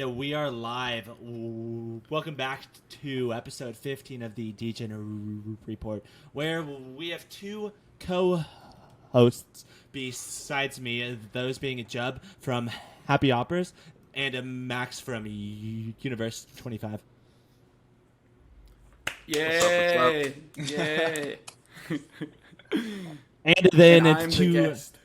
and we are live. Welcome back to episode 15 of the Degen Report, where we have two co-hosts besides me, those being Jub from Happy Operas and Max from Universe 25. Yay! Yay! And then and I'm to the guest.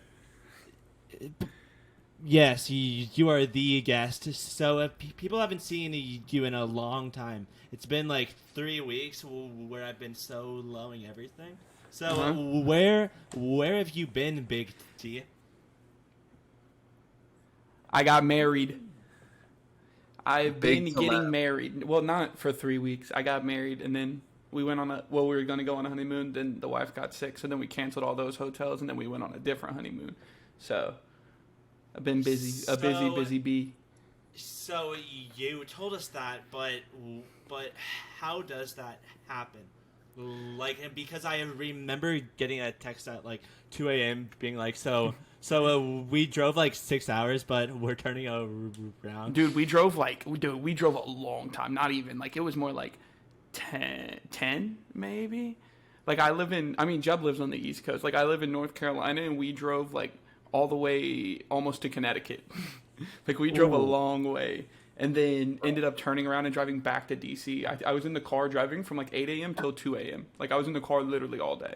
Yes, you are the guest. So people haven't seen you in a long time. It's been like 3 weeks where I've been soloing everything. So where have you been, Big T? I got married. I've Big been celeb. getting married. Well, not for 3 weeks. I got married, and then we went on we were going to go on a honeymoon. Then the wife got sick, so then we canceled all those hotels, and then we went on a different honeymoon. So I've been busy, busy bee. So you told us that, but how does that happen? Like, because I remember getting a text at like 2 a.m. being like, so we drove like 6 hours, but we're turning around. Dude, we drove a long time. Not even, like, it was more like 10 maybe. Like, Jub lives on the East Coast. Like, I live in North Carolina, and we drove like all the way almost to Connecticut. Like, we drove a long way and then ended up turning around and driving back to DC. I was in the car driving from like 8 a.m. till 2 a.m. Like, I was in the car literally all day.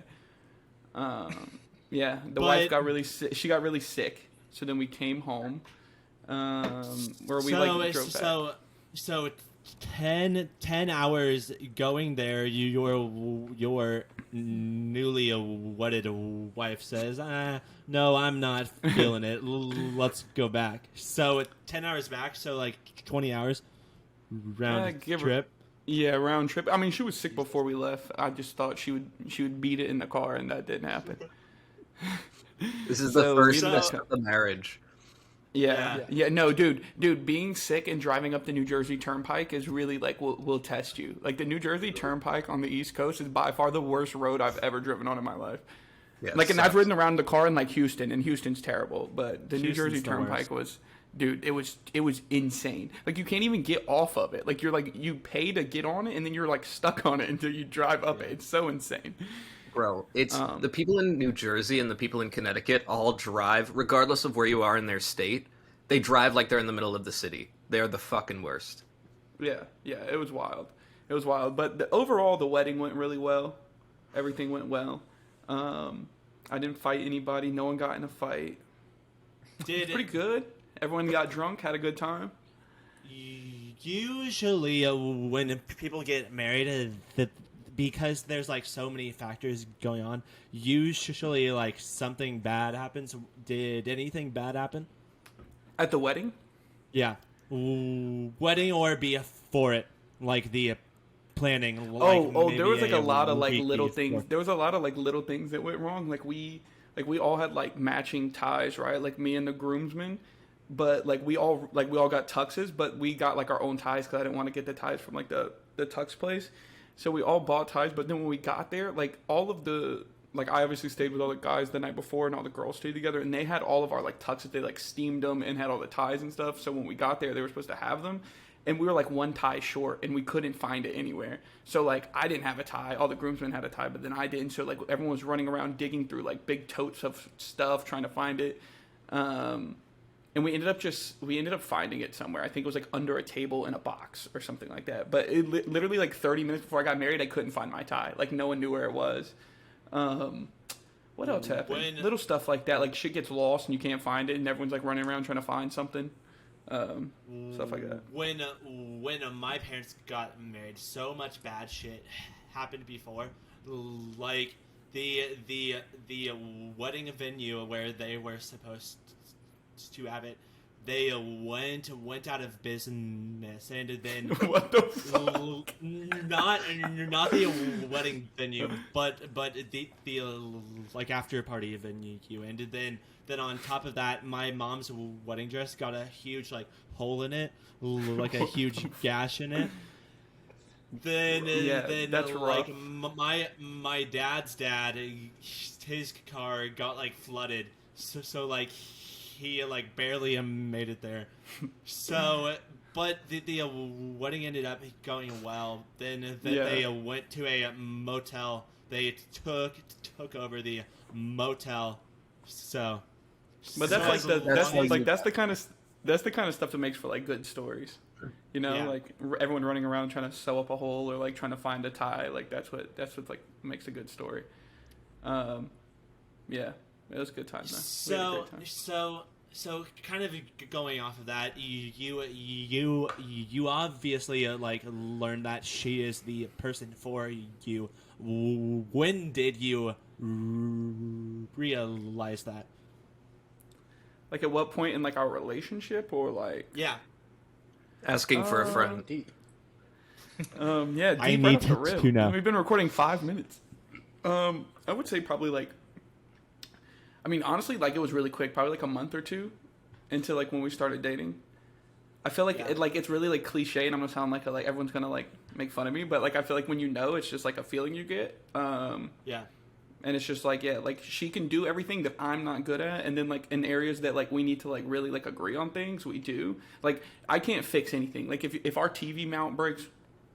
Yeah, wife got really sick. She got really sick. So then we came home, where we drove back. So 10 hours going there. Your newly wedded wife says, "No, I'm not feeling it. Let's go back." So 10 hours back. So like 20 hours round trip. Round trip. I mean, she was sick before we left. I just thought she would beat it in the car, and that didn't happen. This is the first test of the marriage. Yeah. No, dude, being sick and driving up the New Jersey Turnpike is really like will test you. Like, the New Jersey Turnpike on the East Coast is by far the worst road I've ever driven on in my life. Yeah, like, and I've ridden around the car in like Houston, and Houston's terrible, but the New Jersey Turnpike was, dude, it was insane. Like, you can't even get off of it. Like, you pay to get on it, and then you're like stuck on it until you drive up it. It's so insane. Bro, it's the people in New Jersey and the people in Connecticut all drive, regardless of where you are in their state, they drive like they're in the middle of the city. They are the fucking worst. Yeah, it was wild. But overall, the wedding went really well. Everything went well. I didn't fight anybody. No one got in a fight. It was pretty good. Everyone got drunk, had a good time. Usually, when people get married, because there's like so many factors going on, usually like something bad happens. Did anything bad happen at the wedding? Yeah, wedding or before it, like the planning. There was like a lot of like little things. There was a lot of like little things that went wrong. Like, we all had like matching ties, right? Like, me and the groomsmen. But like we all got tuxes, but we got like our own ties because I didn't want to get the ties from like the tux place. So we all bought ties, but then when we got there, like, all of the, like, I obviously stayed with all the guys the night before, and all the girls stayed together, and they had all of our like tuxes. They like steamed them and had all the ties and stuff. So when we got there, they were supposed to have them, and we were like one tie short, and we couldn't find it anywhere. So like, I didn't have a tie. All the groomsmen had a tie, but then I didn't. So like, everyone was running around digging through like big totes of stuff trying to find it. And we ended up finding it somewhere. I think it was like under a table in a box or something like that. But it literally like 30 minutes before I got married, I couldn't find my tie. Like, no one knew where it was. What else happened? Little stuff like that. Like, shit gets lost and you can't find it, and everyone's like running around trying to find something. Stuff like that. When my parents got married, so much bad shit happened before. Like, the wedding venue where they were supposed to have it, they went out of business, and then what the fuck? Not the wedding venue, but the like after party venue, and then on top of that, my mom's wedding dress got a huge like hole in it, like a huge gash in it. Then that's like rough. my dad's dad, his car got like flooded, so like he like barely made it there. So But the wedding ended up going well. Then they went to a motel. They took over the motel. So, but that's that's the kind of stuff that makes for like good stories. You know, like everyone running around trying to sew up a hole or like trying to find a tie. Like that's what like makes a good story. Yeah, it was a good time though. So kind of going off of that, you obviously like learned that she is the person for you. When did you realize that? Like at what point in like our relationship, or like asking for a friend? Deep. Yeah, deep. I right need off the rip. to know. We've been recording 5 minutes. I would say probably like. I mean, honestly, like it was really quick. Probably like a month or two into like when we started dating. I feel like it's really like cliche, and I'm gonna sound like everyone's gonna like make fun of me, but like I feel like when you know, it's just like a feeling you get. And it's just like like she can do everything that I'm not good at, and then like in areas that like we need to like really like agree on things, we do. Like I can't fix anything. Like if our TV mount breaks,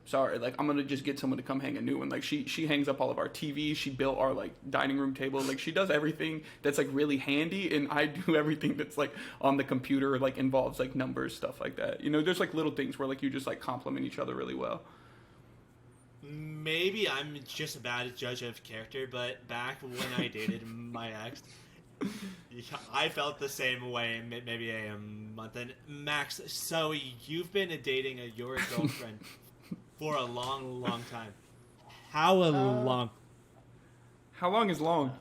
sorry, like I'm gonna just get someone to come hang a new one. Like she hangs up all of our TVs. She built our like dining room table. Like she does everything that's like really handy, and I do everything that's like on the computer, like involves like numbers, stuff like that. You know, there's like little things where like you just like complement each other really well. Maybe I'm just a bad judge of character, but back when I dated my ex, I felt the same way maybe a month. And Max, so you've been dating your girlfriend for a long, long time. How long? How long is long?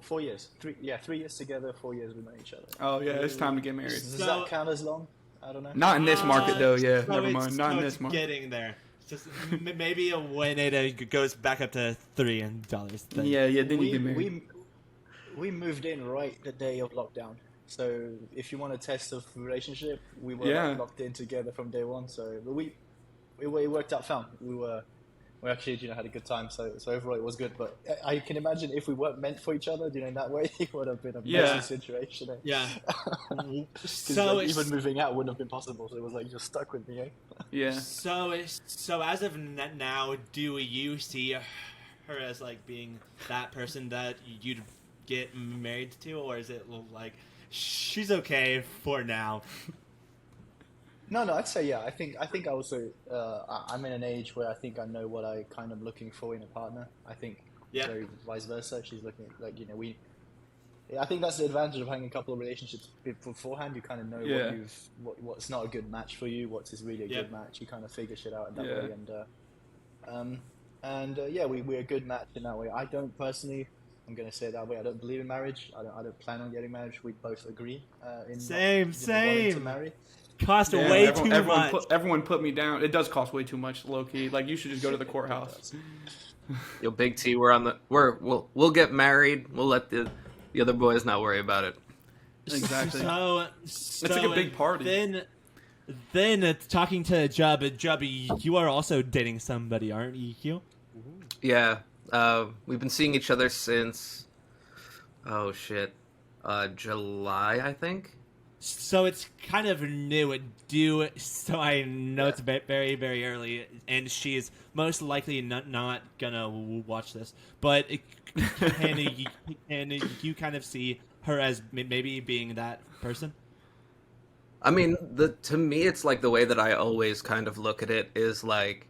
4 years. 3 years together, 4 years we know each other. Oh yeah, it's time to get married. Does that count as long? I don't know. Not in this market though. Yeah, so never mind. Not in this market. Getting there. Just maybe when it goes back up to $3. Yeah. Then you get married. We moved in right the day of lockdown. So if you want a test of relationship, we were like, locked in together from day one. So it worked out fine. We actually had a good time. So overall it was good. But I can imagine if we weren't meant for each other, in that way, it would have been a messy situation. Yeah. So even moving out wouldn't have been possible. So it was like you're stuck with me. Yeah. So as of now, do you see her as like being that person that you'd get married to, or is it like she's okay for now? No, I'd say yeah. I think I also I'm in an age where I think I know what I kind of looking for in a partner. I think very vice versa. She's looking like I think that's the advantage of having a couple of relationships beforehand. You kind of know what's not a good match for you, what's is really a good match. You kind of figure shit out in that way, we're a good match in that way. I don't personally. I'm going to say it that way. I don't believe in marriage. I don't plan on getting married. We both agree in same to marry. Cost way too much. Everyone put me down. It does cost way too much, low key. Like you should just go to the courthouse. Yo, Big T, we'll get married. We'll let the other boys not worry about it. Exactly. So it's like a big party. Then talking to Jub, you are also dating somebody, aren't you? Yeah. We've been seeing each other since July, I think. So it's kind of new. So I know it's very, very early, and she's most likely not gonna watch this. But can you kind of see her as maybe being that person? I mean, to me, it's like the way that I always kind of look at it is like,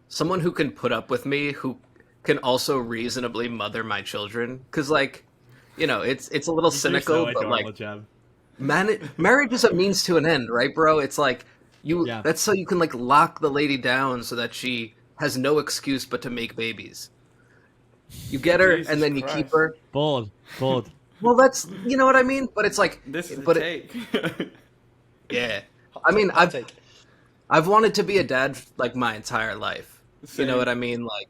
someone who can put up with me, who can also reasonably mother my children, because like. It's a little cynical, but like, marriage is a means to an end, right, bro? It's like that's so you can like lock the lady down so that she has no excuse but to make babies. You get her, and then you keep her. Bold. Well, that's what I mean. But it's like this is but the take. Yeah, I mean, I've wanted to be a dad like my entire life. Same. You know what I mean? Like,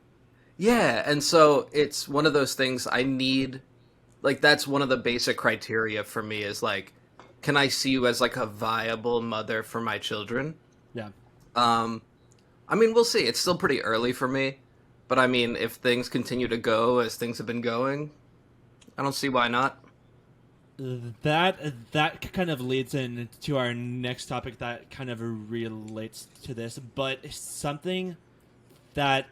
yeah, and so it's one of those things I need. Like, that's one of the basic criteria for me is, like, can I see you as, like, a viable mother for my children? Yeah. I mean, we'll see. It's still pretty early for me. But, I mean, if things continue to go as things have been going, I don't see why not. that kind of leads into our next topic that kind of relates to this, but something that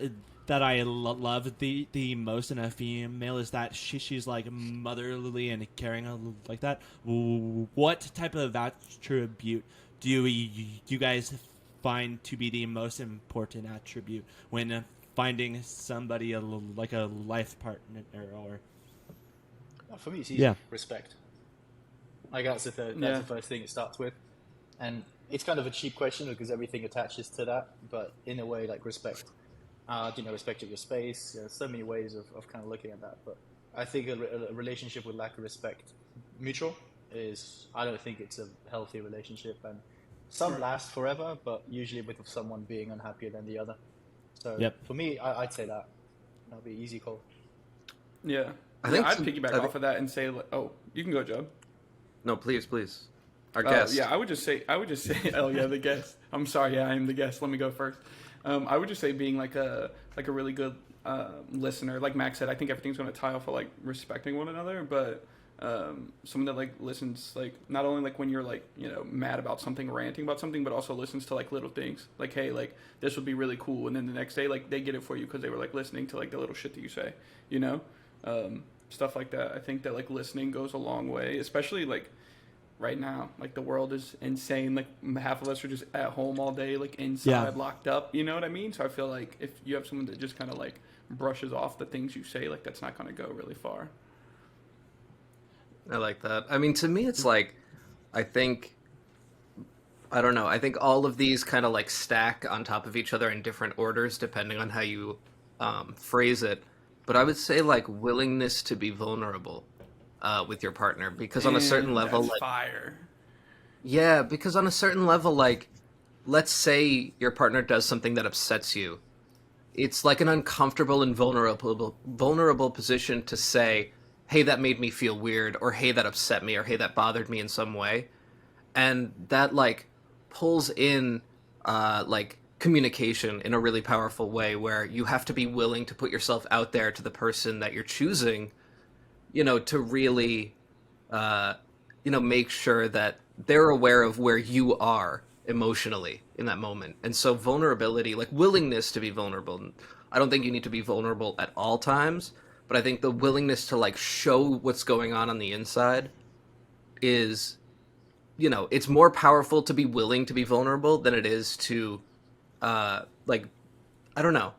I love the most in a female is that she's like motherly and caring like that. What type of attribute do you guys find to be the most important attribute when finding somebody like a life partner? Or for me, it's easy. Yeah. Respect. Like that's the first thing it starts with, and it's kind of a cheap question because everything attaches to that. But in a way, like respect. Respect of your space. So many ways of kind of looking at that. But I think a relationship with lack of respect, mutual, I don't think it's a healthy relationship. And some last forever, but usually with someone being unhappier than the other. So for me, I'd say that. That'd be an easy call. Yeah. I'd piggyback off of that and say, oh, you can go, Joe. No, please. Our guest. Yeah, I would just say, oh yeah, the guest. I'm sorry, I am the guest. Let me go first. I would just say being like a really good listener. Like Max said, I think everything's going to tie off of like respecting one another, but someone that like listens, like not only like when you're like, mad about something, ranting about something, but also listens to like little things. Like, hey, like this would be really cool, and then the next day like they get it for you because they were like listening to like the little shit that you say, stuff like that. I think that like listening goes a long way, especially like right now. Like the world is insane. Like half of us are just at home all day, like inside, locked up. You know what I mean? So I feel like if you have someone that just kind of like brushes off the things you say, like that's not going to go really far. I like that. I mean, to me, it's like, I don't know. I think all of these kind of like stack on top of each other in different orders, depending on how you phrase it. But I would say like willingness to be vulnerable with your partner, because on a certain level, that's like fire. Yeah, because on a certain level, like, let's say your partner does something that upsets you. It's like an uncomfortable and vulnerable position to say, hey, that made me feel weird, or hey, that upset me, or hey, that bothered me in some way. And that like pulls in like communication in a really powerful way, where you have to be willing to put yourself out there to the person that you're choosing, to really, make sure that they're aware of where you are emotionally in that moment. And so vulnerability, like willingness to be vulnerable, I don't think you need to be vulnerable at all times, but I think the willingness to like show what's going on the inside is, it's more powerful to be willing to be vulnerable than it is to, I don't know.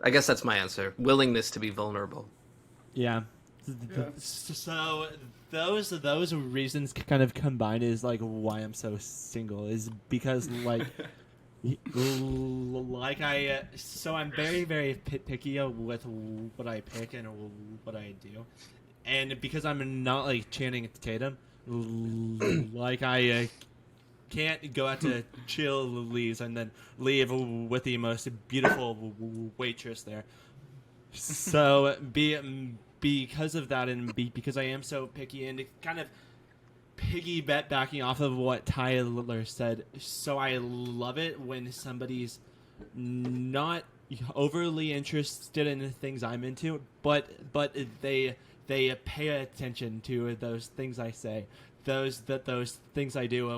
I guess that's my answer. Willingness to be vulnerable. Yeah. So those reasons kind of combined is like why I'm so single, is because like I'm very, very picky with what I pick and what I do, and because I'm not like Channing Tatum, like I can't go out to Chili's and then leave with the most beautiful waitress there. So because of that, and because I am so picky, and kind of backing off of what Tyler said, so I love it when somebody's not overly interested in the things I'm into, but they pay attention to those things I say, those things I do,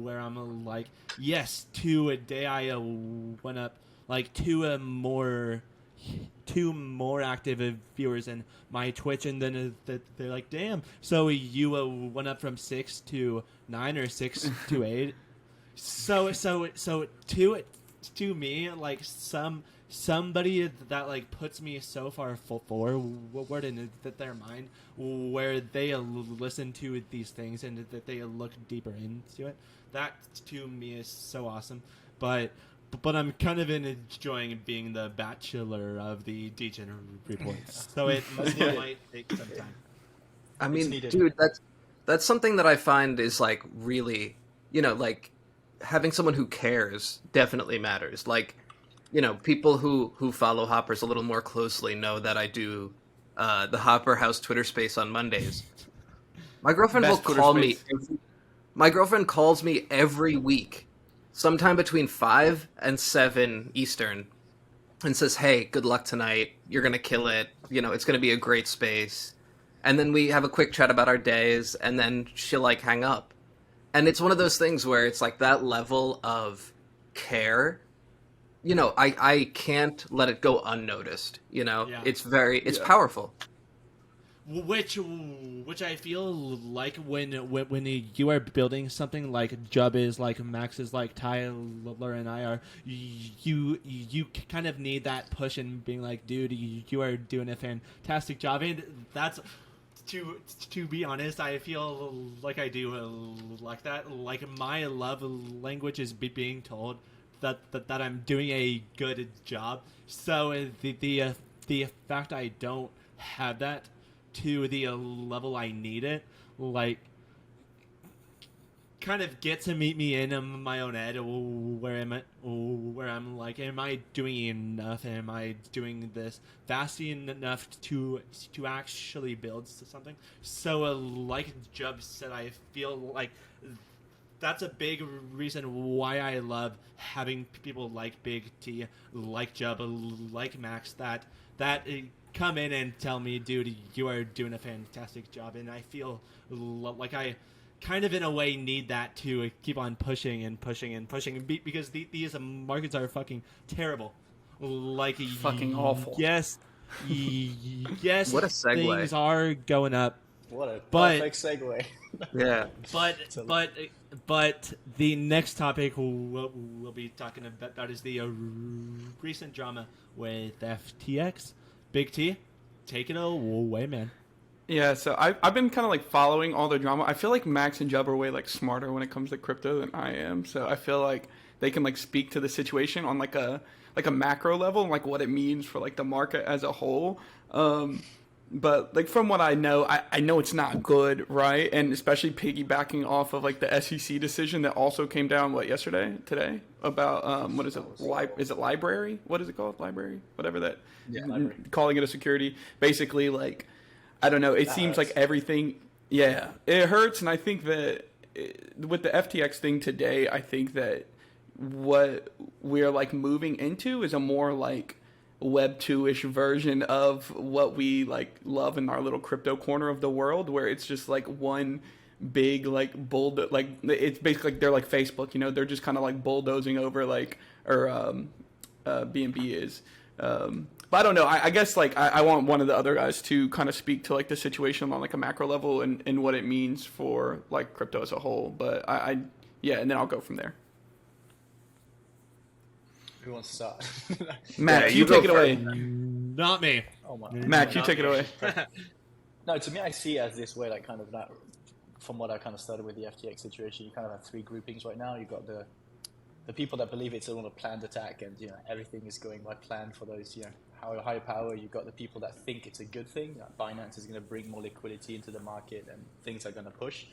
where I'm like, yes, today I went up like two more active viewers in my Twitch, and then they're like, damn, so you went up from 6 to 9 or 6 to 8. So to me, like somebody that like puts me so far forward in their mind, where they listen to these things and that they look deeper into it, that to me is so awesome. But I'm kind of enjoying being the bachelor of the Degen reports, so it might take some time. I mean, dude, that's something that I find is like really, like having someone who cares definitely matters. Like, people who follow Hoppers a little more closely know that I do the Hopper House Twitter space on Mondays. My girlfriend will call me. My girlfriend calls me every week, sometime between 5 and 7 Eastern, and says, hey, good luck tonight. You're going to kill it. It's going to be a great space. and then we have a quick chat about our days, and then she'll like hang up. And it's one of those things where it's like that level of care, you know, I can't let it go unnoticed, you know? Yeah. It's powerful. Which I feel like when you are building something like Jub is, like Max is, like Tyler and I are, you kind of need that push and being like, dude, you are doing a fantastic job, and that's to be honest, I feel like I do like that. Like my love language is being told that I'm doing a good job. So the fact I don't have that to the level I need it, like, kind of gets to meet me in my own head where I'm like, am I doing enough? Am I doing this fast enough to actually build something? So like Jub said, I feel like that's a big reason why I love having people like Big T, like Jub, like Max, that come in and tell me, dude, you are doing a fantastic job. And I feel like I kind of in a way need that to keep on pushing and pushing and pushing, because these markets are fucking terrible. Like, fucking awful. Yes, yes. What a segue. Things are going up. What a perfect segue. Yeah. But the next topic we'll be talking about is the recent drama with FTX. Big T, take it away, man. Yeah, so I've been kind of like following all the drama. I feel like Max and Jub are way like smarter when it comes to crypto than I am. So I feel like they can like speak to the situation on like a macro level, like what it means for like the market as a whole. But like from what I know it's not good, right? And especially piggybacking off of like the SEC decision that also came down today about what is it? Is it library? What is it called? Library, whatever that. Yeah, library. Calling it a security, basically, like, I don't know. It seems like everything. Yeah, it hurts, and I think that with the FTX thing today, I think that what we're like moving into is a more like Web 2-ish version of what we like love in our little crypto corner of the world, where it's just like one big like like it's basically like they're like Facebook, you know, they're just kind of like bulldozing over like, or BNB is. But I don't know. I guess like I want one of the other guys to kind of speak to like the situation on like a macro level and what it means for like crypto as a whole. But yeah, and then I'll go from there. Who wants to start? Matt, you take it away. Not me. Oh my. Matt, you take it away. No, to me, I see it as this way, like kind of that. From what I kind of started with the FTX situation, you kind of have three groupings right now. You've got the people that believe it's all a planned attack, and everything is going by plan for those high power. You've got the people that think it's a good thing, that Binance is going to bring more liquidity into the market and things are going to push.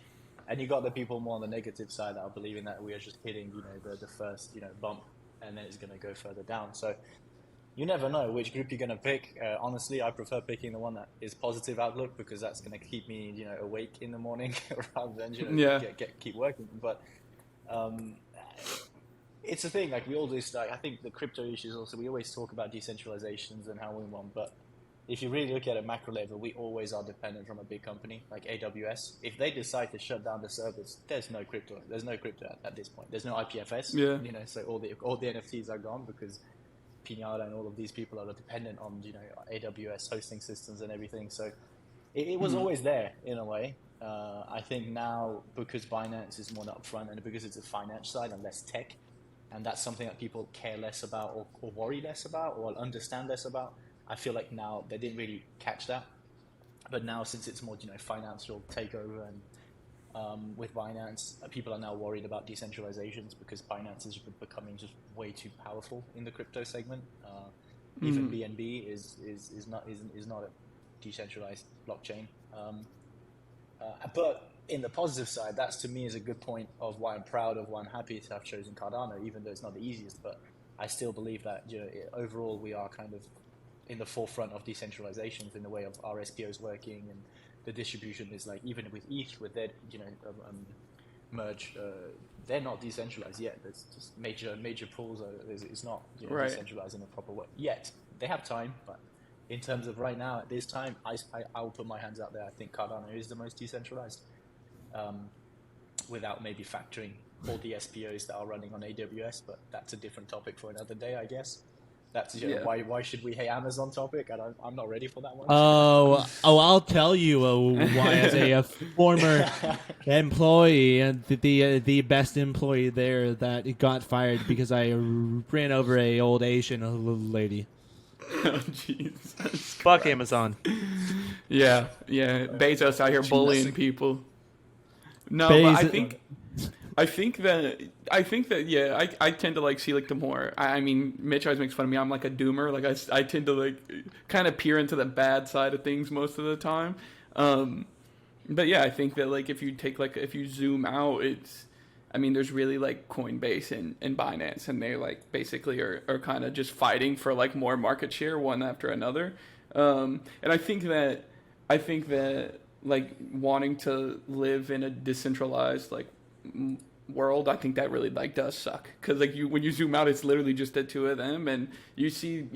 And you've got the people more on the negative side that are believing that we are just hitting the first bump, and then it's going to go further down. So you never know which group you're going to pick. Honestly, I prefer picking the one that is positive outlook, because that's going to keep me awake in the morning rather than keep working. But it's a thing, like we always, I think the crypto issues also, we always talk about decentralizations and how we want, but if you really look at a macro level, we always are dependent from a big company like AWS. If they decide to shut down the servers, there's no crypto at this point. There's no IPFS. So all the NFTs are gone, because Pinata and all of these people are dependent on AWS hosting systems and everything. So it was always there in a way. I think now, because Binance is more upfront and because it's a finance side and less tech, and that's something that people care less about or worry less about or understand less about, I feel like now they didn't really catch that. But now, since it's more financial takeover, and with Binance, people are now worried about decentralizations, because Binance is becoming just way too powerful in the crypto segment. Even BNB is not a decentralized blockchain. But in the positive side, that's to me is a good point of why I'm proud of, why I'm happy to have chosen Cardano, even though it's not the easiest. But I still believe that overall we are kind of in the forefront of decentralizations in the way of our SPOs working, and the distribution is like, even with ETH, with their merge, they're not decentralized yet. There's just major pools. It's not decentralized in a proper way yet. They have time, but in terms of right now at this time, I'll put my hands out there. I think Cardano is the most decentralized, without maybe factoring all the SPOs that are running on AWS, but that's a different topic for another day, I guess. That's why should we hate Amazon topic? I'm not ready for that one. I'll tell you why. As a former employee and the best employee there that got fired because I ran over a old Asian lady. Oh, Jesus. Fuck Amazon. Yeah. Bezos out here bullying people. No, but I think that yeah, I tend to like see like the more. I mean, Mitch always makes fun of me. I'm like a doomer. Like I tend to like kind of peer into the bad side of things most of the time. But yeah, I think that like if you zoom out, there's really like Coinbase and Binance, and they like basically are kind of just fighting for like more market share one after another. And I think that like wanting to live in a decentralized like world, I think that really like does suck, because like when you zoom out, it's literally just the two of them, and you see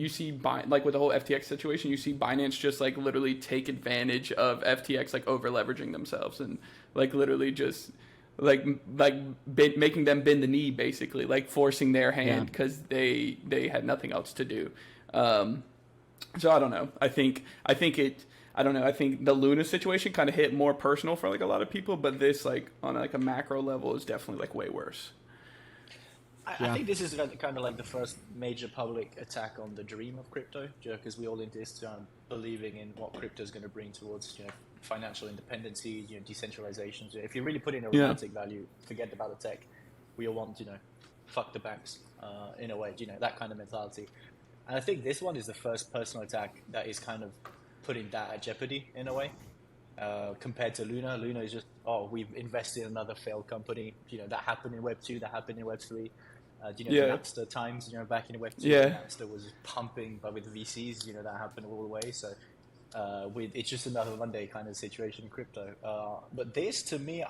like with the whole FTX situation, you see Binance just like literally take advantage of FTX like over leveraging themselves and like literally just making them bend the knee, basically like forcing their hand because they had nothing else to do. So I don't know. I think the Luna situation kind of hit more personal for like a lot of people, but this like on like a macro level is definitely like way worse. I think this is kind of like the first major public attack on the dream of crypto, because we all insist on believing in what crypto is going to bring towards financial independency, decentralization. So if you really put in a romantic value, forget about the tech. We all want fuck the banks in a way, that kind of mentality. And I think this one is the first personal attack that is kind of putting that at jeopardy in a way, compared to Luna. Luna is just, we've invested in another failed company. That happened in Web 2, that happened in Web 3. The Napster times, back in Web 2, Napster was pumping, but with VCs, that happened all the way. So it's just another Monday kind of situation in crypto. But this, to me,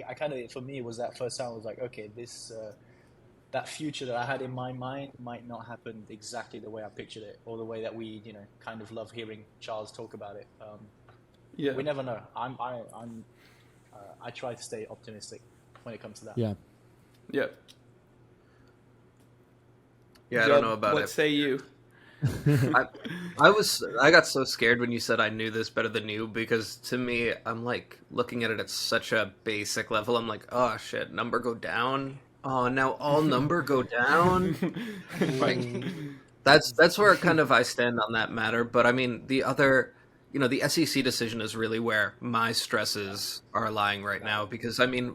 I kind of, for me, was that first time I was like, okay, this that future that I had in my mind might not happen exactly the way I pictured it, or the way that we, kind of love hearing Charles talk about it. We never know. I try to stay optimistic when it comes to that. Yeah, I don't know about what say you? I got so scared when you said I knew this better than you, because to me, I'm like looking at it at such a basic level. I'm like, oh shit, number go down. Oh, now all number go down. Like, that's where kind of I stand on that matter. But I mean, the other, the SEC decision is really where my stresses are lying right now, because I mean,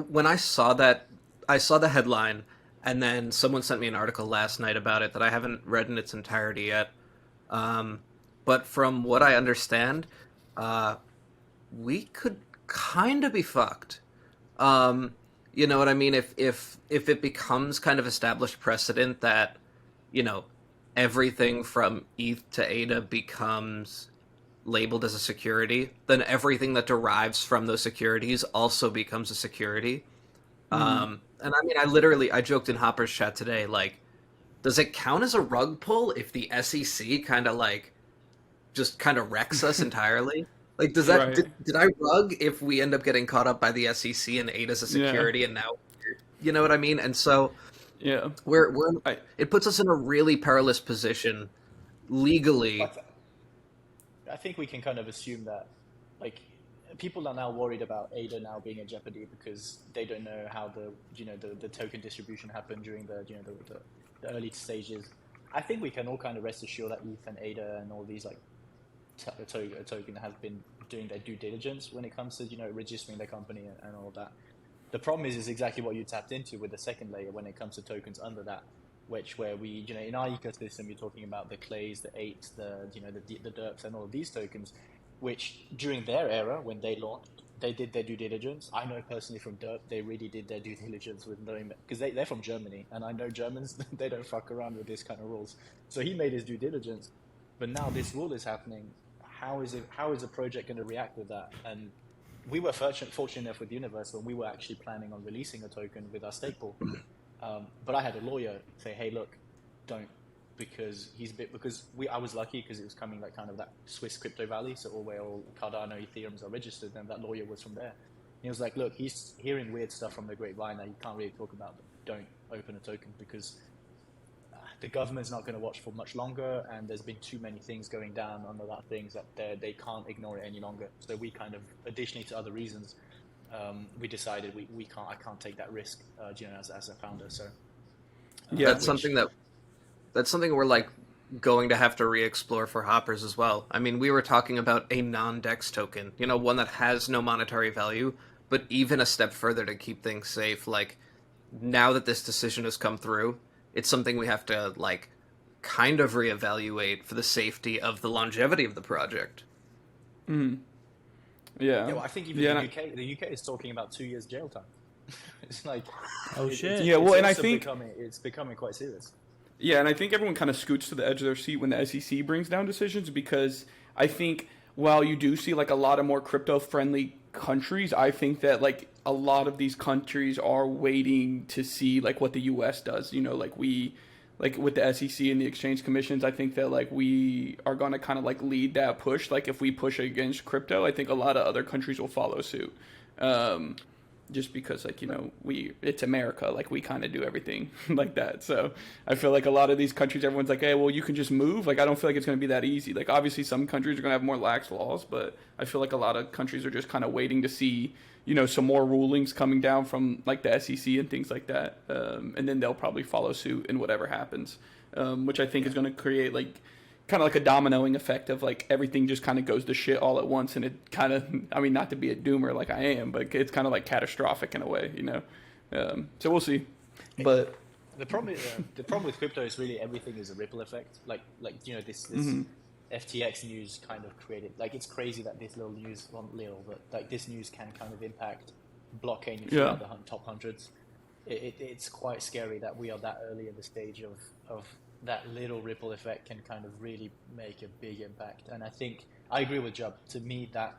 when I saw the headline, and then someone sent me an article last night about it that I haven't read in its entirety yet. But from what I understand, we could kind of be fucked. You know what I mean? If it becomes kind of established precedent that, everything from ETH to ADA becomes labeled as a security, then everything that derives from those securities also becomes a security. And I mean, I joked in Hopper's chat today, like, does it count as a rug pull if the SEC kind of like just kind of wrecks us entirely? Like, does that did I rug if we end up getting caught up by the SEC and ADA as a security, and now, you know what I mean? And so, it puts us in a really perilous position legally. I think we can kind of assume that, like, people are now worried about ADA now being in jeopardy because they don't know how the token distribution happened during the early stages. I think we can all kind of rest assured that ETH and ADA and all these like token have been doing their due diligence when it comes to registering their company and all of that. The problem is exactly what you tapped into with the second layer when it comes to tokens under that, where we in our ecosystem, you're talking about the Clays, the 8s, the DERPs, and all of these tokens, which during their era when they launched, they did their due diligence. I know personally from DERP, they really did their due diligence with knowing that, because they're from Germany, and I know Germans, they don't fuck around with this kind of rules. So he made his due diligence, but now this rule is happening. How is a project going to react with that? And we were fortunate enough with Universe when we were actually planning on releasing a token with our stake pool. But I had a lawyer say, hey, look, don't because I was lucky because it was coming like kind of that Swiss crypto valley, so where all Cardano Ethereums are registered, and that lawyer was from there. He was like, look, he's hearing weird stuff from the grapevine that he can't really talk about, but don't open a token because the government's not going to watch for much longer, and there's been too many things going down under that things that they can't ignore it any longer. So we kind of, additionally to other reasons, we decided I can't take that risk, as a founder. So yeah, that's something we're like going to have to re-explore for hoppers as well. I mean, we were talking about a non-DEX token, one that has no monetary value, but even a step further to keep things safe. Like, now that this decision has come through, it's something we have to like kind of reevaluate for the safety of the longevity of the project. Mm. Yeah. Well, I think even the UK is talking about 2 years jail time. It's like, oh shit. Yeah, well, and I think it's becoming quite serious. Yeah, and I think everyone kind of scoots to the edge of their seat when the SEC brings down decisions, because I think while you do see like a lot of more crypto-friendly countries, I think that like a lot of these countries are waiting to see like what the US does. Like with the SEC and the exchange commissions, I think that like we are going to kind of like lead that push. Like if we push against crypto, I think a lot of other countries will follow suit. Just because like, it's America, like we kind of do everything like that. So I feel like a lot of these countries, everyone's like, hey, well, you can just move. Like, I don't feel like it's going to be that easy. Like, obviously some countries are going to have more lax laws, but I feel like a lot of countries are just kind of waiting to see, some more rulings coming down from like the SEC and things like that. And then they'll probably follow suit in whatever happens, which I think is going to create like kind of like a dominoing effect of like everything just kind of goes to shit all at once, and it kind of, I mean, not to be a doomer like I am, but it's kind of like catastrophic in a way, so we'll see. But the problem with crypto is really everything is a ripple effect. Like this mm-hmm. FTX news kind of created, like, it's crazy that this little news, well, little, but like this news can kind of impact blockchain throughout the top hundreds. It's quite scary that we are that early in the stage of that little ripple effect can kind of really make a big impact. And I think I agree with Jub. To me, that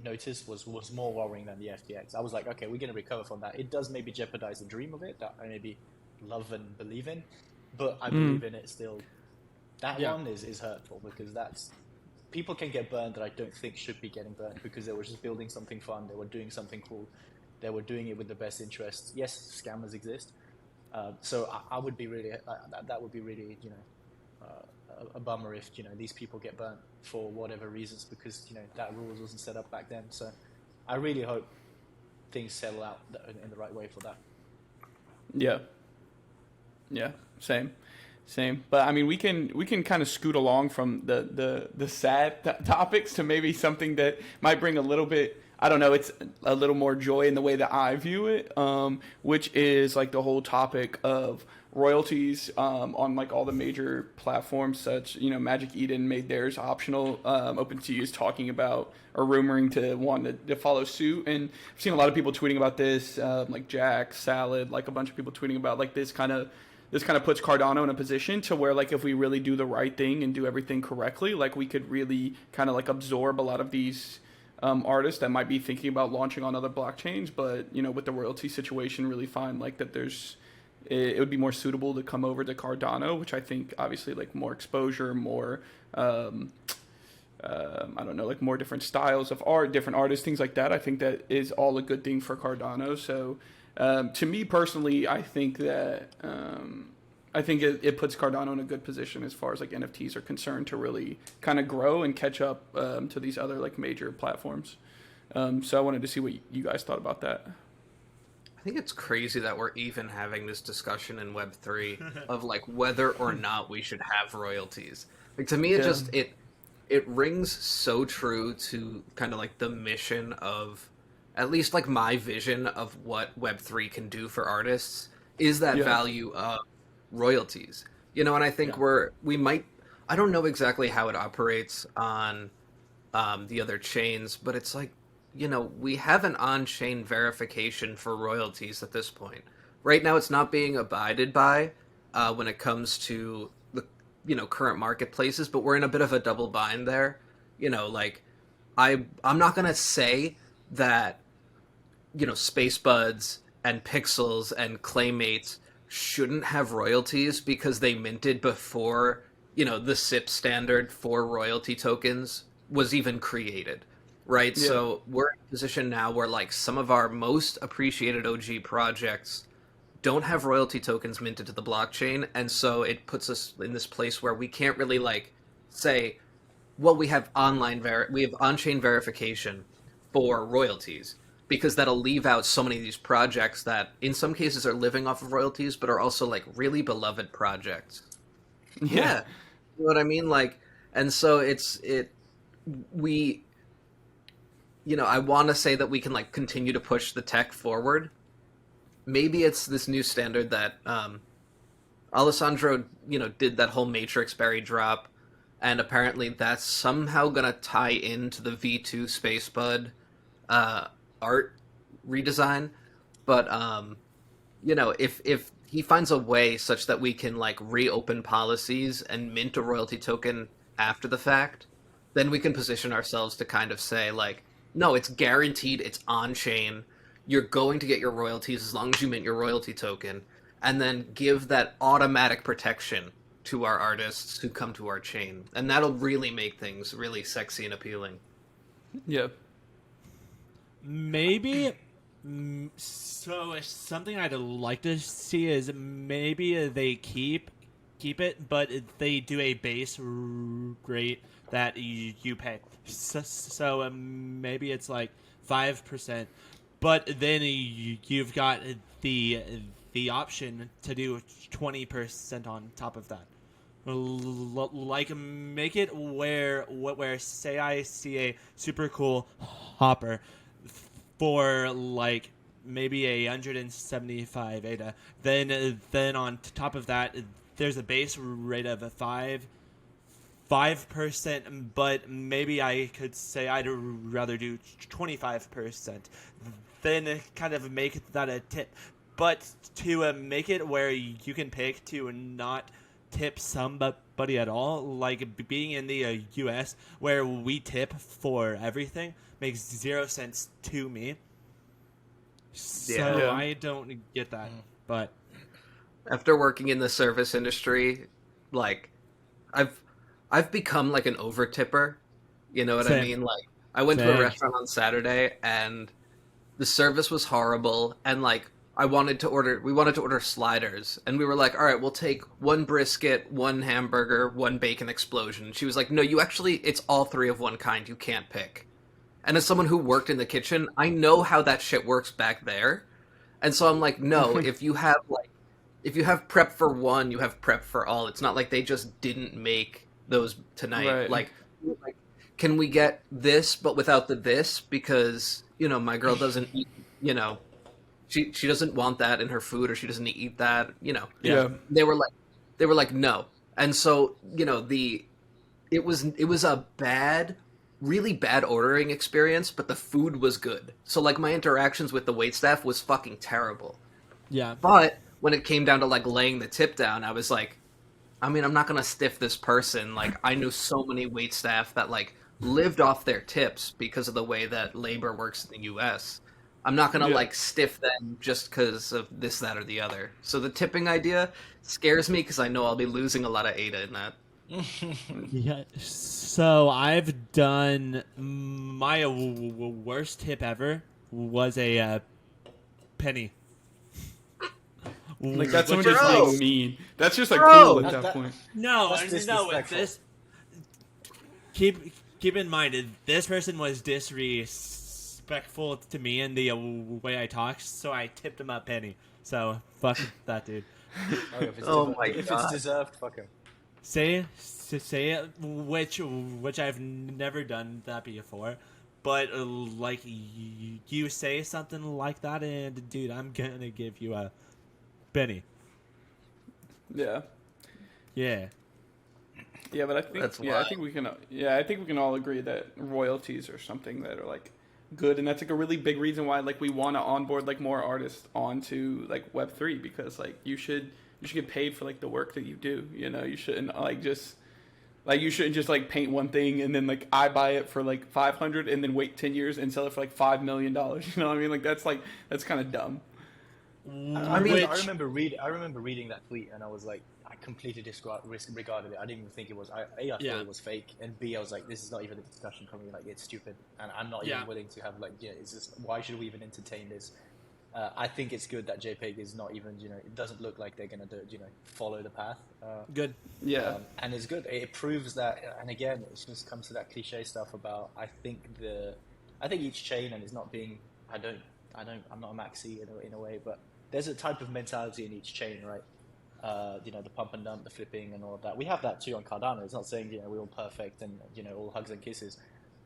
notice was more worrying than the FTX. I was like, okay, we're going to recover from that. It does maybe jeopardize the dream of it that I maybe love and believe in, but I believe in it still. That one is hurtful because people can get burned that I don't think should be getting burned because they were just building something fun. They were doing something cool. They were doing it with the best interests. Yes, scammers exist. So I would be really, that would be really, a bummer if, these people get burnt for whatever reasons because, that rules wasn't set up back then. So I really hope things settle out in the right way for that. Yeah. Yeah. Same. But I mean, we can kind of scoot along from the sad topics to maybe something that might bring a little bit, I don't know, it's a little more joy in the way that I view it, which is like the whole topic of royalties on like all the major platforms. Such, Magic Eden made theirs optional. OpenSea is talking about or rumoring to want to follow suit, and I've seen a lot of people tweeting about this, like Jack, Salad, like a bunch of people tweeting about like this kind of puts Cardano in a position to where, like, if we really do the right thing and do everything correctly, like, we could really kind of, like, absorb a lot of these artists that might be thinking about launching on other blockchains, but, with the royalty situation, really find, like, that it would be more suitable to come over to Cardano, which I think, obviously, like, more exposure, more, I don't know, like, more different styles of art, different artists, things like that. I think that is all a good thing for Cardano, so... to me personally, I think that it puts Cardano in a good position as far as like NFTs are concerned to really kind of grow and catch up to these other like major platforms. So I wanted to see what you guys thought about that. I think it's crazy that we're even having this discussion in Web3 of like whether or not we should have royalties. Like, to me, it rings so true to kind of like the mission of, at least like my vision of what Web3 can do for artists, is that value of royalties. And I think we might, I don't know exactly how it operates on the other chains, but it's like, we have an on-chain verification for royalties at this point. Right now it's not being abided by when it comes to the, current marketplaces, but we're in a bit of a double bind there. Like, I'm not going to say that, Space Buds and Pixels and Claymates shouldn't have royalties because they minted before, the SIP standard for royalty tokens was even created, right? Yeah. So we're in a position now where like some of our most appreciated OG projects don't have royalty tokens minted to the blockchain, and so it puts us in this place where we can't really like say, well, we have on-chain verification for royalties, because that'll leave out so many of these projects that in some cases are living off of royalties but are also like really beloved projects. Yeah. You know what I mean? Like, and so I want to say that we can like continue to push the tech forward. Maybe it's this new standard that Alessandro, did that whole matrix berry drop, and apparently that's somehow going to tie into the V2 Spacebud art redesign. But if he finds a way such that we can like reopen policies and mint a royalty token after the fact, then we can position ourselves to kind of say like, no, it's guaranteed, it's on chain, you're going to get your royalties as long as you mint your royalty token, and then give that automatic protection to our artists who come to our chain, and that'll really make things really sexy and appealing. Yeah. Maybe. So something I'd like to see is maybe they keep it, but they do a base rate that you pay. So maybe it's like 5%, but then you've got the option to do 20% on top of that. Like make it where say I see a super cool hopper for like maybe 175 ADA, then on top of that there's a base rate of 5%, but maybe I could say I'd rather do 25%, then kind of make that a tip. But to make it where you can pick to not tip somebody at all, like being in the US where we tip for everything, makes 0 sense to me. So I don't get that. But after working in the service industry, like I've become like an over tipper. You know what I mean? Like I went to a restaurant on Saturday and the service was horrible, and like we wanted to order sliders, and we were like, all right, we'll take 1 brisket, 1 hamburger, 1 bacon explosion. And she was like, no, it's all 3 of one kind. You can't pick. And as someone who worked in the kitchen, I know how that shit works back there. And so I'm like, no, if you have prep for one, you have prep for all. It's not like they just didn't make those tonight. Right. Like, can we get this but without the this? Because, my girl doesn't eat, she doesn't want that in her food, or she doesn't eat that, Yeah. They were like, no. And so, it was a really bad ordering experience, but the food was good. So like my interactions with the waitstaff was fucking terrible. Yeah. But when it came down to like laying the tip down, I was like, I mean, I'm not going to stiff this person. Like I knew so many waitstaff that like lived off their tips because of the way that labor works in the US. I'm not going to like stiff them just because of this, that, or the other. So the tipping idea scares me because I know I'll be losing a lot of ADA in that. Yeah, so I've done my worst tip ever was a penny. Like that's someone just being mean. That's just like cool at that point. No, it's this. Keep in mind, this person was disrespectful to me in the way I talked, so I tipped him a penny. So fuck that dude. If it's deserved, fuck him. Say it, which I've never done that before, but like you say something like that, and dude, I'm gonna give you a penny. Yeah. But I think I think we can all agree that royalties are something that are like good, and that's like a really big reason why like we want to onboard like more artists onto like Web3, because like you should get paid for like the work that you do. You shouldn't you shouldn't just like paint one thing and then like I buy it for like 500 and then wait 10 years and sell it for like $5 million. You know what I mean? Like that's kind of dumb. I remember reading that tweet, and I was like, I completely disregarded it. I didn't even think it was. I thought it was fake, and B, I was like, this is not even a discussion coming. Like, it's stupid, and I'm not even willing to have like, it's just, why should we even entertain this? I think it's good that JPEG is not even, it doesn't look like they're gonna do, follow the path. Good. Yeah. And it's good. It proves that, and again, it just comes to that cliche stuff about, I think each chain, and it's not being, I'm not a maxi in a way, but there's a type of mentality in each chain, right? The pump and dump, the flipping, and all of that. We have that too on Cardano. It's not saying we're all perfect and all hugs and kisses,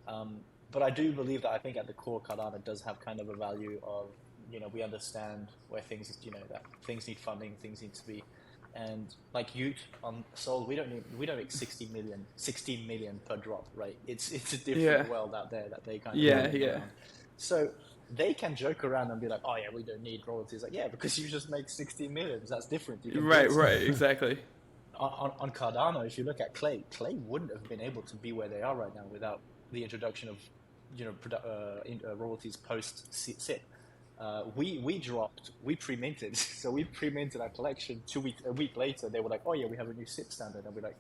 but I do believe that I think at the core, Cardano does have kind of a value of we understand where things that things need funding, things need to be, and like Ute on Sol, we don't make 16 million per drop, right? It's a different world out there that they kind of around. So they can joke around and be like, oh yeah, we don't need royalties. Like, yeah, because you just make 16 million. That's different. Right, exactly. On Cardano, if you look at Clay wouldn't have been able to be where they are right now without the introduction of royalties post SIP. We pre-minted, so we pre-minted our collection. A week later, they were like, oh yeah, we have a new SIP standard, and we're like,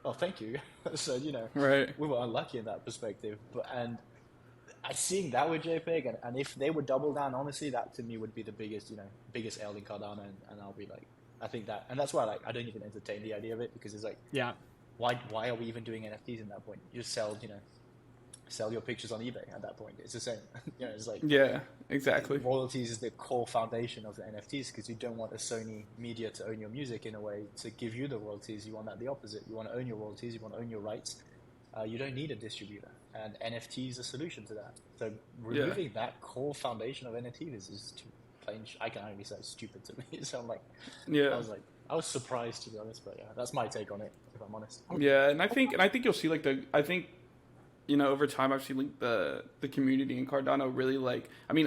oh, thank you. So right. We were unlucky in that perspective, and I seeing that with JPEG, and if they would double down, honestly, that to me would be the biggest L in Cardano, and I'll be like, I think that, and that's why I don't even entertain the idea of it, because it's like, why are we even doing NFTs in that point? You just sell your pictures on eBay at that point. It's the same. It's like, yeah, exactly. Royalties is the core foundation of the NFTs, because you don't want a Sony media to own your music in a way to give you the royalties. You want that the opposite. You want to own your royalties. You want to own your rights. You don't need a distributor, and NFT is a solution to that. So removing that core foundation of NFTs is too plain. I can only say it's stupid to me. So I'm like, I was surprised, to be honest, but that's my take on it, if I'm honest. Yeah, and I think you'll see over time, I've seen like the community in Cardano really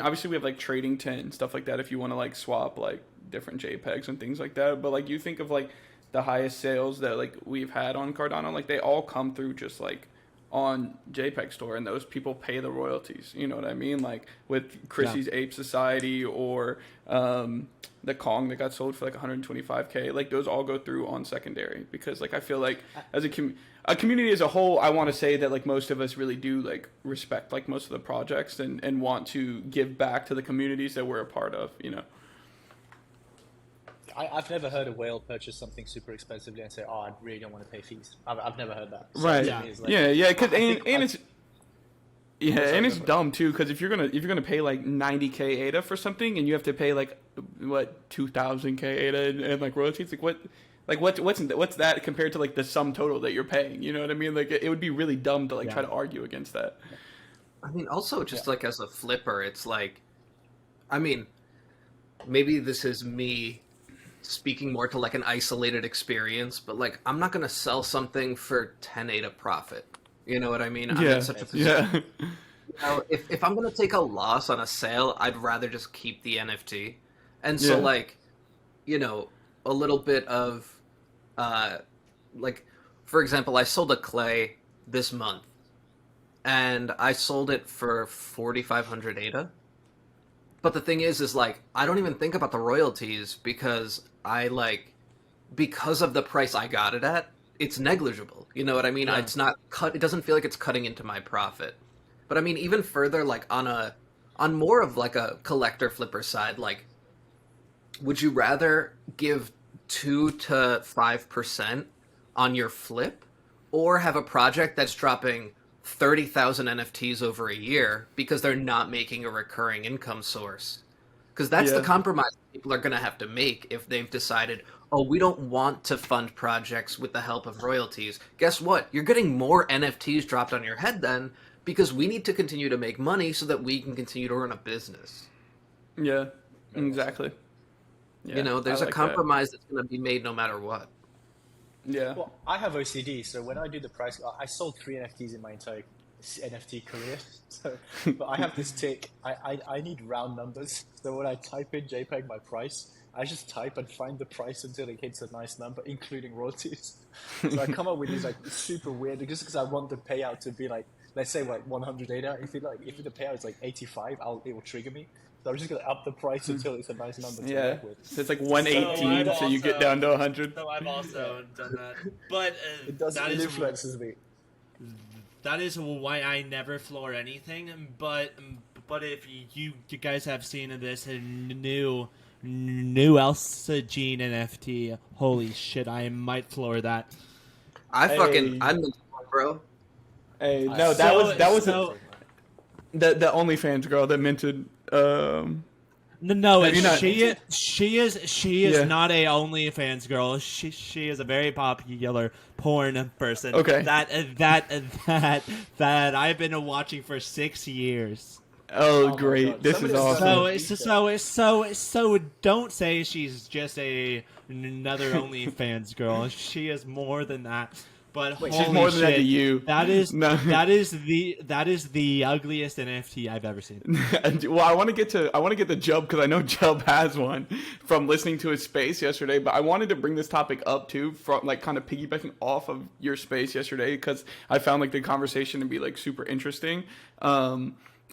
obviously we have like trading tent and stuff like that if you want to like swap like different JPEGs and things like that. But like you think of like the highest sales that like we've had on Cardano, like they all come through just like on JPEG Store, and those people pay the royalties. You know what I mean? Like with Chrissy's Ape Society or the Kong that got sold for like 125K, like those all go through on secondary, because like I feel like as a community as a whole, I want to say that like most of us really do like respect like most of the projects and want to give back to the communities that we're a part of. I've never heard a whale purchase something super expensively and say, "Oh, I really don't want to pay fees." I've never heard that. So right? It's dumb too, because if you're gonna pay like 90K ADA for something and you have to pay like 2,000K ADA and like royalties, what's that compared to like the sum total that you're paying? You know what I mean? Like it would be really dumb to like try to argue against that. I mean, also just like as a flipper, it's like, I mean, maybe this is me speaking more to like an isolated experience, but like I'm not gonna sell something for 10 ADA profit. You know what I mean? I'm in such a position. If I'm gonna take a loss on a sale, I'd rather just keep the NFT. And so like, a little bit of like, for example, I sold a clay this month, and I sold it for 4,500 ADA. But the thing is like, I don't even think about the royalties because because of the price I got it at, it's negligible. You know what I mean? Yeah. It's not it doesn't feel like it's cutting into my profit. But I mean, even further, like on more of like a collector flipper side, like, would you rather give 2 to 5% on your flip, or have a project that's dropping 30,000 NFTs over a year because they're not making a recurring income source? Because that's the compromise people are going to have to make if they've decided, oh, we don't want to fund projects with the help of royalties. Guess what? You're getting more NFTs dropped on your head then, because we need to continue to make money so that we can continue to run a business. Yeah, exactly. Yeah, there's a compromise that's going to be made no matter what. Yeah. Well, I have OCD, so when I do the price, I sold 3 NFTs in my entire NFT career. So, but I have this tick. I need round numbers. So when I type in JPEG my price, I just type and find the price until it hits a nice number, including royalties. So I come up with these like super weird, just because I want the payout to be like, let's say like 100 ADA. If the payout is like 85, it will trigger me. I'm just gonna up the price until it's a nice number to work with. So it's like 118, so you get down to 100. So I've also done that, but it influences me. That is why I never floor anything. But if you guys have seen this new Elsa Jean NFT, holy shit, I might floor that. I'm the bro. Hey, no, that was the OnlyFans girl that minted. No, she is not a OnlyFans girl. She is a very popular porn person. Okay. That I've been watching for 6 years. Oh great! This is awesome. So don't say she's just another OnlyFans girl. She is more than that. But she's more than that to you. That is the ugliest NFT I've ever seen. Well, I want to get to Jub because I know Jub has one from listening to his space yesterday. But I wanted to bring this topic up too, from like kind of piggybacking off of your space yesterday because I found like the conversation to be like super interesting.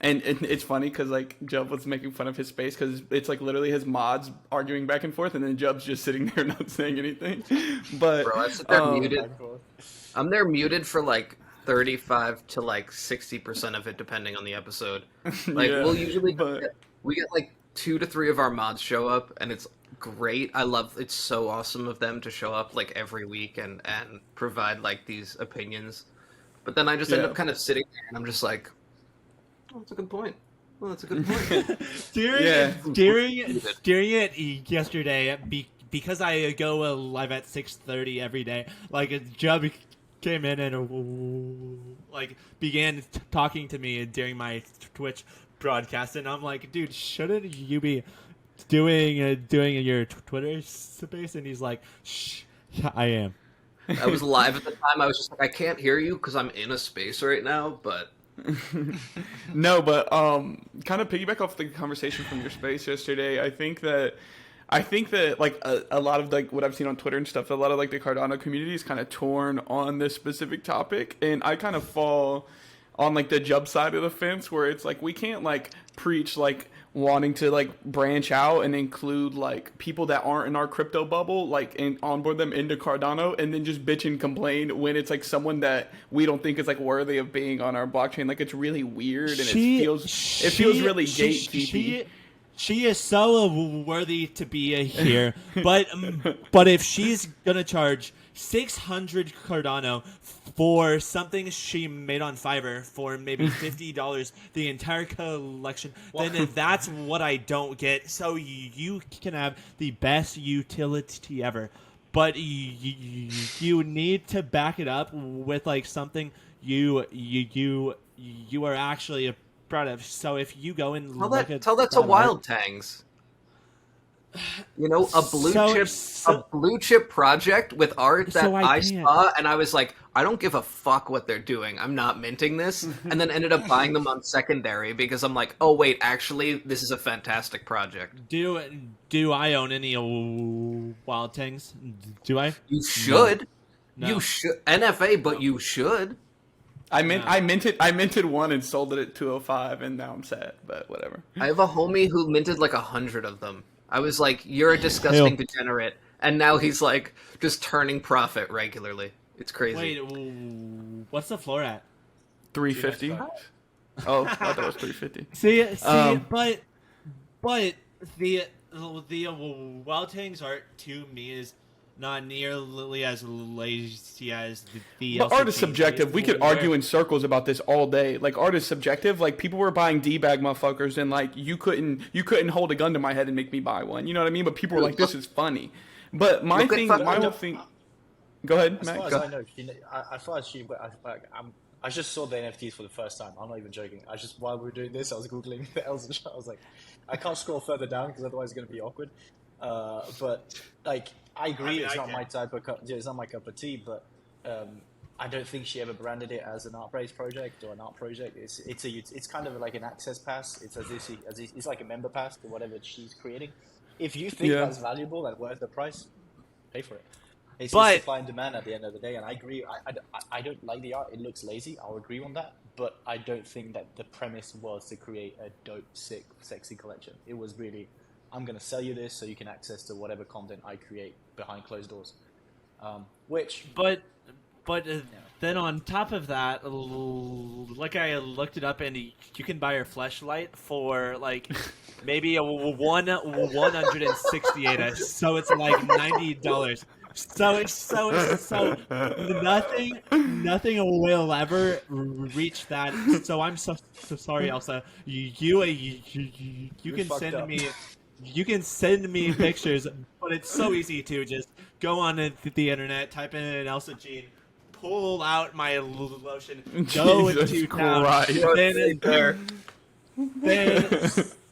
And it's funny because like Jub was making fun of his space because it's like literally his mods arguing back and forth, and then Jub's just sitting there not saying anything. But bro, I sit there muted. I'm there muted for like 35 to like 60% of it, depending on the episode. Like we'll usually we get like 2 to 3 of our mods show up, and it's great. It's so awesome of them to show up like every week and provide like these opinions. But then I just end up kind of sitting there, and I'm just like, oh, that's a good point. Well, that's a good point. During it yesterday, because I go live at 6:30 every day, like a Jub came in and like began talking to me during my Twitch broadcast, and I'm like, dude, shouldn't you be doing your Twitter space? And he's like, shh, I am. I was live at the time. I was just like, I can't hear you because I'm in a space right now, but. No, but kind of piggyback off the conversation from your space yesterday. I think that like a lot of like what I've seen on Twitter and stuff, a lot of like the Cardano community is kind of torn on this specific topic, and I kind of fall on like the Jub side of the fence where it's like we can't like preach like wanting to like branch out and include like people that aren't in our crypto bubble, like and onboard them into Cardano, and then just bitch and complain when it's like someone that we don't think is like worthy of being on our blockchain. Like it's really weird and it feels really gatekeepy. She is so worthy to be here, but if she's gonna charge 600 Cardano for something she made on Fiverr for maybe $50 the entire collection, then that's what I don't get. So you can have the best utility ever, but you need to back it up with like something you are actually proud of. So if you go and tell that to Wild Tangs. You know, a blue chip project with art that I saw, and I was like, I don't give a fuck what they're doing. I'm not minting this, and then ended up buying them on secondary because I'm like, oh wait, actually, this is a fantastic project. Do I own any Wild Tangs? Do I? You should. No. You should NFA, but you should. I minted one and sold it at 205, and now I'm sad. But whatever. I have a homie who minted like 100 of them. I was like, you're a disgusting degenerate. And now he's like just turning profit regularly. It's crazy. Wait, what's the floor at? 350. Oh, I thought it was 350. See, but the Wild Tangs art to me is not nearly as lazy as the But art is subjective. We could argue in circles about this all day. Like art is subjective. Like people were buying D-bag motherfuckers, and like you couldn't hold a gun to my head and make me buy one. You know what I mean? But people were like, "This is funny." But my whole thing. Go ahead, Matt. As far as I know, I just saw the NFTs for the first time. I'm not even joking. While we were doing this, I was googling the Elsa. I was like, I can't scroll further down because otherwise it's going to be awkward. But like. I agree. It's not my type of it's not my cup of tea, but I don't think she ever branded it as an art-based project or an art project. It's kind of like an access pass. It's it's like a member pass to whatever she's creating. If you think that's valuable and worth the price, pay for it. It's supply and demand at the end of the day, and I agree. I don't like the art. It looks lazy. I'll agree on that. but I don't think that the premise was to create a dope, sick, sexy collection. It was really, I'm going to sell you this so you can access to whatever content I create behind closed doors. But then on top of that, like I looked it up, and you can buy your fleshlight for like maybe a 168. So it's like $90. So nothing will ever reach that. So I'm so sorry, Elsa. You can send up. me. You can send me pictures, but it's so easy to just go on the internet, type in Elsa Jean, pull out my lotion, go to town,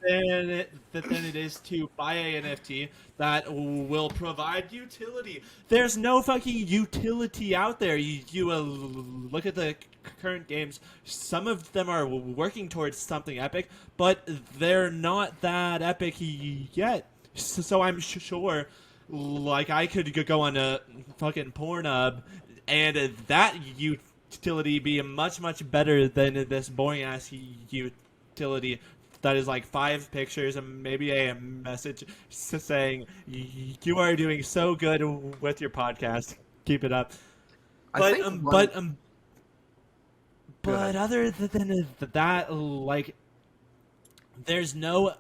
then it is to buy a NFT that will provide utility. There's no fucking utility out there. You look at the current games. Some of them are working towards something epic, but they're not that epic yet. So I'm sure, like, I could go on a fucking Pornhub, and that utility be much better than this boring ass utility that is like 5 pictures and maybe a message saying you are doing so good with your podcast, keep it up. But other than that, like, there's no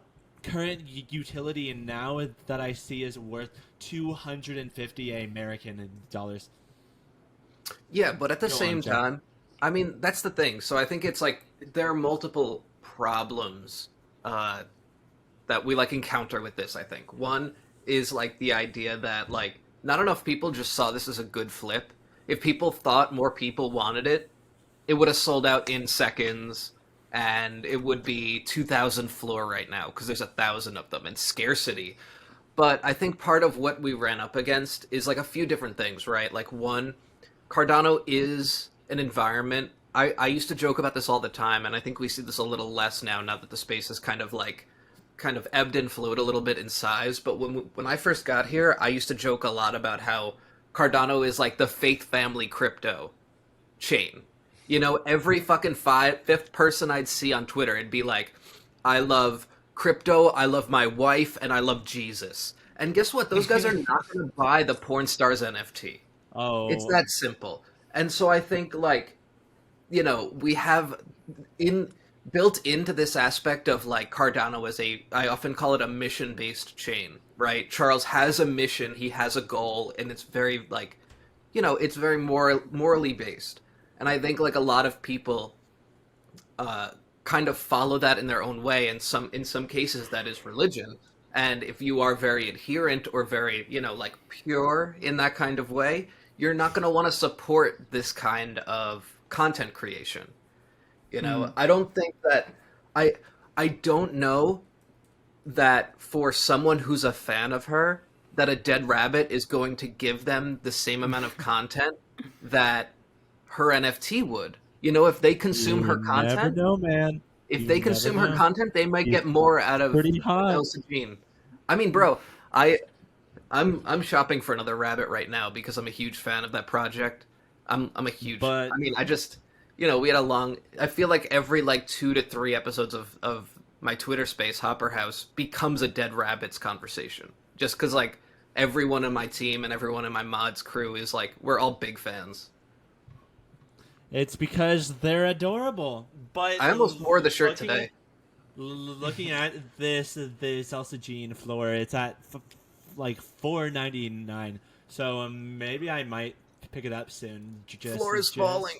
current utility now that I see is worth 250 American dollars. Yeah, but at the same time, I mean, that's the thing. So I think it's like there are multiple problems that we like encounter with this. I think one is like the idea that like not enough people just saw this as a good flip. If people thought more people wanted it, it would have sold out in seconds, and it would be 2,000 floor right now because there's 1,000 of them and scarcity. But I think part of what we ran up against is like a few different things, right? Like one, Cardano is an environment. I used to joke about this all the time, and I think we see this a little less now that the space has kind of ebbed and flowed a little bit in size. But when I first got here, I used to joke a lot about how Cardano is like the Faith family crypto chain. You know, every fucking fifth person I'd see on Twitter, it'd be like, I love crypto, I love my wife, and I love Jesus. And guess what? Those guys are not going to buy the porn stars NFT. Oh. It's that simple. And so I think, like, you know, we have built into this aspect of like Cardano as I often call it a mission-based chain, right? Charles has a mission, he has a goal, and it's very like, you know, it's very morally based. And I think like a lot of people kind of follow that in their own way, and in some cases that is religion. And if you are very adherent or very, you know, like pure in that kind of way, you're not going to want to support this kind of content creation. You know, I don't think that I don't know that for someone who's a fan of her, that a dead rabbit is going to give them the same amount of content that her NFT would. You know, if they consume her content, never know, man. If they consume her content, they might get more out of Elsa Jean. I mean, bro, I'm shopping for another rabbit right now because I'm a huge fan of that project. I'm a huge. I mean, I just, you know, we had a long. I feel like every like 2 to 3 episodes of my Twitter space, Hopper House, becomes a Dead Rabbits conversation. Just because like everyone in my team and everyone in my mods crew is like, we're all big fans. It's because they're adorable. But I almost wore the shirt today. Looking at this Elsa Jean floor, it's at like $4.99. So maybe I might pick it up soon. Floor is falling.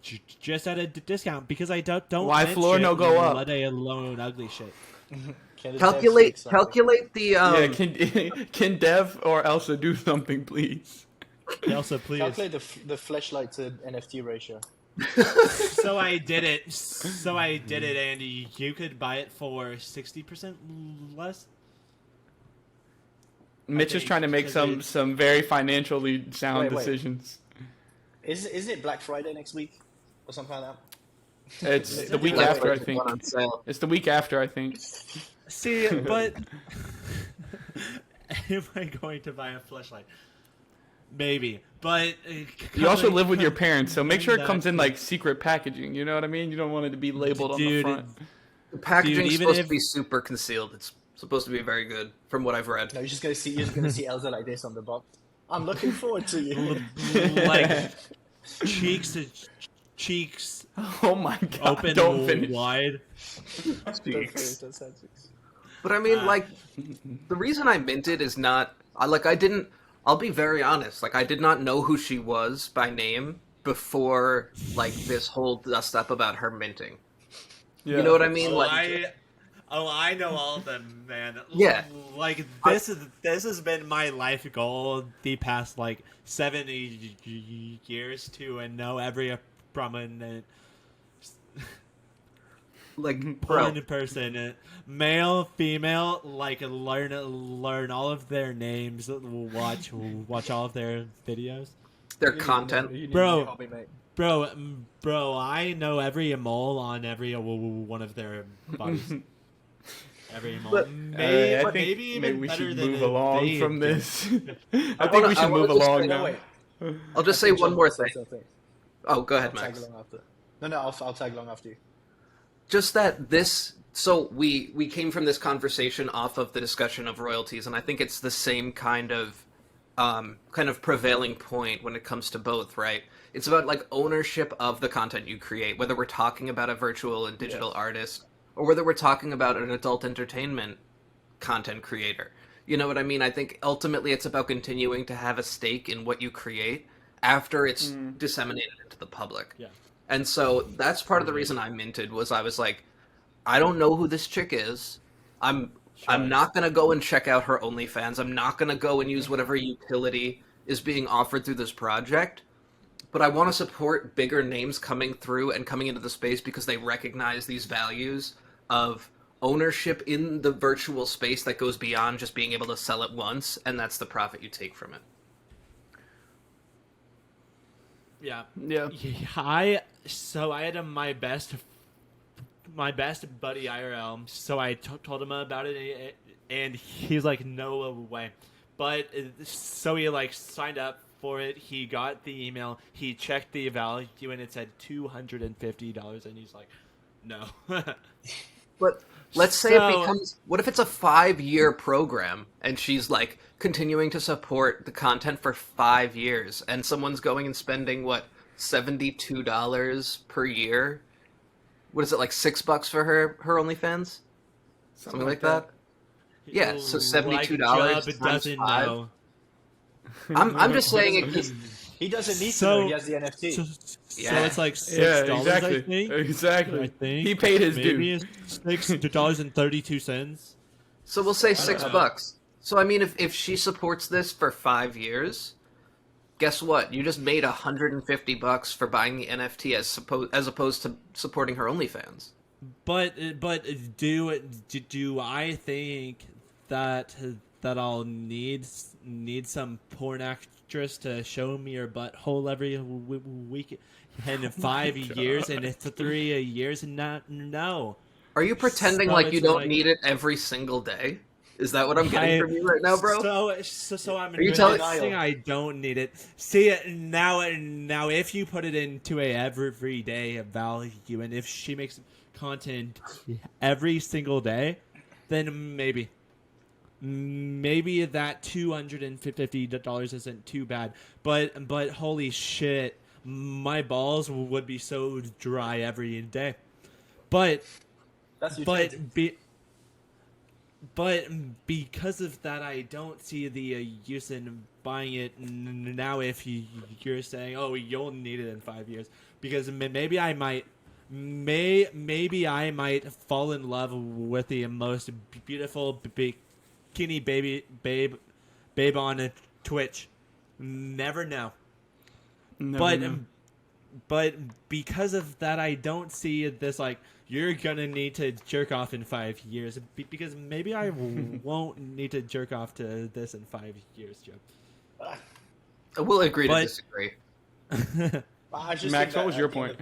Just at a discount because I don't. Why floor no go up? Let alone ugly shit. Calculate the. Yeah, can Dev or Elsa do something, please? Elsa, please. Calculate the fleshlight to NFT ratio. So I did it, and you could buy it for 60% less. Mitch is trying to make some very financially sound decisions. Is it Black Friday next week or something like that? It's the week after, I think. It's the week after, I think. See, but am I going to buy a fleshlight? maybe. But you also live with your parents, so make sure it comes in like secret packaging. You know what I mean? You don't want it to be labeled on the front. The packaging is supposed to be super concealed. It's supposed to be very good, from what I've read. No, you're just gonna see Elsa like this on the box. I'm looking forward to you. Like cheeks. Oh my god! Open don't finish. Wide. But I mean, like, the reason I minted is not I'll be very honest. Like, I did not know who she was by name before like this whole dust up about her minting. Yeah. You know what I mean? I know all of them, man. Yeah. Like this has been my life goal the past like 70 years to know every prominent like person, male, female, like learn all of their names, watch all of their videos, their content, bro. I know every mole on every one of their bodies. Every mole. But, maybe even we should move along from this. I think we should move along now. I'll just say one more thing. Oh, go ahead, Max. No, I'll tag along after you. Just that this. So we came from this conversation off of the discussion of royalties, and I think it's the same kind of prevailing point when it comes to both, right? It's about like ownership of the content you create, whether we're talking about a virtual and digital artist, or whether we're talking about an adult entertainment content creator. You know what I mean? I think ultimately it's about continuing to have a stake in what you create after it's disseminated into the public. Yeah. And so that's part of the reason I minted, was I was like, I don't know who this chick is. I'm not going to go and check out her OnlyFans. I'm not going to go and use whatever utility is being offered through this project. But I want to support bigger names coming through and coming into the space because they recognize these values of ownership in the virtual space that goes beyond just being able to sell it once, and that's the profit you take from it. Yeah. Yeah. I had my best buddy IRL, so I told him about it, and he's like, no way. But so he like signed up for it. He got the email. He checked the value, and it said $250, and he's like, no. But let's say it becomes. What if it's a 5-year program, and she's like continuing to support the content for 5 years, and someone's going and spending what, $72 per year? What is it, like $6 for her OnlyFans? Something like that. Yeah, so $72 times 5. I'm just saying it because he doesn't need to know he has the NFT. So it's like $6, exactly. I think. Exactly. I think he paid his due. Maybe $6.32. So we'll say $6. So I mean, if she supports this for 5 years, guess what? You just made $150 for buying the NFT as opposed to supporting her OnlyFans. But do I think that I'll need some porn actress to show me her butthole every week in 5 years and it's 3 years? No. Are you pretending like you don't need it every single day? Is that what I'm getting from you right now, bro? So I'm saying I don't need it. See, now if you put it into a everyday value, and if she makes content every single day, then maybe that $250 isn't too bad. But holy shit, my balls would be so dry every day. But because of that, I don't see the use in buying it now. If you're saying, oh, you'll need it in 5 years, because maybe I might fall in love with the most beautiful bikini babe on Twitch. Never know. But because of that, I don't see this like, you're gonna need to jerk off in 5 years, because maybe I won't need to jerk off to this in 5 years, Joe. We'll agree to disagree. Max, what was your point?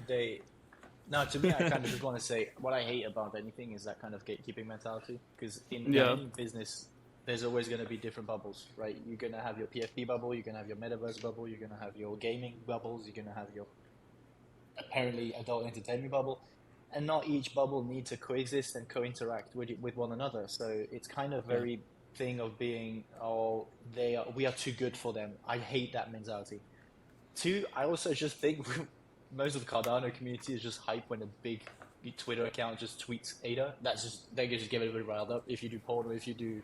No, to me, I kind of just want to say what I hate about anything is that kind of gatekeeping mentality. Because in any business there's always going to be different bubbles, right? You're going to have your PFP bubble, you're going to have your metaverse bubble, you're going to have your gaming bubbles, you're going to have your apparently adult entertainment bubble, and not each bubble needs to coexist and co-interact with one another. So it's kind of very thing of being, we are too good for them. I hate that mentality. Two, I also just think most of the Cardano community is just hype when a big Twitter account just tweets ADA. They can just get everybody riled up. If you do porn, or if you do,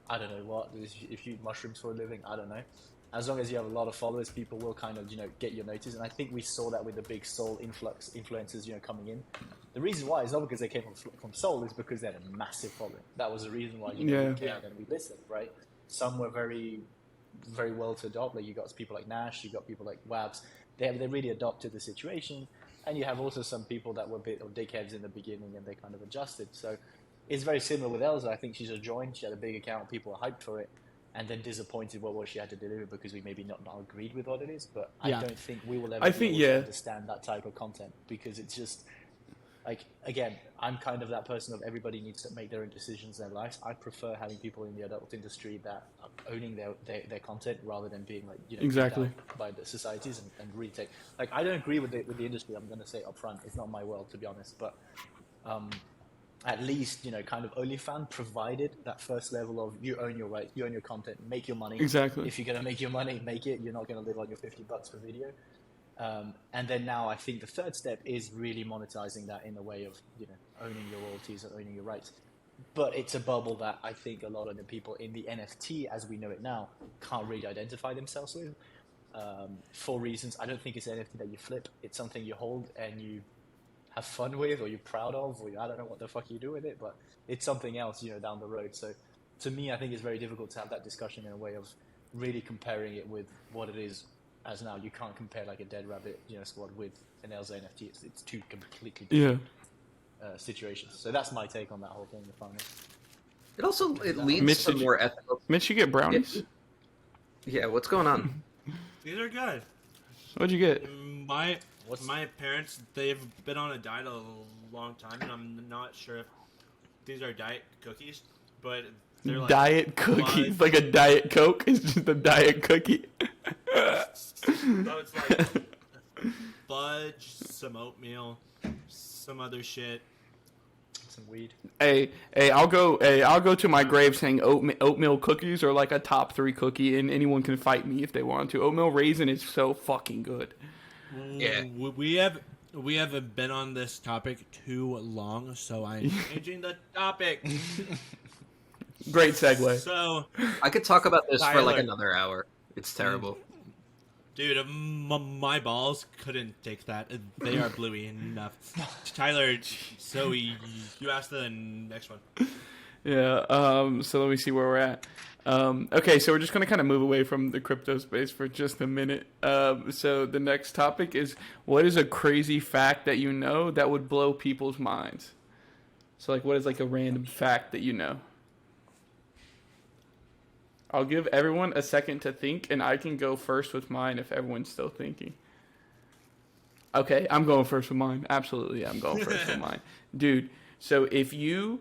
I don't know what, if you eat mushrooms for a living, I don't know. As long as you have a lot of followers, people will kind of, get your notice. And I think we saw that with the big Sol influencers, coming in. The reason why is not because they came from Sol, is because they had a massive following. That was the reason why we cared and we listened, right? Some were very, very well to adopt. Like you got people like Nash, you got people like Wabs. They really adopted the situation. And you have also some people that were a bit of dickheads in the beginning and they kind of adjusted. So it's very similar with Elsa. I think she's just joined. She had a big account. People were hyped for it. And then disappointed what she had to deliver because we maybe not agreed with what it is. But I don't think we will ever be able to understand that type of content, because it's just like, again, I'm kind of that person of everybody needs to make their own decisions in their lives. I prefer having people in the adult industry that are owning their content rather than being like, exactly by the societies and really take, like, I don't agree with the industry. I'm going to say up front, it's not my world, to be honest, but at least, kind of OnlyFans provided that first level of you own your right, you own your content, make your money. Exactly. If you're going to make your money, make it. You're not going to live on your $50 per video. And then now I think the third step is really monetizing that in a way of, owning your royalties and owning your rights. But it's a bubble that I think a lot of the people in the NFT, as we know it now, can't really identify themselves with. For reasons, I don't think it's an NFT that you flip. It's something you hold and you have fun with, or you're proud of, or I don't know what the fuck you do with it, but it's something else, down the road. So to me, I think it's very difficult to have that discussion in a way of really comparing it with what it is as now. You can't compare like a Dead Rabbit, squad with an Elsa NFT. It's two completely different situations. So that's my take on that whole thing. It leads to more ethical. Mitch, you get brownies? Yeah, what's going on? These are good. What'd you get? My parents, they've been on a diet a long time, and I'm not sure if these are diet cookies, but they're like diet cookies, like a Diet Coke. It's just a diet cookie. So it's like fudge, some oatmeal, some other shit, some weed. Hey, I'll go to my grave saying oatmeal cookies are like a top 3 cookie, and anyone can fight me if they want to. Oatmeal raisin is so fucking good. Yeah, we haven't been on this topic too long, so I'm changing the topic. Great segue. So I could talk about this for like another hour. It's terrible. Dude, my balls couldn't take that. They are bluey enough. Tyler, so you asked the next one. Yeah, so let me see where we're at. Okay, so we're just going to kind of move away from the crypto space for just a minute. So the next topic is, what is a crazy fact that you know that would blow people's minds? So, like, what is, like, a random fact that you know? I'll give everyone a second to think, and I can go first with mine if everyone's still thinking. Okay, I'm going first with mine. Absolutely, I'm going first with mine. Dude, so if you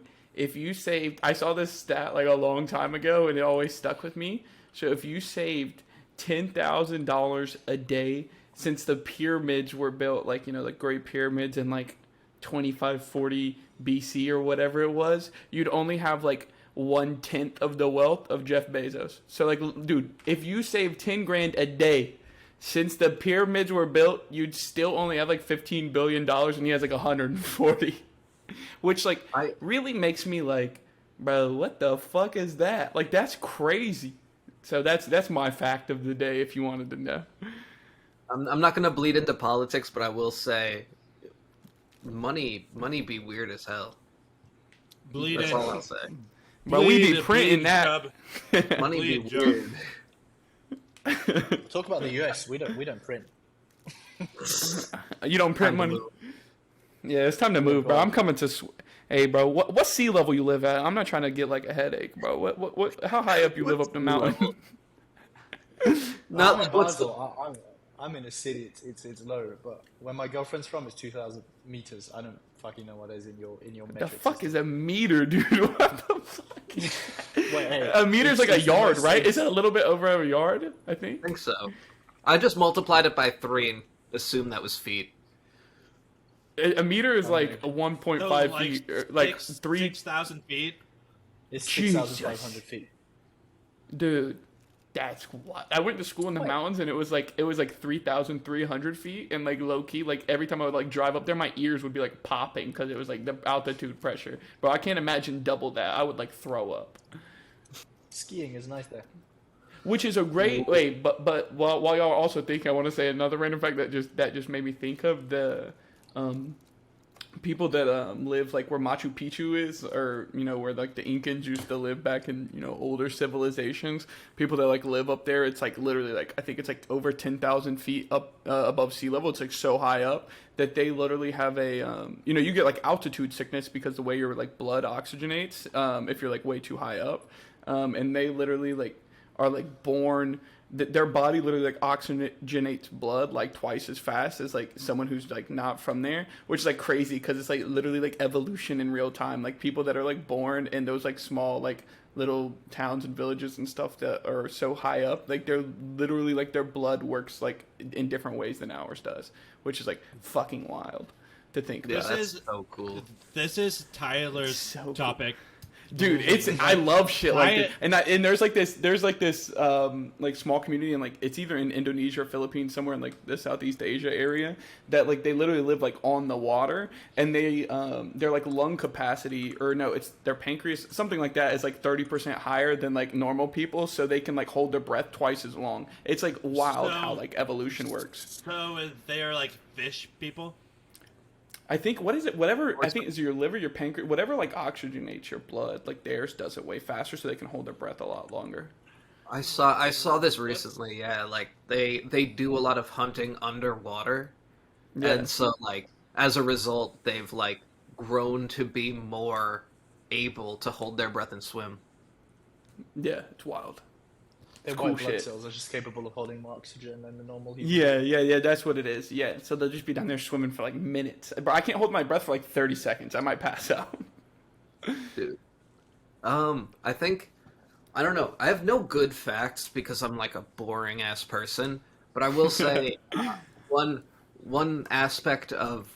saved, I saw this stat like a long time ago, and it always stuck with me. So if you saved $10,000 a day since the pyramids were built, like, the Great Pyramids in like 2540 BC or whatever it was, you'd only have like 1/10 of the wealth of Jeff Bezos. So, like, dude, if you save 10 grand a day since the pyramids were built, you'd still only have like $15 billion, and he has like 140. Which, like, really makes me like, bro, what the fuck is that? Like, that's crazy. So that's my fact of the day, if you wanted to know. I'm not gonna bleed into politics, but I will say, money be weird as hell. That's all I'll say. But we be printing that. Money be weird. Talk about the US. We don't print. You don't print money. Yeah, it's time to move, bro. I'm coming to. Hey, bro, what sea level you live at? I'm not trying to get like a headache, bro. What? How high up you live up the mountain? I'm in a city. It's low, but where my girlfriend's from is 2,000 meters. I don't fucking know what is in your metric The fuck system. is a meter, dude? What the fuck? A meter's like a yard, right? Is it a little bit over a yard? I think. I think so. I just multiplied it by 3 and assumed that was feet. A meter is like 1.5 feet, like 6,000 feet. It's 6,500 feet. Dude, that's what I went to school in the mountains, and it was like 3,300 feet, and like low key, like every time I would like drive up there, my ears would be like popping because it was like the altitude pressure. Bro, I can't imagine double that. I would like throw up. Skiing is nice there. Which is a great way, but while y'all are also thinking, I want to say another random fact that just made me think of the people that live like where Machu Picchu is, or where like the Incans used to live back in older civilizations. People that like live up there, it's like literally like I think it's like over 10,000 feet up above sea level. It's like so high up that they literally have a you get like altitude sickness because the way your like blood oxygenates if you're like way too high up, and they literally like are like born. Their body literally like oxygenates blood like twice as fast as like someone who's like not from there, which is like crazy because it's like literally like evolution in real time. Like people that are like born in those like small like little towns and villages and stuff that are so high up, like they're literally like their blood works like in different ways than ours does, which is like fucking wild to think about. This is so cool. This is Tyler's topic. Dude, I love shit like this. And there's like this like small community, and like it's either in Indonesia or Philippines, somewhere in like the Southeast Asia area, that like they literally live like on the water, and they their like lung capacity, or no, it's their pancreas, something like that, is like 30% higher than like normal people, so they can like hold their breath twice as long. It's like wild how like evolution works. So they are like fish people? I think, what is it? Whatever, I think is your liver, your pancreas, whatever like oxygenates your blood, like theirs does it way faster, so they can hold their breath a lot longer. I saw this recently. Yeah, like they do a lot of hunting underwater, and so like as a result, they've like grown to be more able to hold their breath and swim. Yeah, it's wild. Their white blood cells are just capable of holding more oxygen than the normal human. Yeah, that's what it is. Yeah, so they'll just be down there swimming for like minutes. But I can't hold my breath for like 30 seconds. I might pass out. Dude. I think, I don't know. I have no good facts because I'm like a boring ass person. But I will say one aspect of,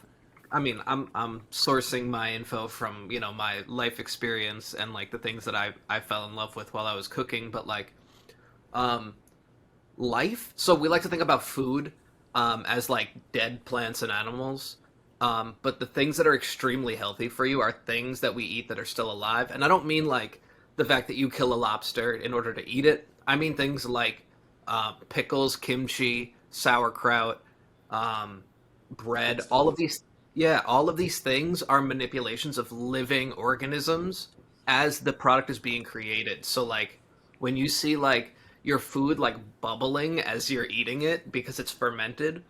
I mean, I'm sourcing my info from, my life experience and like the things that I fell in love with while I was cooking. But like, life. So we like to think about food as like dead plants and animals. But the things that are extremely healthy for you are things that we eat that are still alive. And I don't mean like the fact that you kill a lobster in order to eat it. I mean things like pickles, kimchi, sauerkraut, bread. All of these things are manipulations of living organisms as the product is being created. So like when you see like your food like bubbling as you're eating it because it's fermented,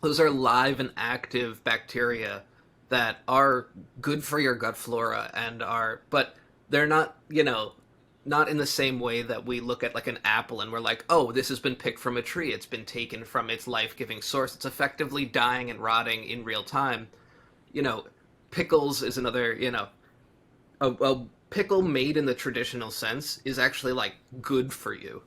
those are live and active bacteria that are good for your gut flora but they're not, not in the same way that we look at like an apple and we're like, oh, this has been picked from a tree. It's been taken from its life-giving source. It's effectively dying and rotting in real time. Pickles is another, a pickle made in the traditional sense is actually like good for you.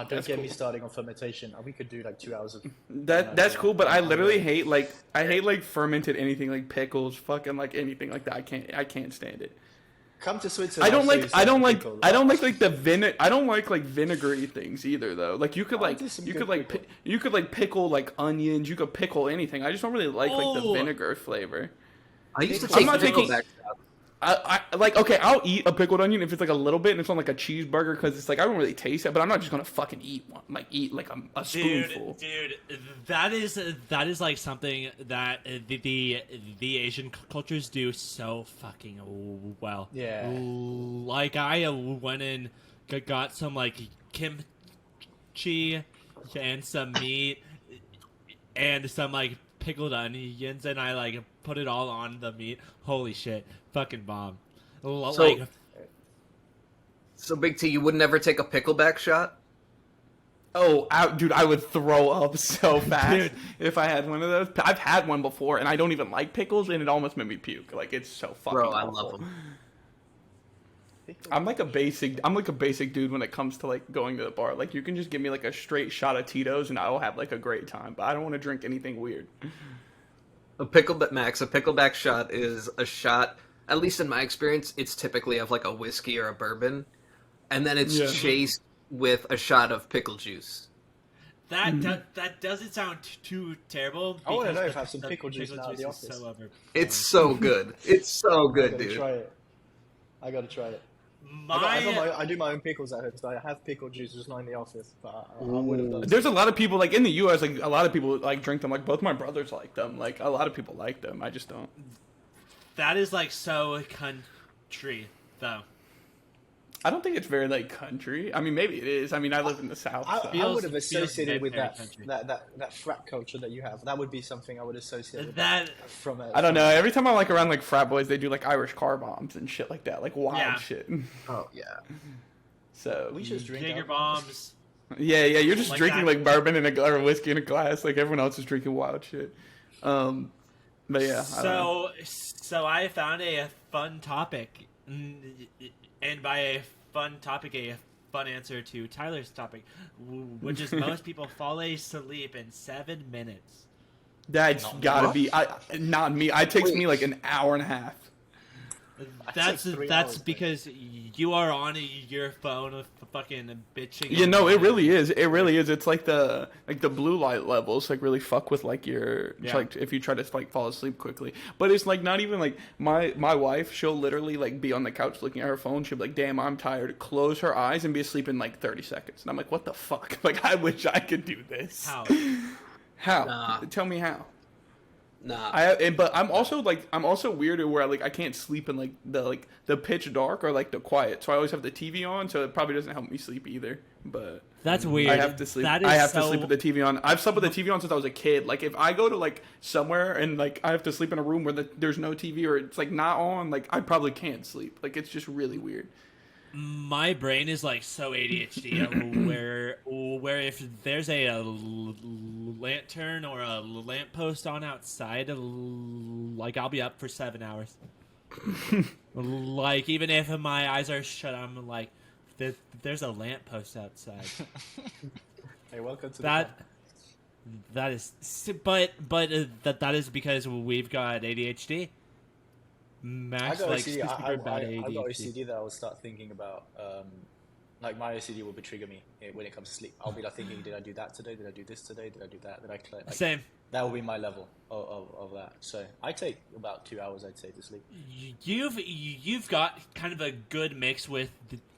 Don't get me starting on fermentation. We could do like 2 hours of that's cool, but I literally hate like fermented anything, like pickles, fucking like anything like that. I can't stand it. Come to Switzerland. I don't like vinegary things either though. Like you could pickle like onions, you could pickle anything. I just don't really like the vinegar flavor. I used to take pickle back. I'll eat a pickled onion if it's like a little bit and it's on like a cheeseburger because it's like I don't really taste it, but I'm not just gonna fucking eat one, like eat like a spoonful. Dude, that is like something that the Asian cultures do so fucking well. Yeah. Like I went and got some like kimchi and some meat and some like pickled onions, and I like put it all on the meat. Holy shit, fucking bomb! So Big T, you would never take a pickleback shot? Oh, dude, I would throw up so fast if I had one of those. I've had one before, and I don't even like pickles, and it almost made me puke. Like it's so fucking. Bro, awful. I love them. I'm like a basic dude when it comes to like going to the bar. Like you can just give me like a straight shot of Tito's and I'll have like a great time. But I don't want to drink anything weird. A pickleback shot is a shot. At least in my experience, it's typically of like a whiskey or a bourbon, and then it's chased with a shot of pickle juice. That doesn't sound too terrible. I want to know if I have some pickle juice now at the office. It's so good. It's so good, dude. I gotta try it. I do my own pickles at home, so I have pickle juice just not in the office. But I would have done. There's a lot of people like in the U.S. Like a lot of people like drink them. Like both my brothers like them. Like a lot of people like them. I just don't. That is like so country, though. I don't think it's very like country. I mean, maybe it is. I mean, I live in the South. I would have associated with that frat culture that you have. That would be something I would associate with that from. I don't know. Every time I'm like around like frat boys, they do like Irish car bombs and shit like that, like wild shit. Oh yeah. So we just drink Jaeger bombs. Yeah. You're just like drinking like bourbon or whiskey in a glass. Like everyone else is drinking wild shit. But yeah. So I found a fun topic. And by a fun topic, a fun answer to Tyler's topic, which is most people fall asleep in 7 minutes. That's gotta be not me. It takes me like an hour and a half. That's because you are on your phone fucking bitching. You know, it really is. It really is. It's like the blue light levels like really fuck with like your like if you try to like fall asleep quickly. But it's like not even like my wife. She'll literally like be on the couch looking at her phone. She'll be like, "Damn, I'm tired." Close her eyes and be asleep in like 30 seconds. And I'm like, "What the fuck?" Like I wish I could do this. How? Nah. Tell me how. Nah. But I'm also weird where I can't sleep in like the pitch dark or like the quiet. So I always have the TV on, so it probably doesn't help me sleep either. But that's weird. I have to sleep. To sleep with the TV on. I've slept with the TV on since I was a kid. Like if I go to like somewhere and like I have to sleep in a room where there's no TV or it's like not on, like I probably can't sleep. Like it's just really weird. My brain is like so ADHD where if there's a lantern or a lamppost on outside, like I'll be up for 7 hours. Like even if my eyes are shut, I'm like, there's a lamppost outside. Hey, welcome to that. That is, but that is because we've got ADHD. Max likes super bad ADHD. I got OCD that I will start thinking about. Like my OCD will trigger me when it comes to sleep. I'll be like thinking, did I do that today? Did I do this today? Did I do that? Did I like, Same. That will be my level of that. So I take about 2 hours, I'd say, to sleep. You've got kind of a good mix with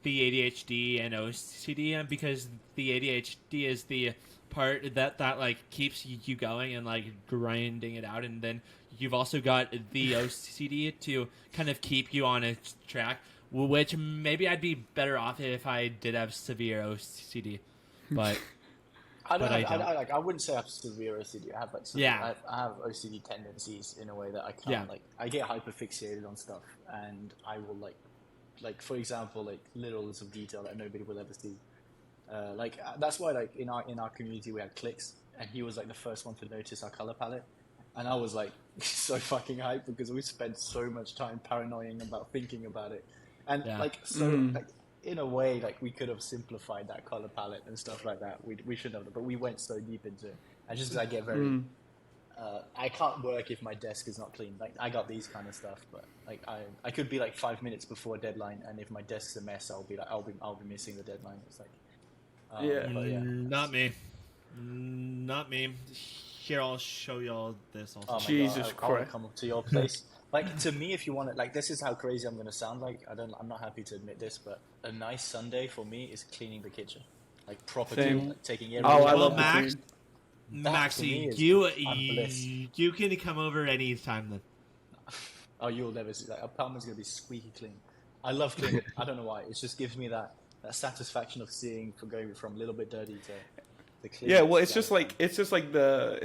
the ADHD and OCD, because the ADHD is the part that like keeps you going and like grinding it out, and then you've also got the OCD to kind of keep you on a track, which maybe I'd be better off if I did have severe OCD, but I wouldn't say I have severe OCD. I have I have OCD tendencies in a way that I can't I get hyperfixated on stuff, and I will like for example like littles of detail that nobody will ever see. Like that's why like in our community we had Clicks, and he was like the first one to notice our color palette, and I was like so fucking hyped because we spent so much time paranoying about thinking about it, and like in a way like we could have simplified that color palette and stuff like that. We should have, but we went so deep into it, and just because I get very I can't work if my desk is not clean. Like I got these kind of stuff, but like I could be like 5 minutes before a deadline, and if my desk's a mess, I'll be missing the deadline. It's like not me. Here, I'll show y'all this. Also. Oh Jesus Christ! I want to come up to your place. Like to me, if you want it, like this is how crazy I'm going to sound. Like I'm not happy to admit this, but a nice Sunday for me is cleaning the kitchen, like proper cleaning, like, taking everything. Oh, I love Max. Maxie, you can come over anytime then. Oh, you'll never see that. Apartment's going to be squeaky clean. I love cleaning. I don't know why. It just gives me that satisfaction of seeing going from a little bit dirty to clean. Yeah, well, it's just like the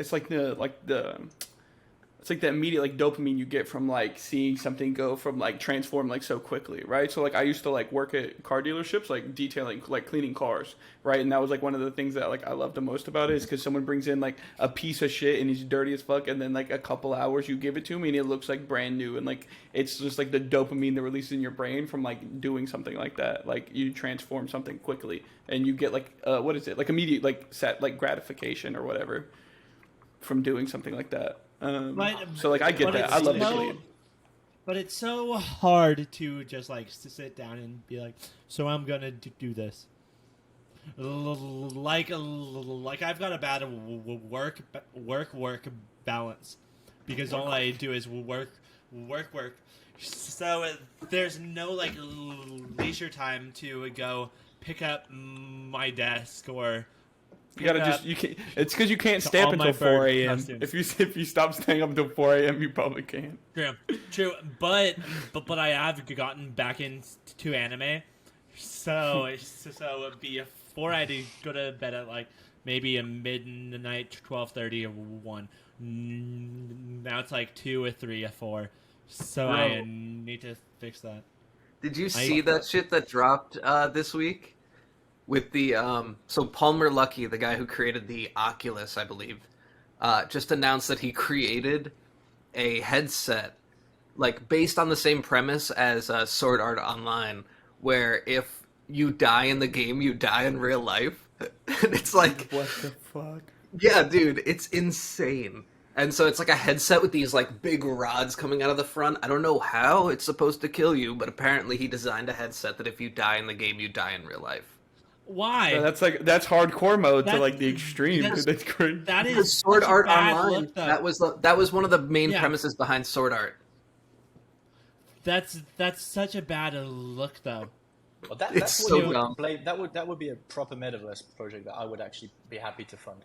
it's like the immediate like dopamine you get from like seeing something go from like transform like so quickly, right? So like I used to like work at car dealerships, like detailing, like cleaning cars, right? And that was like one of the things that like I loved the most about it is because someone brings in like a piece of shit and he's dirty as fuck, and then like a couple hours you give it to me and it looks like brand new, and like it's just like the dopamine that releases in your brain from like doing something like that. Like you transform something quickly and you get like what is it, like immediate like set like gratification or whatever from doing something like that. So like I get that. I love the clean. But it's so hard to just like sit down and be like, so I'm gonna do this. Like I've got a bad work balance because all I do is work. So there's no like leisure time to go pick up my desk or. You gotta just you can't. It's because you can't stay up until 4 a.m. If you stop staying up until 4 a.m., you probably can. True. But I have gotten back into anime, so before I had to go to bed at like maybe a midnight, 12:30 or 1. Now it's like 2 or 3 or 4. So Bro. I need to fix that. Did you see that shit that dropped this week? With the so Palmer Luckey, the guy who created the Oculus, I believe, just announced that he created a headset like based on the same premise as Sword Art Online, where if you die in the game, you die in real life. And it's like, what the fuck? Yeah, dude, it's insane. And so it's like a headset with these like big rods coming out of the front. I don't know how it's supposed to kill you, but apparently he designed a headset that if you die in the game, you die in real life. Why? Yeah, that's hardcore mode to like the extreme. That's great. That is Sword Art Online. Look, that was one of the main premises behind Sword Art. That's such a bad look, though. Well, that's so dumb. That would be a proper metaverse project that I would actually be happy to fund.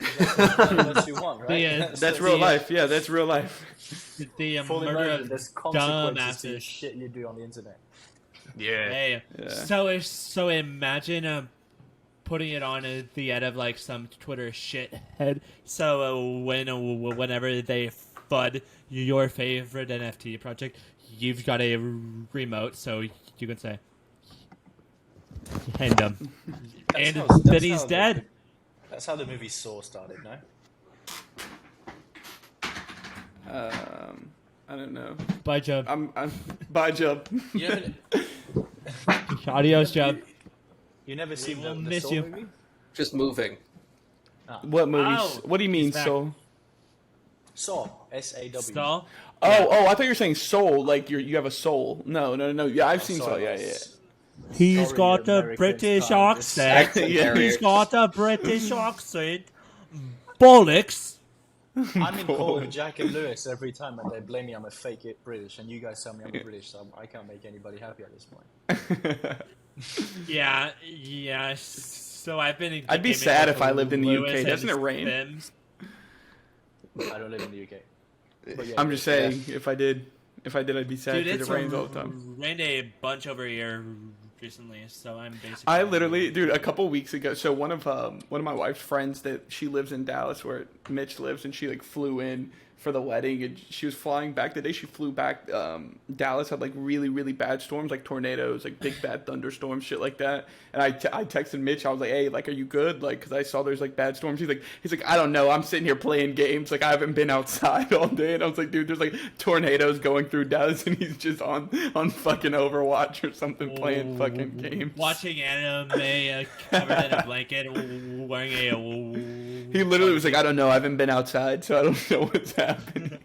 That's what you want, right? That's real life. Yeah, that's real life. The murder of there's consequences to shit you do on the internet. Yeah. Hey, so imagine putting it on the end of like some Twitter shithead. So whenever they FUD your favorite NFT project, you've got a remote, so you can say, "Hand him," and then he's dead. That's how the movie Saw started, no? I don't know. Bye, Job. Bye, Job. Adios, Job. You never seen the miss Saw you. movie? Just moving. What movie? Oh, what do you mean, Soul? Saw. S-A-W. Saw? Oh, I thought you were saying soul, like you have a soul. No. Yeah, I've seen Saw. Yeah. He's got a British accent. He's got a British accent. Bollocks. I'm in court with Jack and Lewis every time, and they blame me I'm a fake British, and you guys tell me I'm a British, so I can't make anybody happy at this point. Yeah. So I've been. I'd be sad if I lived in the UK. Doesn't it rain? I don't live in the UK. But yeah, I'm just saying, if I did, I'd be sad because it rains all the time. Rained a bunch over here recently, so I'm basically. I literally, dude, a couple weeks ago. So one of my wife's friends that she lives in Dallas, where Mitch lives, and she like flew in for the wedding, and she was flying back. The day she flew back, Dallas had like really, really bad storms, like tornadoes, like big bad thunderstorms, shit like that. And I texted Mitch. I was like, "Hey, like, are you good?" Like, because I saw there's like bad storms. He's like, "I don't know. I'm sitting here playing games. Like, I haven't been outside all day." And I was like, "Dude, there's like tornadoes going through Dallas, and he's just on fucking Overwatch or something, playing fucking games, watching anime, covered in a blanket, wearing a." He literally was like, "I don't know. I haven't been outside, so I don't know what's happening."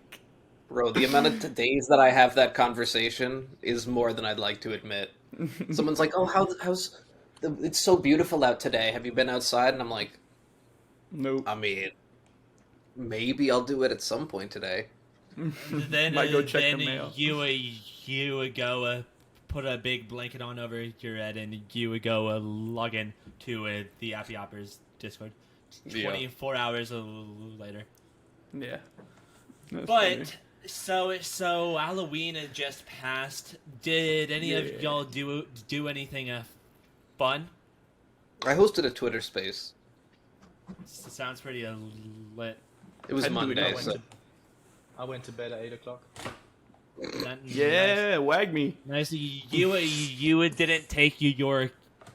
Bro, the amount of days that I have that conversation is more than I'd like to admit. Someone's like, "Oh, how's it's so beautiful out today. Have you been outside?" And I'm like, "Nope." I mean, maybe I'll do it at some point today. Then might go check the mail. You would go put a big blanket on over your head, and you would go log in to the Appy Hoppers Discord. 24 hours later. Yeah. That's funny. So Halloween had just passed. Did any of y'all do anything fun? I hosted a Twitter space. Sounds pretty lit. It was Monday. So. I went to bed at 8 o'clock. Yeah, nice. Wag me. Nice. You didn't take your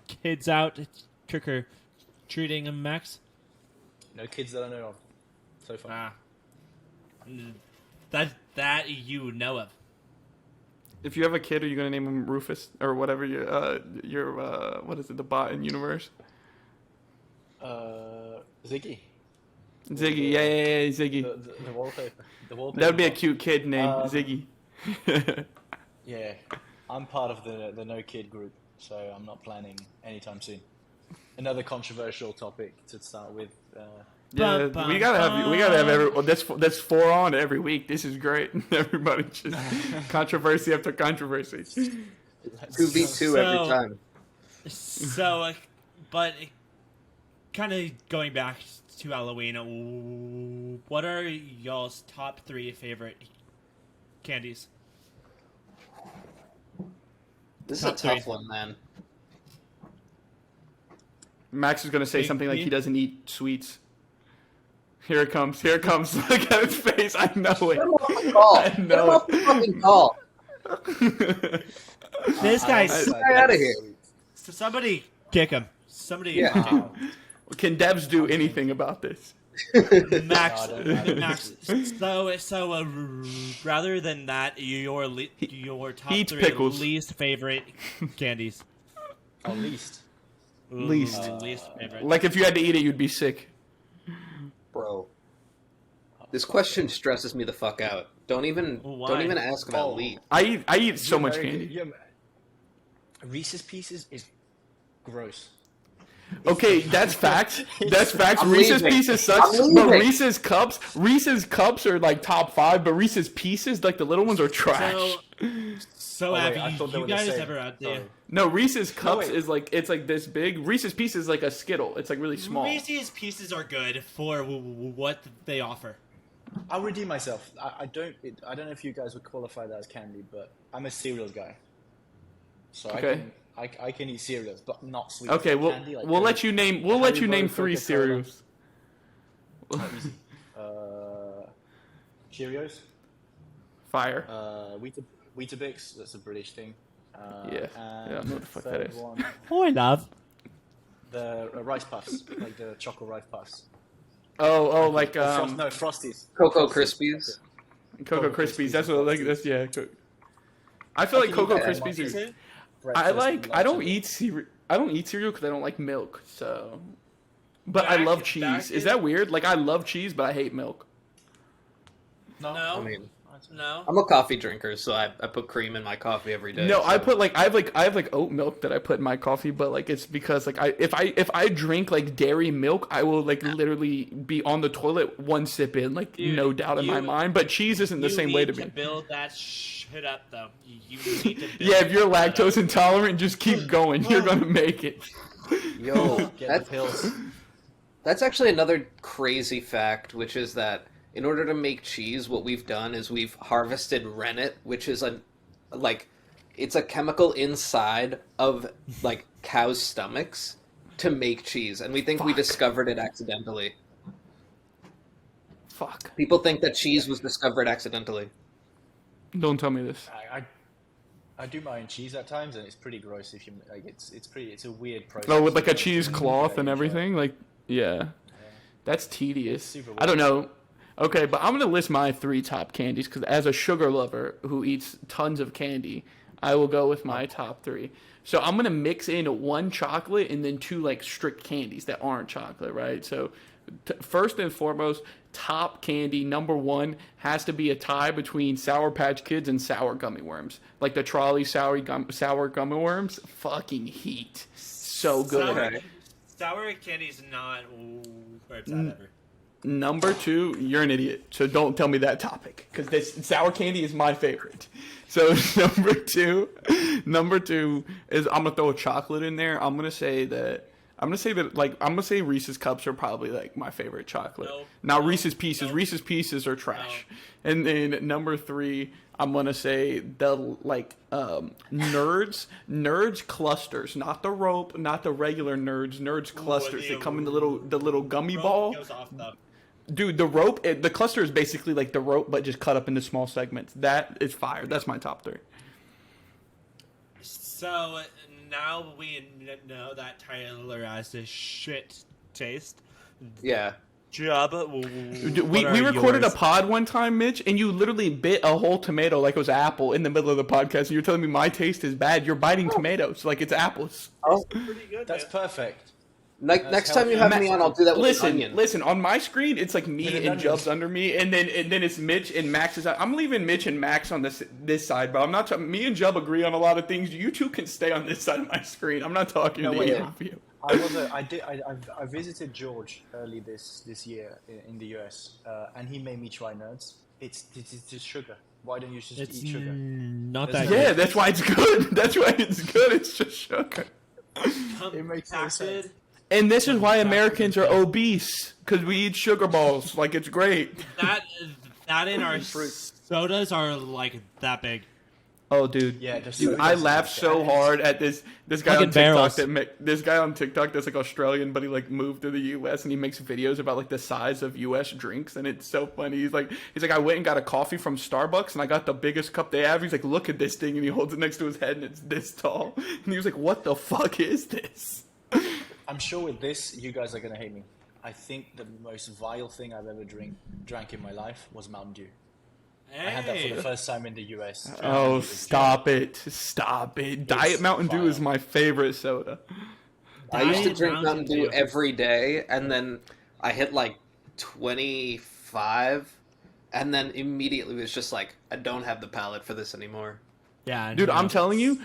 kids out trick or treating, Max? No kids that I know of so far. That you know of. If you have a kid, are you gonna name him Rufus or whatever your what is it, the bot in universe? Ziggy. Ziggy, yeah, Ziggy. The wallpaper. That would be a cute kid name, Ziggy. Yeah, I'm part of the no kid group, so I'm not planning anytime soon. Another controversial topic to start with. Yeah, we gotta have every. Well, that's 4 on every week. This is great. Everybody just controversy after controversy. 2v2 every time. So, but kind of going back to Halloween, what are y'all's top 3 favorite candies? This is a tough one, man. Max is gonna say something like he doesn't eat sweets. Here it comes. Look at his face. I know it. I know it. Fucking call. This guy's out of here. So somebody kick him. Somebody. Yeah. Can devs do anything about this? Max. So rather than that, your top 3 pickles. least favorite candies. Oh, least favorite. Like if you had to eat it, you'd be sick. Bro, this question stresses me the fuck out. Don't even ask about lead. I eat so much candy. Reese's Pieces is gross. Okay, that's facts. That's facts. Reese's Pieces sucks, but Reese's Cups are like top 5, but Reese's Pieces, like the little ones, are trash. So have you guys ever out there? No, Reese's Cups is like, it's like this big. Reese's Pieces is like a Skittle. It's like really small. Reese's Pieces are good for what they offer. I'll redeem myself. I don't know if you guys would qualify that as candy, but I'm a cereal guy. So okay. I can eat cereals, but not sweet. Okay, candy, like we'll let you name 3 cereals. Cheerios. Fire. Weetabix. That's a British thing. Yeah, I know what the fuck that is. I love the Rice Puffs, like the chocolate Rice Puffs. Oh, like Frosties. Cocoa Krispies. Cocoa Krispies. That's what like. That's yeah. I feel like Cocoa Krispies are. I don't eat cereal. I don't eat cereal because I don't like milk. So, but I love cheese. Is that weird? Like I love cheese, but I hate milk. No. I mean, no. I'm a coffee drinker, so I put cream in my coffee every day. No, so. I put I have oat milk that I put in my coffee, but like it's because like if I drink like dairy milk, I will like literally be on the toilet 1 sip in, like dude, no doubt in my mind. But cheese isn't the same way to me. You need to build that shit up though. You need to yeah, if you're lactose intolerant, just keep going. You're gonna make it. Yo, that's actually another crazy fact, which is that in order to make cheese, what we've done is we've harvested rennet, which is it's a chemical inside of like cows' stomachs to make cheese, and we think we discovered it accidentally. Fuck. People think that cheese was discovered accidentally. Don't tell me this. I do my own cheese at times, and it's pretty gross. If you like, it's a weird process. Oh, with like a cheesecloth and everything, like yeah. That's tedious. I don't know. Okay, but I'm going to list my 3 top candies because as a sugar lover who eats tons of candy, I will go with my top 3. So I'm going to mix in 1 chocolate and then 2 like strict candies that aren't chocolate, right? So first and foremost, top candy number 1 has to be a tie between Sour Patch Kids and sour gummy worms. Like the trolley sour gummy worms, fucking heat. So good. Sour candy's not where it's at ever. Number 2, you're an idiot, so don't tell me that topic, because this sour candy is my favorite. So number two is I'm gonna throw a chocolate in there. I'm gonna say Reese's Cups are probably like my favorite chocolate. Reese's Pieces. Reese's Pieces are trash. And then number 3, I'm gonna say the Nerds clusters, not the rope, not the regular Nerds clusters. They come in the little gummy ball. Dude, the rope, the cluster is basically like the rope, but just cut up into small segments. That is fire. That's my top 3. So now we know that Tyler has a shit taste. Yeah. Job. We recorded a pod one time, Mitch, and you literally bit a whole tomato like it was apple in the middle of the podcast. And you're telling me my taste is bad. You're biting tomatoes like it's apples. Oh, pretty good. That's perfect. Next time you have me on, I'll do that with onion. Listen, on my screen, it's like me and Jub's under me, and then it's Mitch and Max. I'm leaving Mitch and Max on this side, but I'm not. Me and Jub agree on a lot of things. You two can stay on this side of my screen. I'm not talking to either of you. I visited George early this year in the US, and he made me try nerds. It's just sugar. Why don't you just eat sugar? Not that. Yeah, that's why it's good. That's why it's good. It's just sugar. It makes no sense. And this is why Americans are obese, because we eat sugar balls. Like, it's great. That in our sodas are like that big. Oh, dude. Yeah, dude, I laughed so hard at this guy on TikTok this guy on TikTok that's like Australian, but he like moved to the US and he makes videos about like the size of US drinks, and it's so funny. He's like I went and got a coffee from Starbucks and I got the biggest cup they have. He's like, look at this thing, and he holds it next to his head and it's this tall. And he was like, what the fuck is this? I'm sure with this, you guys are gonna hate me. I think the most vile thing I've ever drank in my life was Mountain Dew. Hey. I had that for the first time in the US. Oh, stop it. Diet Mountain Dew is my favorite soda. I used to drink Mountain Dew every day, and then I hit like 25, and then immediately was just like, I don't have the palate for this anymore. Yeah, dude, I'm telling you,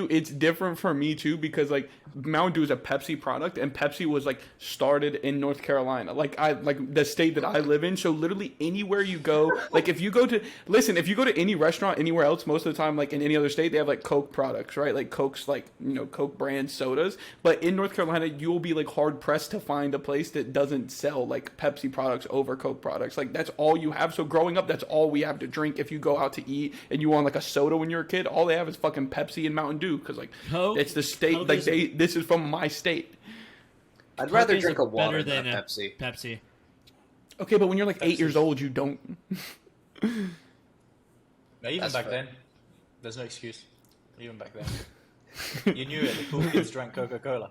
it's different for me too, because like Mountain Dew is a Pepsi product, and Pepsi was like started in North Carolina, like the state that I live in. So literally anywhere you go, like if you go to any restaurant anywhere else, most of the time, like in any other state, they have like Coke products, right? Like Coke's like, Coke brand sodas. But in North Carolina, you will be like hard pressed to find a place that doesn't sell like Pepsi products over Coke products. Like that's all you have. So growing up, that's all we have to drink. If you go out to eat and you want like a soda when you're a kid, all they have is fucking Pepsi and Mountain Dew, because like Coke, it's the state. Coke like this is from my state. I'd rather drink a water than a Pepsi. Pepsi. Okay, but when you're like 8 years old, you don't. Even back then, there's no excuse. Even back then, you knew it. The cool kids drank Coca-Cola.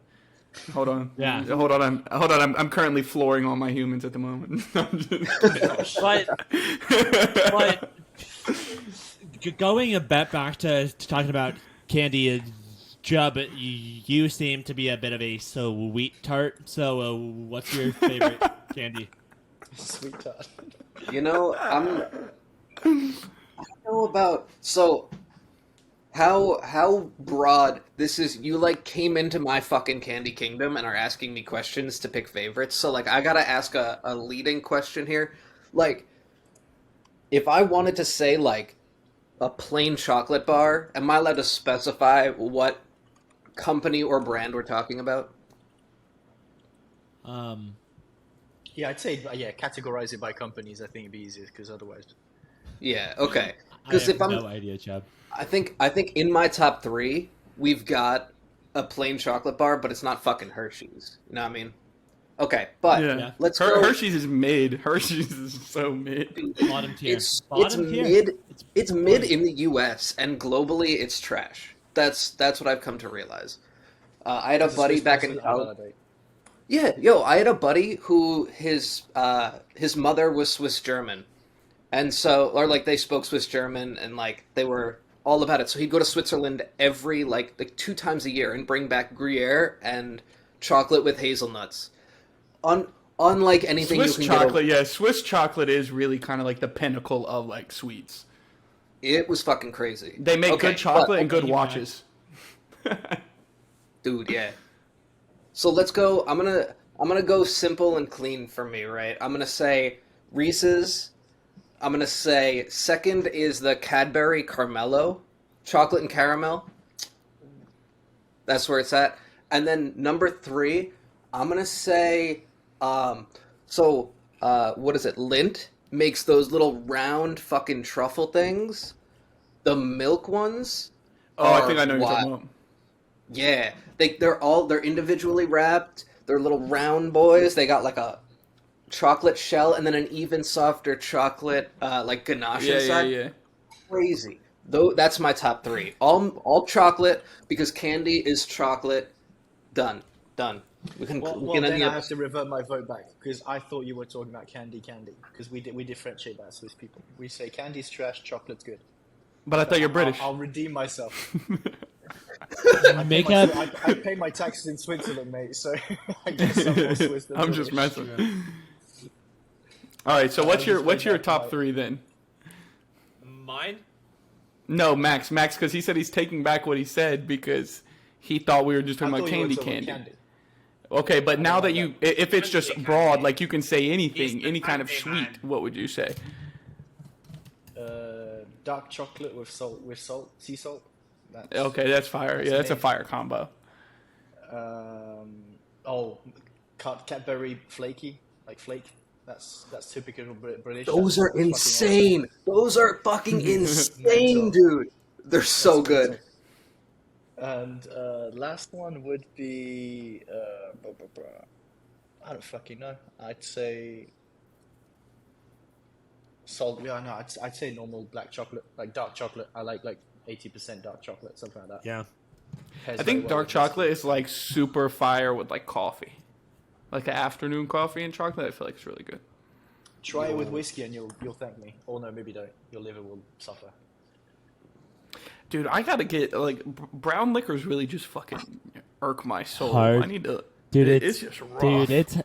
Hold on. Yeah. Hold on. I'm currently flooring all my humans at the moment. but going a bit back to talking about candy, Jub, you seem to be a bit of a sweet tart. So, what's your favorite candy? Sweet tart. I don't know about how broad this is. You like came into my fucking candy kingdom and are asking me questions to pick favorites. So like I gotta ask a leading question here. Like, if I wanted to say like a plain chocolate bar, am I allowed to specify what company or brand we're talking about? Yeah, I'd say categorize it by companies. I think it'd be easier, because otherwise. Yeah. Okay. Because if I'm no idea, Chubb. I think in my top 3 we've got a plain chocolate bar, but it's not fucking Hershey's. You know what I mean? Okay, but let's go. Hershey's is mid. Hershey's is so mid. Bottom tier. It's mid. It's mid in the U.S. and globally, it's trash. That's what I've come to realize. I had a buddy back in college. Yeah, I had a buddy who his mother was Swiss German, and so they spoke Swiss German, and like they were all about it. So he'd go to Switzerland every like 2 times a year and bring back Gruyere and chocolate with hazelnuts. Unlike anything Swiss you can chocolate, Swiss chocolate is really kind of like the pinnacle of like sweets. It was fucking crazy. They make good chocolate and good watches. Dude, yeah. So let's go. I'm gonna go simple and clean for me, right? I'm gonna say Reese's. I'm gonna say second is the Cadbury Carmelo, chocolate and caramel. That's where it's at. And then number 3, I'm gonna say, what is it? Lindt makes those little round fucking truffle things. The milk ones. Oh, I think I know what you're talking about. Yeah, they're individually wrapped. They're little round boys. They got like a chocolate shell, and then an even softer chocolate like ganache inside. Yeah. Crazy. Though that's my top 3. All chocolate because candy is chocolate. Done. We can then I have to revert my vote back because I thought you were talking about candy because we differentiate that Swiss people. We say candy's trash, chocolate's good. But I thought you're British. I'll redeem myself. I pay my taxes in Switzerland, mate. So I guess I'm more Swiss than I'm British. just messing. All right. So what's your top 3 then? Mine? No, Max, because he said he's taking back what he said because he thought we were just talking about candy. Okay, but now that if it's just broad, like you can say anything, any kind of sweet, what would you say? Dark chocolate with sea salt. Okay, that's fire. Yeah, that's a fire combo. Cadbury flaky, like flake. That's typical British. Those are insane. Those are fucking insane, dude. They're so good. And last one would be I don't fucking know. I'd say salt. Yeah, no, I'd say normal black chocolate, like dark chocolate. I like 80% dark chocolate, something like that. Yeah. I think dark chocolate is like super fire with like coffee, like an afternoon coffee and chocolate. I feel like it's really good. Try it with whiskey and you'll thank me. Or no, maybe don't. Your liver will suffer. Dude, I gotta get like brown liquors. Really, just fucking irk my soul. Hard. I need to. Dude, it's just rough. Dude, it's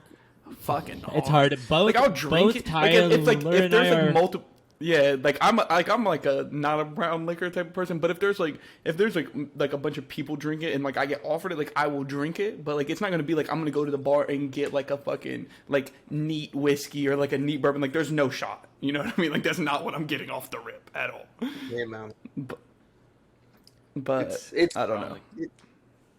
fucking hard. It's hard. Both. Like I'll drink it. Like, if there's like multiple. Yeah, like I'm like a not a brown liquor type of person, but if there's like a bunch of people drink it and like I get offered it, like I will drink it, but like it's not gonna be like I'm gonna go to the bar and get like a fucking like neat whiskey or like a neat bourbon. Like there's no shot. You know what I mean? Like that's not what I'm getting off the rip at all. Yeah, man. But it's I don't know.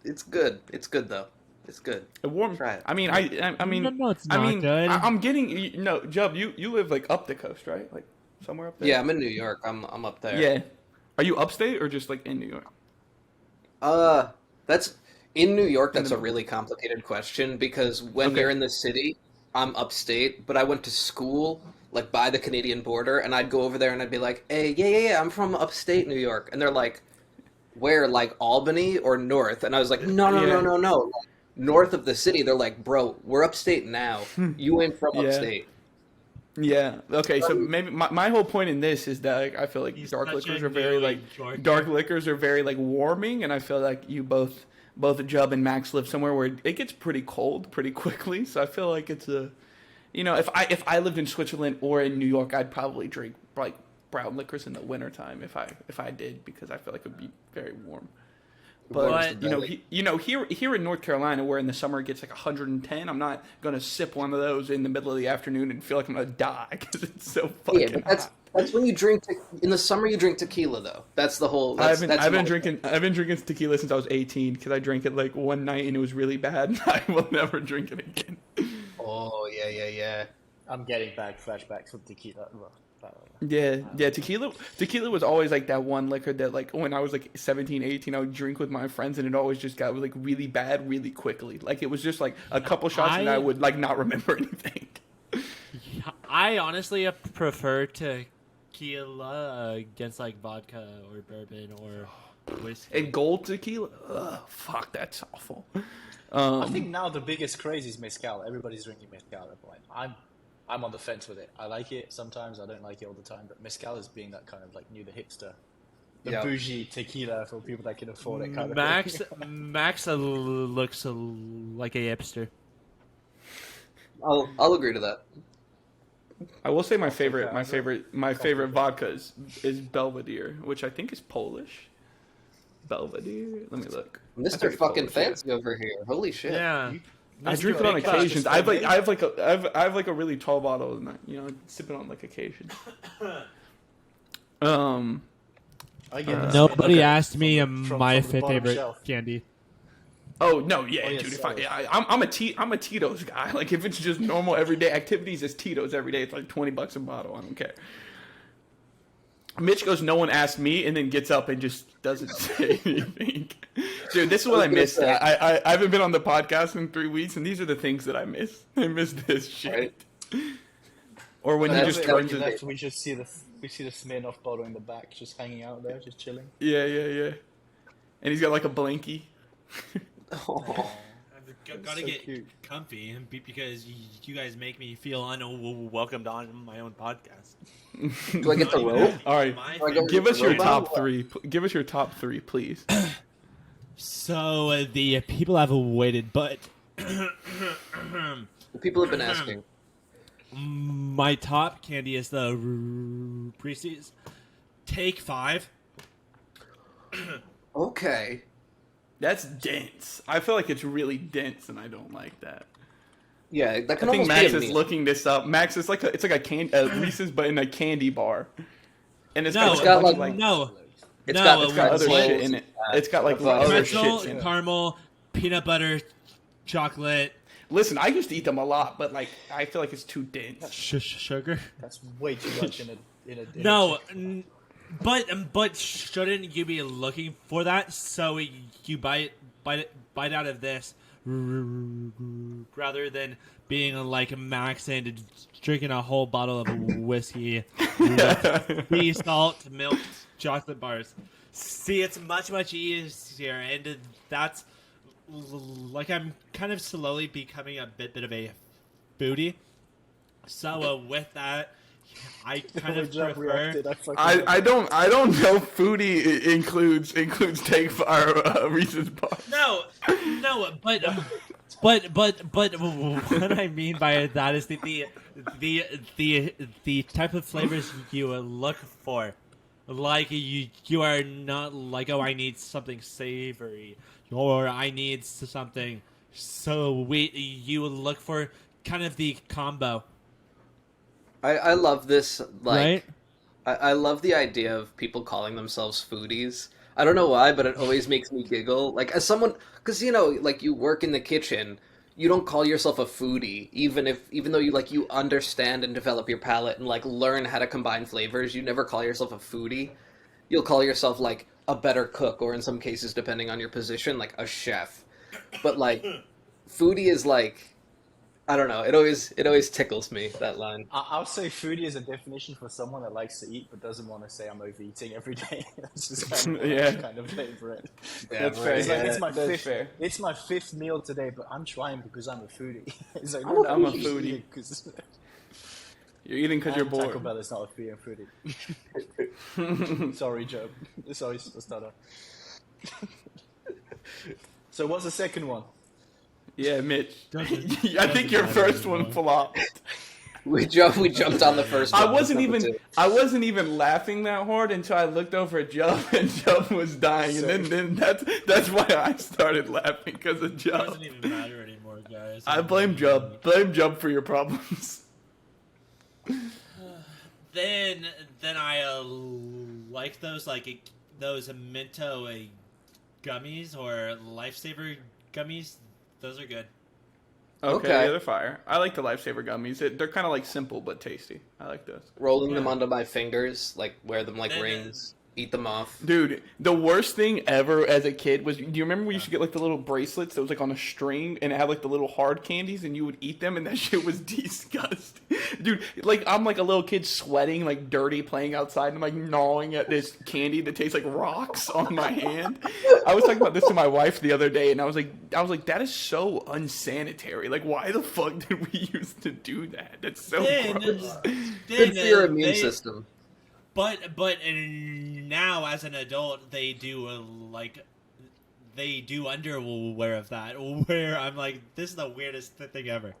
It's good. It's good though. It's good. It warm. Try it. I mean, I mean, no, it's not good. I'm getting Jub. You live like up the coast, right? Like somewhere up there. Yeah, I'm in New York. I'm up there. Yeah. Are you upstate or just like in New York? That's in New York. That's a really complicated question because when you're in the city, I'm upstate, but I went to school like by the Canadian border, and I'd go over there and I'd be like, "Hey, yeah, I'm from upstate New York," and they're like, "Where? Like Albany or north?" And I was like, "No, like, north of the city." They're like, "Bro, we're upstate now. You ain't from upstate." Yeah. Okay. So maybe my whole point in this is that like, I feel like dark liquors are very like warming, and I feel like you both Jub and Max live somewhere where it gets pretty cold pretty quickly. So I feel like it's a, if I lived in Switzerland or in New York, I'd probably drink like brown liquors in the wintertime if I did, because I feel like it would be very warm. But here in North Carolina, where in the summer it gets like 110, I'm not gonna sip one of those in the middle of the afternoon and feel like I'm gonna die because it's so fucking hot. That's when you drink in the summer. You drink tequila though. That's the whole. I've been drinking tequila since I was 18 because I drank it like one night and it was really bad. And I will never drink it again. Oh yeah. I'm getting flashbacks from tequila. Yeah. Tequila was always like that one liquor that like when I was like 17, 18, I would drink with my friends and it always just got like really bad really quickly. Like it was just like a couple shots and I would like not remember anything. I honestly prefer tequila against like vodka or bourbon or whiskey. And gold tequila? Ugh, fuck, that's awful. I think now the biggest craze is mezcal. Everybody's drinking mezcal at the point. I'm on the fence with it. I like it sometimes. I don't like it all the time. But mezcal is being that kind of like the hipster, bougie tequila for people that can afford it. Kind of thing. Max looks like a hipster. I'll agree to that. I will say my favorite vodka is Belvedere, which I think is Polish. Belvedere. Let me look. Mr. Fucking fancy over here. Holy shit. Yeah. I drink it on occasions. I have like a really tall bottle, and sip it on like occasions. Nobody asked me my favorite candy. Oh no, yeah, dude. I'm a Tito's guy. Like if it's just normal everyday activities, it's Tito's every day. It's like $20 a bottle. I don't care. Mitch goes, "No one asked me," and then gets up and just doesn't say anything. Dude, this is what I missed. I haven't been on the podcast in 3 weeks, and these are the things that I miss. I miss this shit. Or when he just turns it. Left, we see the Smirnoff bottle in the back, just hanging out there, just chilling. Yeah. And he's got like a blankie. Gotta get cute. Comfy because you guys make me feel unwelcomed on my own podcast. Do I get the rope? All right, give us your top three. Give us your top three, please. So the people have waited, but the people have been asking. My top candy is the Reese's Take 5. Okay. That's dense. I feel like it's really dense, and I don't like that. Yeah, that can I think almost Max be is looking this up. Max, it's like a Reese's, but in a candy bar, and it's got other shit in it. It's got like other shit in it. Caramel, peanut butter, chocolate. Listen, I used to eat them a lot, but like I feel like it's too dense. Sugar. That's way too much in a no. But shouldn't you be looking for that so you bite out of this rather than being like Max and drinking a whole bottle of whiskey with sea salt, milk, chocolate bars? See, it's much easier, and that's like I'm kind of slowly becoming a bit of a foodie. So with that, I kind of prefer. I don't know. Foodie includes Take 5 Reese's bar. No, but what I mean by that is the type of flavors you look for. Like you are not like, oh, I need something savory, or I need something sweet. You look for kind of the combo. I love this, like, right? I love the idea of people calling themselves foodies. I don't know why, but it always makes me giggle. Like, as someone, because, you know, like, you work in the kitchen, you don't call yourself a foodie, even though you understand and develop your palate and, like, learn how to combine flavors, you never call yourself a foodie. You'll call yourself, like, a better cook, or in some cases, depending on your position, like, a chef. But, like, foodie is, like, I don't know. It always tickles me, that line. I'll say foodie is a definition for someone that likes to eat but doesn't want to say I'm overeating every day. That's just kind of flavor it. Yeah, that's fair. It's like it's my fifth meal today, but I'm trying because I'm a foodie. It's like I'm a foodie. You're eating because you're bored. Taco Bell is not a foodie. Sorry, Joe. Sorry, stutter. So what's the second one? Yeah, Mitch. I think your first one flopped. We jumped on the first one. I wasn't even laughing that hard until I looked over at Jub, and Jub was dying, and then that's why I started laughing, because of Jub. It doesn't even matter anymore, guys. I blame Jub. Blame Jub for your problems. Then I like those Minto gummies or Lifesaver gummies. Those are good. Okay, yeah, they're fire. I like the Lifesaver gummies. They're kind of like simple but tasty. I like those. Rolling them onto my fingers, like wear them like rings. Eat them off. Dude, the worst thing ever as a kid was, do you remember we used to get like the little bracelets that was like on a string and it had like the little hard candies and you would eat them and that shit was disgusting. Dude, like I'm like a little kid sweating, like dirty, playing outside and I'm like gnawing at this candy that tastes like rocks on my hand. I was talking about this to my wife the other day and I was like, that is so unsanitary. Like, why the fuck did we used to do that? That's so gross. Good for your immune system. But now as an adult they do underwear of that, where I'm like, this is the weirdest thing ever.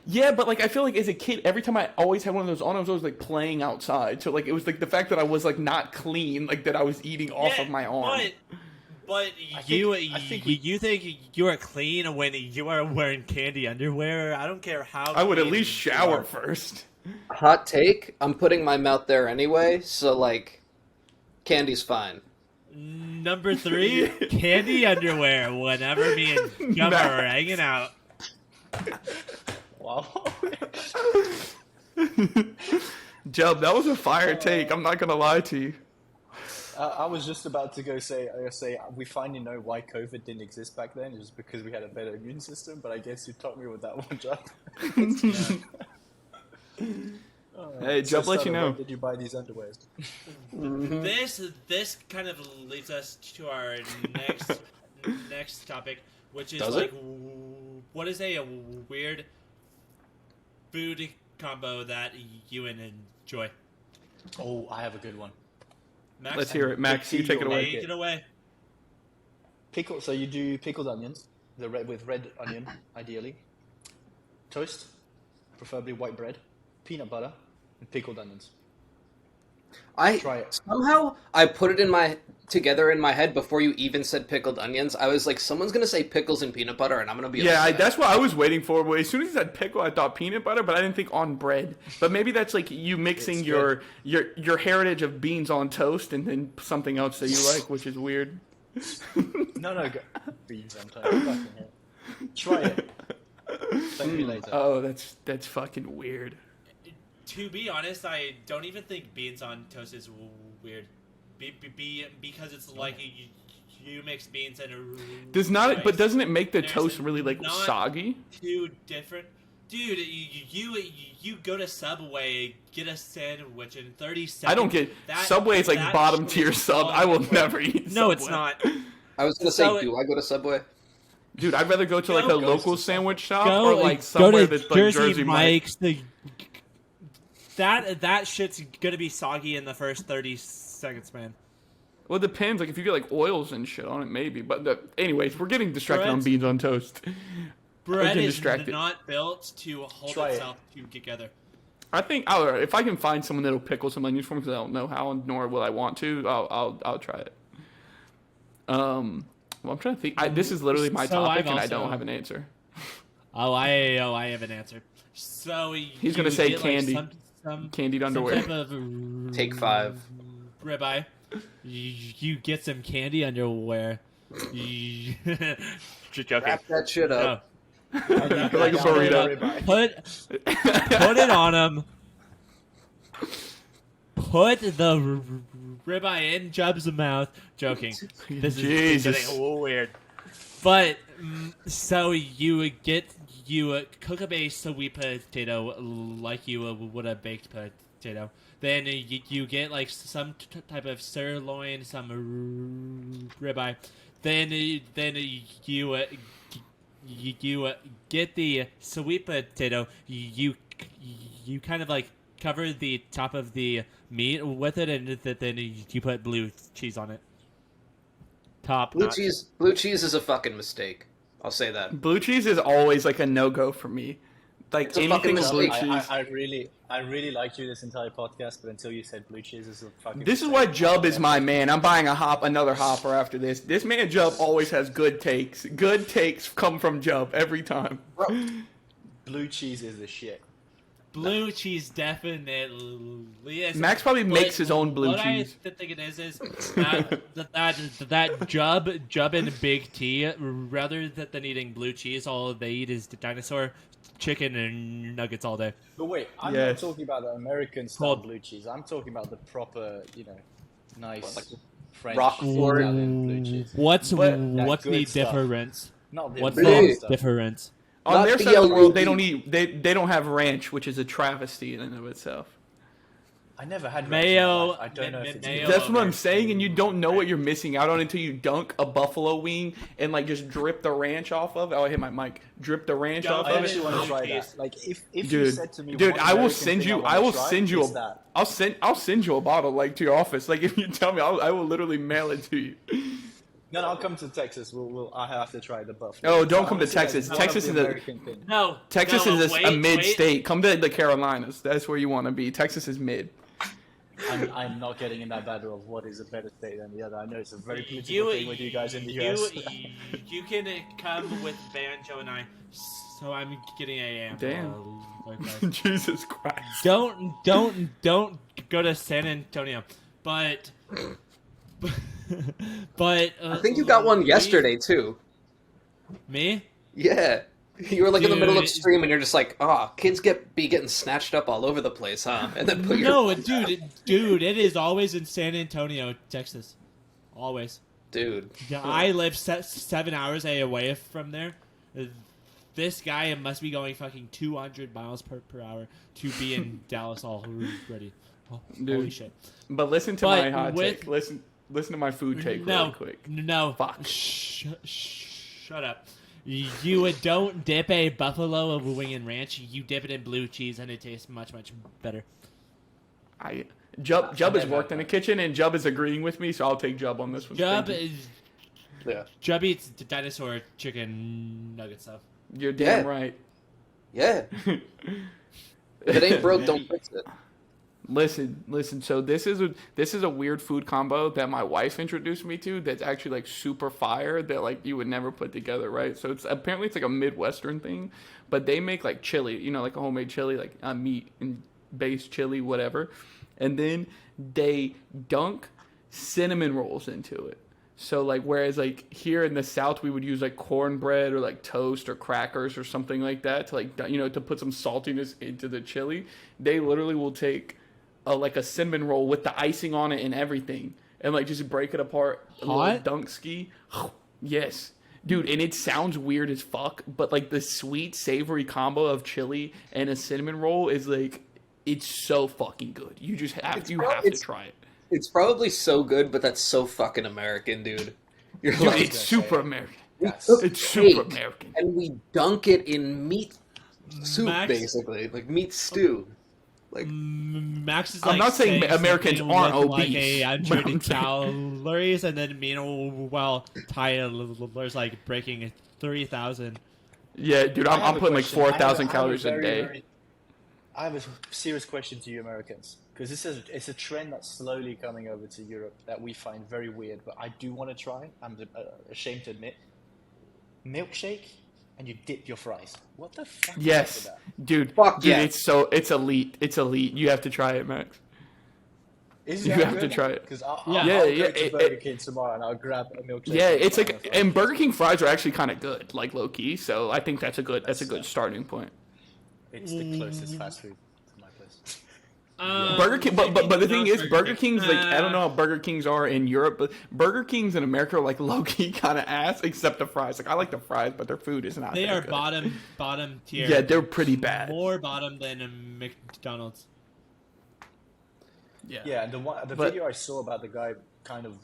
Yeah, but like I feel like as a kid, every time I always had one of those on, I was always like playing outside. So like it was like the fact that I was like not clean, like that I was eating off of my arm. But you think you are clean when you are wearing candy underwear? I don't care how. I would at least shower first. Hot take, I'm putting my mouth there anyway, so, like, candy's fine. Number 3, candy underwear whenever me and Gum are hanging out. Wow. Jub, that was a fire take. I'm not going to lie to you. I was just about to say we finally know why COVID didn't exist back then. It was because we had a better immune system, but I guess you taught me with that one, Jub. Hey, Jump, let you know. Where did you buy these underwears? This kind of leads us to our next topic, which is what is a weird food combo that you enjoy? Oh, I have a good one. Max? Let's hear it, Max. You take it away. Take it away. So you do pickled onions, with red onion, ideally. Toast, preferably white bread, peanut butter, and pickled onions. Try it. Somehow I put it together in my head before you even said pickled onions. I was like, someone's gonna say pickles and peanut butter, and I'm gonna be that's what I was waiting for. As soon as he said pickle, I thought peanut butter, but I didn't think on bread. But maybe that's like you mixing your heritage of beans on toast and then something else that you like, which is weird. No, beans on toast. Try it. Thank me later. Oh, that's fucking weird. To be honest, I don't even think beans on toast is weird. Because it's like you mix beans and but doesn't it make the toast really like soggy? Too different, dude. You go to Subway, get a sandwich in 30 seconds. I don't get Subway is like bottom tier sub. I will never eat. No, Subway. It's not. I was gonna say, do I go to Subway? Dude, I'd rather go to like a local sandwich shop or like somewhere that's like Jersey Mike's. That shit's gonna be soggy in the first 30 seconds, man. Well, it depends. Like if you get like oils and shit on it, maybe. But anyways, we're getting distracted on beans on toast. Bread is not built to hold itself together. I think if I can find someone that'll pickle some onions for me, because I don't know how, nor will I want to, I'll try it. Well, I'm trying to think. This is literally my topic, and I don't have an answer. I have an answer. So he's gonna say candy. Some candied underwear. Take 5. Ribeye. You get some candy underwear. Just joking. Wrap that shit up. No. Like a burrito. Put it on him. Put the ribeye in Jub's mouth. Joking. This is getting a little weird. But so you cook up a sweet potato like you would a baked potato. Then you get like some type of sirloin, some ribeye. Then you get the sweet potato. You kind of like cover the top of the meat with it, and then you put blue cheese on it. Blue cheese is a fucking mistake. I'll say that. Blue cheese is always like a no-go for me. Like anything with blue cheese. I really liked you this entire podcast, but until you said blue cheese is a fucking This is why Jub is my man. I'm buying another hopper after this. This man Jub always has good takes. Good takes come from Jub every time. Blue cheese is the shit. Blue cheese definitely is. Max probably makes his own blue cheese. What I think it is that Jub and Big T, rather than eating blue cheese, all they eat is dinosaur chicken and nuggets all day. But wait, I'm not talking about the American style blue cheese. I'm talking about the proper, nice French Italian blue cheese. What's the difference? What's the difference? On their side of the world, they don't have ranch, which is a travesty in and of itself. I never had mayo. I don't know if it's mayo. That's what I'm saying, and you don't know what you're missing out on until you dunk a buffalo wing and like just drip the ranch off of it. Oh, I hit my mic. Drip the ranch off of it. I actually want to try that. Like if you said to me, dude, I will send you a bottle like to your office. Like if you tell me, I will literally mail it to you. No, I'll come to Texas. I have to try the buffalo. Oh, don't come to Texas. Texas is a mid state. Come to the Carolinas. That's where you want to be. Texas is mid. I'm not getting in that battle of what is a better state than the other. I know it's a very political thing with you guys in the US. You can come with Banjo and I, so I'm getting a damn. Jesus Christ! Don't go to San Antonio, but I think you got one yesterday too. Me? Yeah. You were like in the middle of stream and you're just like, kids be getting snatched up all over the place, huh? And then put your dude, it is always in San Antonio, Texas. Always. Dude. Yeah, I live 7 hours away from there. this guy must be going fucking 200 miles per hour to be in Dallas already. Oh, holy shit. But listen to my hot take. Listen to my food take really quick. No. Fuck. Shut up. You don't dip a buffalo wing in ranch. You dip it in blue cheese, and it tastes much, much better. Jub has worked in a kitchen, and Jub is agreeing with me, so I'll take Jub on this one. Jub eats the dinosaur chicken nuggets, though. You're damn right. Yeah. If it ain't broke, don't fix it. Listen. So this is a weird food combo that my wife introduced me to. That's actually like super fire. That like you would never put together, right? So it's like a Midwestern thing, but they make like chili, like a homemade chili, like meat and based chili, whatever, and then they dunk cinnamon rolls into it. So like whereas like here in the South we would use like cornbread or like toast or crackers or something like that to like to put some saltiness into the chili, they literally will take like a cinnamon roll with the icing on it and everything, and like just break it apart. A little dunk ski. Yes, dude, and it sounds weird as fuck, but like the sweet savory combo of chili and a cinnamon roll is like, it's so fucking good. You just have to try it. It's probably so good, but that's so fucking American, dude. Dude, it's super American. It's super American. And we dunk it in meat soup, basically, like meat stew. Like Max is. I'm not saying Americans aren't obese. Like 100 calories, and then meanwhile Tyler's like breaking 3,000. Yeah, dude, I'm putting like 4,000 calories a day. I have a serious question to you Americans, because it's a trend that's slowly coming over to Europe that we find very weird, but I do want to try. I'm ashamed to admit. Milkshake, and you dip your fries. What the fuck? Yes, is that? dude. Yeah. It's elite. It's elite. You have to try it, Max. You have to try it. Because I'll go to Burger King tomorrow and I'll grab a milkshake. Yeah, it's like, and Burger King fries are actually kind of good, like low key. So I think that's a good starting point. It's the closest fast food to my place. Burger King, but the thing is, Burger King's like, I don't know how Burger Kings are in Europe, but Burger Kings in America are like low key kind of ass, except the fries. Like I like the fries, but their food is not. They are good. bottom tier. Yeah, they're pretty bad. More bottom than a McDonald's. Yeah, the video I saw about the guy kind of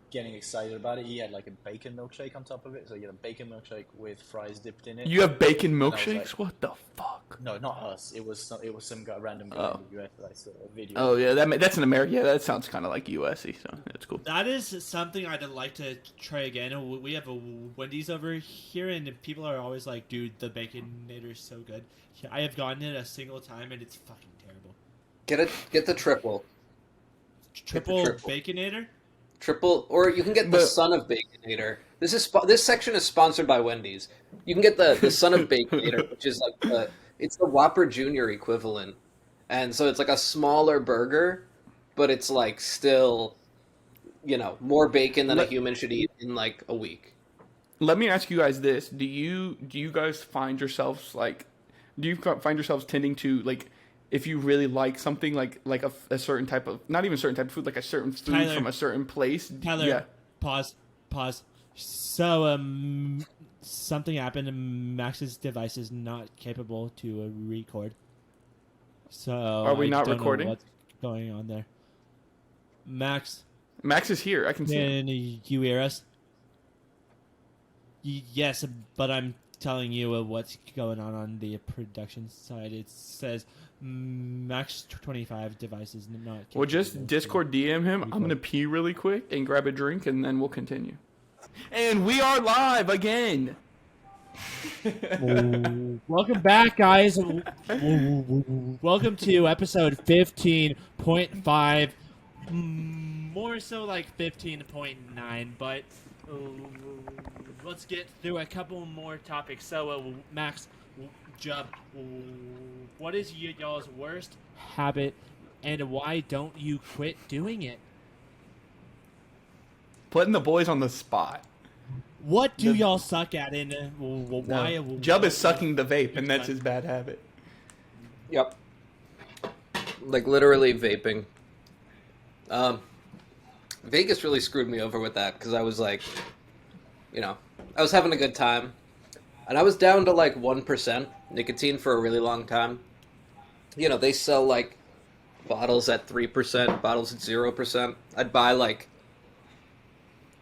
getting excited about it, he had like a bacon milkshake on top of it. So you had a bacon milkshake with fries dipped in it. You have bacon milkshakes? Like, what the fuck? No, not us. It was some guy, random guy in the US that I saw a video. Oh yeah, that's an American. Yeah, that sounds kind of like USy, so that's cool. That is something I'd like to try again. We have a Wendy's over here, and people are always like, "Dude, the Baconator is so good." I have gotten it a single time, and it's fucking terrible. Get the triple. Triple Baconator. Triple, or you can get the Son of Baconator. This section is sponsored by Wendy's. You can get the Son of Baconator, which is like it's the Whopper Junior equivalent, and so it's like a smaller burger, but it's like still, more bacon than a human should eat in like a week. Let me ask you guys this: Do you guys find yourselves tending to like? If you really like something like a certain type of, not even a certain type of food, like a certain food Tyler, from a certain place. Tyler, yeah. Pause. So, something happened and Max's device is not capable to record. So are we not recording? What's going on there? Max is here. I can see him. Can you hear us? Yes, but I'm telling you what's going on the production side. It says Max.25 devices not. Well, just Discord DM him. I'm gonna pee really quick and grab a drink, and then we'll continue. And we are live again. Welcome back, guys. Welcome to episode 15.5. More so like 15.9, but let's get through a couple more topics. So, Max, Jub, what is y'all's worst habit, and why don't you quit doing it? Putting the boys on the spot. What do y'all suck at, and why? No. Jub is sucking the vape, and that's his bad habit. Yep. Like literally vaping. Vegas really screwed me over with that because I was like, I was having a good time. and I was down to like 1% nicotine for a really long time. You know, they sell like bottles at 3%, bottles at 0%. I'd buy like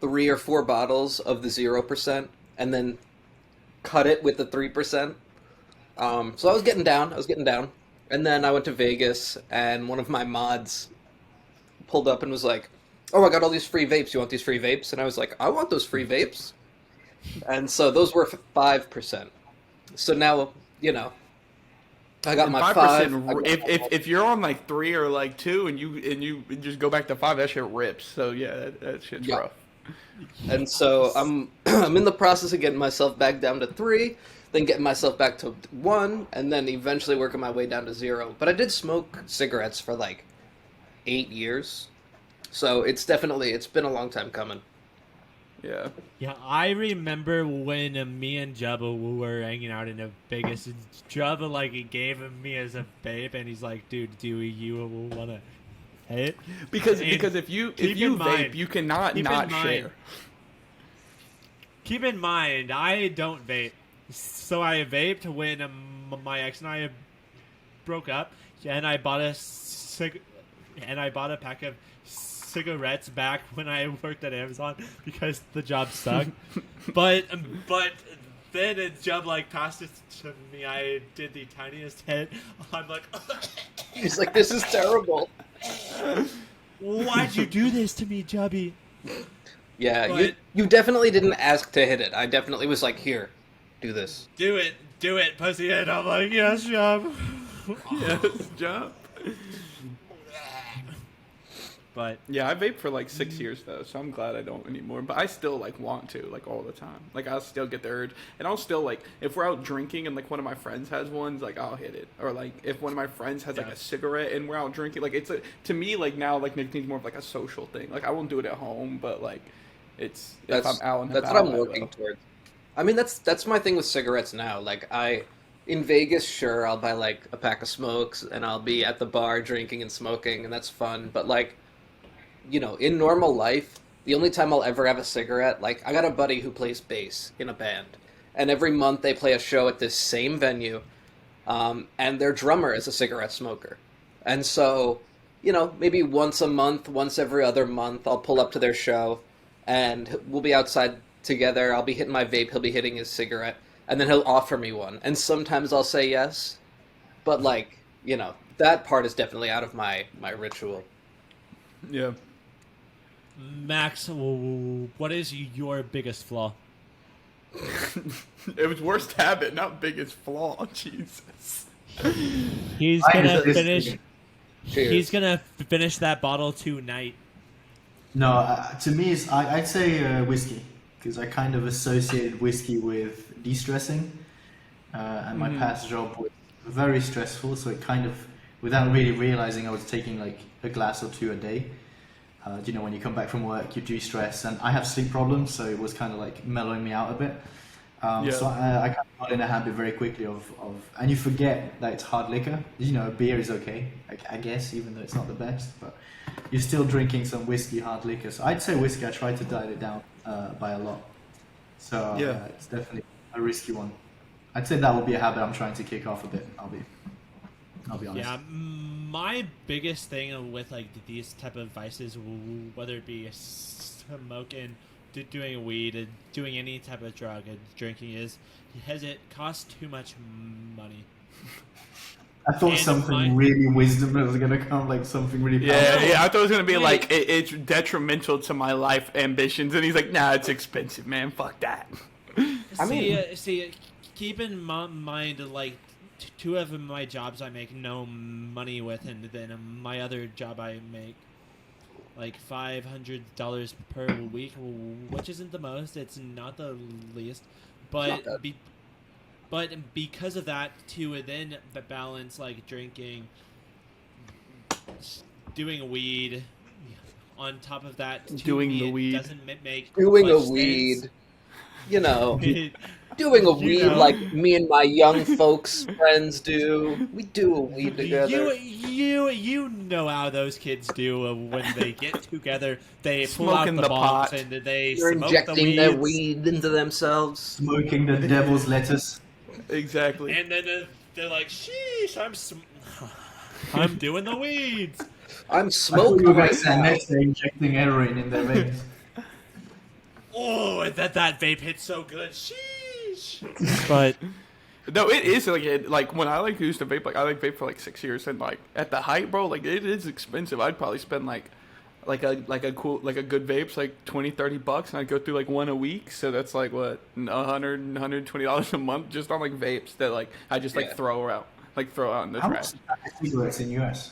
3 or 4 bottles of the 0% and then cut it with the 3%. So I was getting down. And then I went to Vegas, and one of my mods pulled up and was like, "Oh, I got all these free vapes. You want these free vapes?" And I was like, "I want those free vapes." And so those were 5%. So now, you know, I got my 5. If you're on like 3 or like 2 and you just go back to 5, that shit rips. So yeah, that shit's rough. And so I'm I'm in the process of getting myself back down to 3, then getting myself back to 1, and then eventually working my way down to 0. But I did smoke cigarettes for like 8 years, so it's been a long time coming. Yeah. Yeah, I remember when me and Jubba were hanging out in Vegas, and Jubba like he gave me as a vape, and he's like, "Dude, do you want to hit?" Because if you vape, you cannot not share. Keep in mind, I don't vape, so I vaped when my ex and I broke up, and I bought a pack of cigarettes back when I worked at Amazon because the job sucked. but then a job like passed it to me. I did the tiniest hit. I'm like, he's like, "This is terrible. Why'd you do this to me, Jubby?" Yeah, but you definitely didn't ask to hit it. I definitely was like, "Here, do this. Do it, pussy." And I'm like, "Yes, Job." Yes, Job. But yeah, I vaped for like 6 years though, so I'm glad I don't anymore. But I still like want to, like all the time. Like I'll still get the urge, and I'll still like if we're out drinking and like one of my friends has ones, like I'll hit it. Or like if one of my friends has like a cigarette and we're out drinking, like it's to me like now like nicotine's more of like a social thing. Like I won't do it at home, but like if I'm out and that's about, what I'm working towards. I mean that's my thing with cigarettes now. Like in Vegas, sure, I'll buy like a pack of smokes and I'll be at the bar drinking and smoking, and that's fun. But like, you know, in normal life, the only time I'll ever have a cigarette, like, I got a buddy who plays bass in a band, and every month they play a show at this same venue, and their drummer is a cigarette smoker. And so, you know, maybe once a month, once every other month, I'll pull up to their show, and we'll be outside together, I'll be hitting my vape, he'll be hitting his cigarette, and then he'll offer me one. And sometimes I'll say yes, but, like, you know, that part is definitely out of my ritual. Yeah. Max, what is your biggest flaw? It was worst habit, not biggest flaw. Jesus. He's gonna finish. He's gonna finish that bottle tonight. No, to me, I'd say whiskey, because I kind of associated whiskey with de-stressing, and my past job was very stressful. So it kind of, without really realizing, I was taking like a glass or 2 a day. You know, when you come back from work, you de-stress, and I have sleep problems, so it was kind of like mellowing me out a bit. So I kind of got in a habit very quickly of, and you forget that it's hard liquor. You know, beer is okay, I guess, even though it's not the best, but you're still drinking some whiskey, hard liquor. So I'd say whiskey, I try to dial it down by a lot. So it's definitely a risky one. I'd say that would be a habit I'm trying to kick off a bit. I'll be honest. Yeah, my biggest thing with like these type of vices, whether it be smoking, doing weed, doing any type of drug, and drinking, is it costs too much money. I thought something really wisdom was gonna come, like something really powerful. Yeah. I thought it was gonna be like it's detrimental to my life ambitions, and he's like, "Nah, it's expensive, man. Fuck that." See, keep in mind, like, 2 of my jobs I make no money with, and then my other job I make like $500 per week, which isn't the most. It's not the least, but because of that, to then balance like drinking, doing weed, on top of that, doing the weed doesn't make doing a sense. weed. You know, doing a weed like me and my young folks friends do. We do a weed together. You know how those kids do when they get together. They pull out the bombs and they They're smoke injecting the their weed into themselves. Smoking the devil's lettuce. Exactly. And then they're like, sheesh, I'm doing the weeds. I'm smoking right now. Next they're injecting heroin in their veins. Oh, that vape hits so good. Sheesh. But no, it is like when I used to vape, like I vape for like 6 years, and like at the height, bro, like it is expensive. I'd probably spend like a good vape's like $20-$30, and I'd go through like one a week. So that's like what, $100-$120 a month just on like vapes that like I just like throw out in the How trash. much is a pack of cigarettes in US?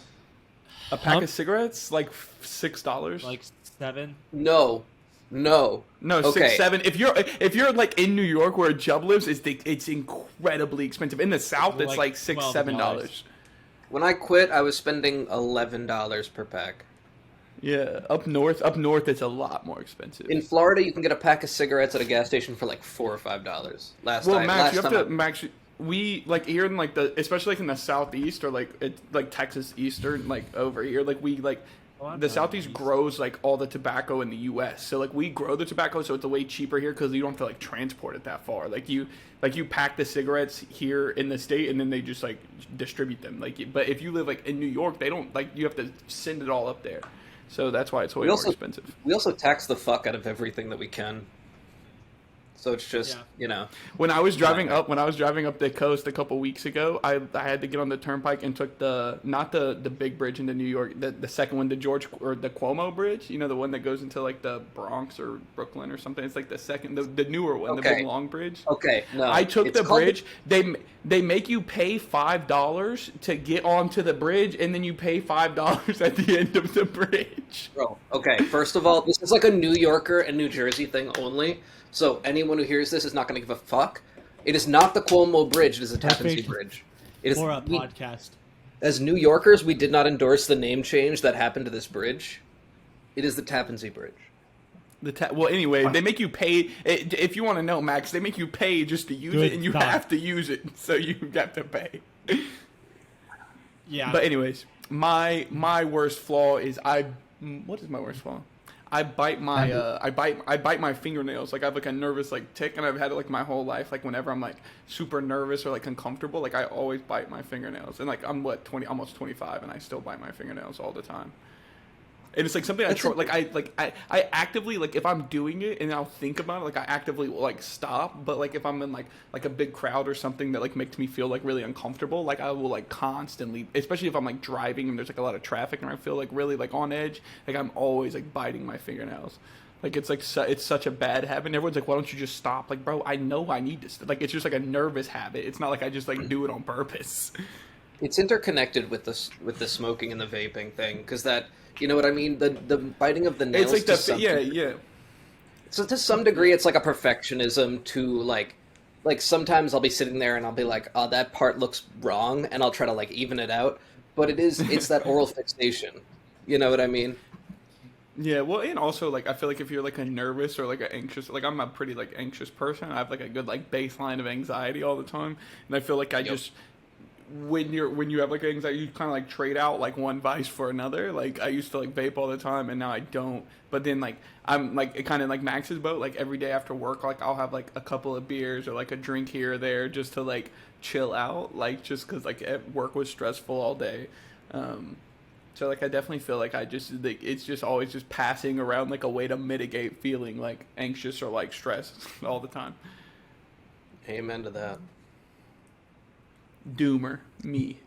A pack of cigarettes like $6. Like $7. No, okay. $6, $7. If you're like in New York where Jub lives, it's incredibly expensive. In the South, it's like $6-$7. When I quit, I was spending $11 per pack. Yeah, up north, it's a lot more expensive. In Florida, you can get a pack of cigarettes at a gas station for like $4 or $5. Max, we like here in like especially like in the Southeast or like Texas Eastern, like over here, like we like. The Southeast grows like all the tobacco in the U.S. So like we grow the tobacco, so it's way cheaper here because you don't have to like transport it that far. Like you pack the cigarettes here in the state, and then they just like distribute them. But if you live like in New York, they don't you have to send it all up there. So that's why it's way more expensive. We also tax the fuck out of everything that we can. So it's just, When I was driving up the coast a couple weeks ago, I had to get on the turnpike and took not the big bridge into New York, the second one, the Cuomo bridge, the one that goes into like the Bronx or Brooklyn or something. It's like the second, the newer one, the big long bridge. Okay, no. I took the bridge. They make you pay $5 to get onto the bridge, and then you pay $5 at the end of the bridge. Bro, okay, first of all, this is like a New Yorker and New Jersey thing only. So anyone who hears this is not going to give a fuck. It is not the Cuomo Bridge. It is the Tappan Zee Bridge. It is for a podcast. As New Yorkers, we did not endorse the name change that happened to this bridge. It is the Tappan Zee Bridge. Well, anyway, they make you pay. If you want to know, Max, they make you pay just to use it, and you have to use it, so you have to pay. Yeah. But anyways, my worst flaw is what is my worst flaw? I bite my fingernails. Like I have like a nervous tick, and I've had it like my whole life. Like whenever I'm like super nervous or like uncomfortable, like I always bite my fingernails. And like I'm almost 25, and I still bite my fingernails all the time. And it's like something I actively, like if I'm doing it and I'll think about it, like I actively will like stop. But like if I'm in like a big crowd or something that like makes me feel like really uncomfortable, like I will like constantly, especially if I'm like driving and there's like a lot of traffic and I feel like really like on edge, like I'm always like biting my fingernails. Like it's like it's such a bad habit. And everyone's like, why don't you just stop? Like, bro, I know I need to. Like it's just like a nervous habit. It's not like I just like do it on purpose. It's interconnected with the smoking and the vaping thing, because that. You know what I mean? The biting of the nails. It's like yeah. So to some degree, it's like a perfectionism to like sometimes I'll be sitting there and I'll be like, oh, that part looks wrong, and I'll try to like even it out. But it's that oral fixation. You know what I mean? Yeah. Well, and also like I feel like if you're like a nervous or like an anxious, like I'm a pretty like anxious person. I have like a good like baseline of anxiety all the time, and I feel like I just. When you have like anxiety, you kind of like trade out like one vice for another. Like I used to like vape all the time, and now I don't. But then like I'm like kind of like Max's boat. Like every day after work, like I'll have like a couple of beers or like a drink here or there just to like chill out. Like just because like work was stressful all day. So like I definitely feel like I just like it's just always just passing around like a way to mitigate feeling like anxious or like stressed all the time. Amen to that. Doomer, me.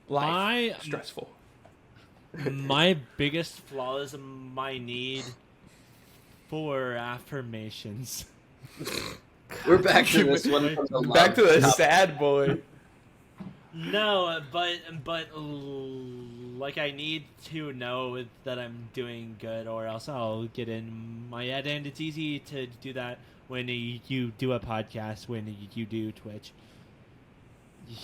Life, stressful. My biggest flaw is my need for affirmations. We're back to this one. Back to the sad boy. No, but like I need to know that I'm doing good, or else I'll get in my head, and it's easy to do that when you do a podcast, when you do Twitch.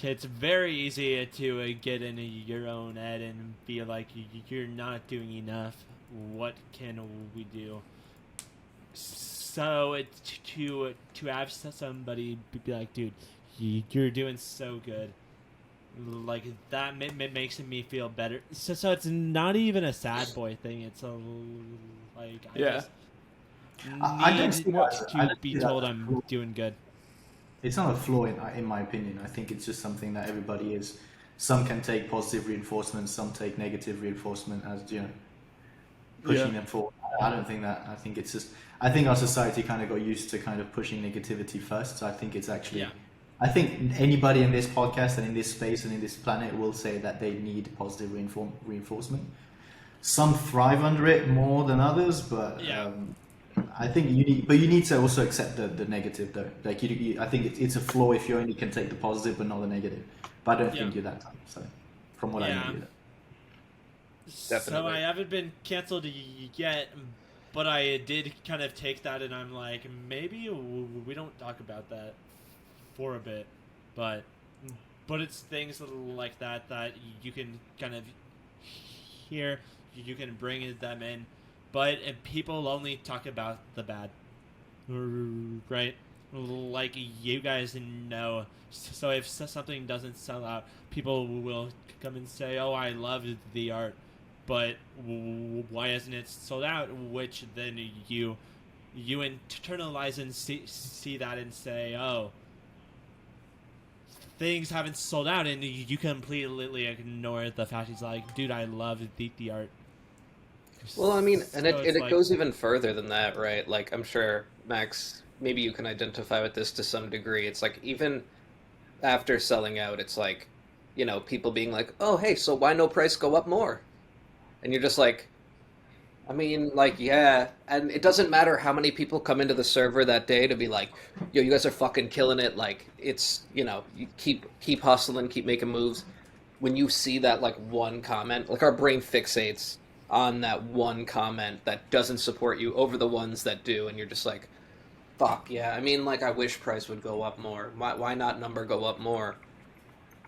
It's very easy to get in your own head and be like, you're not doing enough. What can we do? So to have somebody be like, dude, you're doing so good, like that makes me feel better. So it's not even a sad boy thing. It's a like I just I don't see that. I to don't be see told that. I'm doing good. It's not a flaw in my opinion. I think it's just something that everybody is. Some can take positive reinforcement, some take negative reinforcement as pushing them forward. I don't think that. I think it's just. I think our society kind of got used to kind of pushing negativity first. So I think it's actually. Yeah. I think anybody in this podcast and in this space and in this planet will say that they need positive reinforcement. Some thrive under it more than others, but I think you need to also accept the negative though. Like I think it's a flaw if you only can take the positive but not the negative. But I don't think you're that type. So from what I know, you're that. So I haven't been canceled yet, but I did kind of take that, and I'm like, maybe we don't talk about that for a bit, but it's things like that you can kind of hear, you can bring them in, but people only talk about the bad, right? Like you guys know, so if something doesn't sell out, people will come and say, oh, I love the art, but why isn't it sold out? Which then you internalize and see that and say, oh, things haven't sold out, and you completely ignore the fact he's like, dude, I love the art. Well, I mean, and So it like, goes even further than that, right? Like, I'm sure, Max, maybe you can identify with this to some degree. It's like, even after selling out, it's like, people being like, oh, hey, so why no price go up more? And you're just like, I mean, like, yeah, and it doesn't matter how many people come into the server that day to be like, yo, you guys are fucking killing it. Like, it's, you keep hustling, keep making moves. When you see that, like, one comment, like, our brain fixates on that one comment that doesn't support you over the ones that do, and you're just like, fuck, yeah, I mean, like, I wish price would go up more. Why not number go up more?